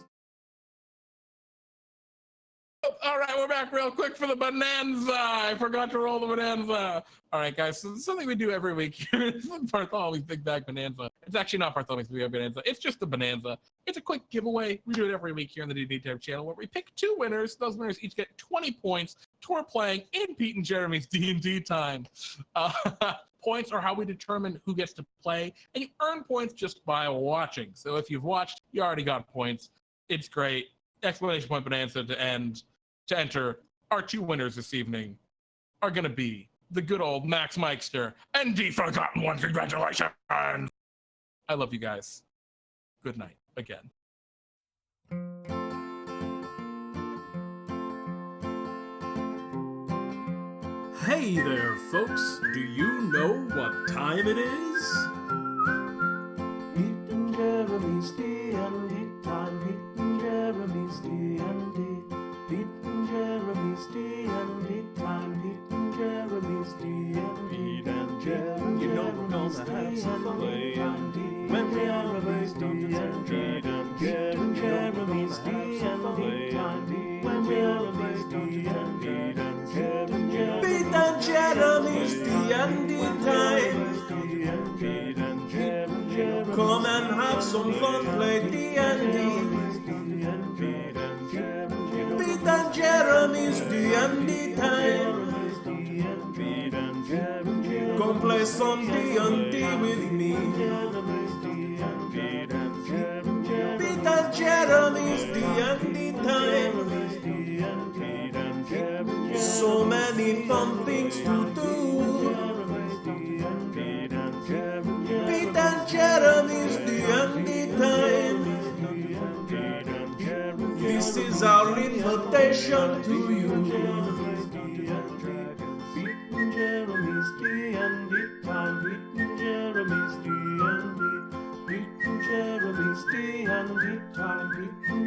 All right, we're back real quick for the bonanza. I forgot to roll the bonanza. All right, guys, so this is something we do every week here. It's Bartholomew's Big Bag Bonanza. It's actually not Bartholomew's Big Bag Bonanza. It's just a bonanza. It's a quick giveaway. We do it every week here on the DnDTime channel, where we pick 2 winners. Those winners each get 20 points toward playing in Pete and Jeremy's DnDTime. Points are how we determine who gets to play, and you earn points just by watching. So if you've watched, you already got points. It's great. Exclamation point bonanza to end. To enter, our 2 winners this evening are going to be the good old Max Meister and the Forgotten One. Congratulations! I love you guys. good night again. Hey there, folks. Do you know what time it is? Pete and Jeremy's DnDTime. Pete and Jeremy's DnD. Pete and Jeremy's DnDTime. Pete and Jeremy's DnD. Pete and Jeremy, you know we're gonna have some fun. When we always Dungeons and Dragons. Pete and Jeremy's DnDTime. When we always Dungeons and Dragons. Pete and Jeremy's DnDTime. Come and have some fun, play D&D. Pete and Jeremy's D&D time. Come play some D&D with me. Pete and Jeremy's D&D time. So many fun things to do. Pete and Jeremy's D&D time. This is our invitation to you. Pete and Jeremy's D&D time. Pete and Jeremy's D&D. Pete and Jeremy's D&D time. Pete and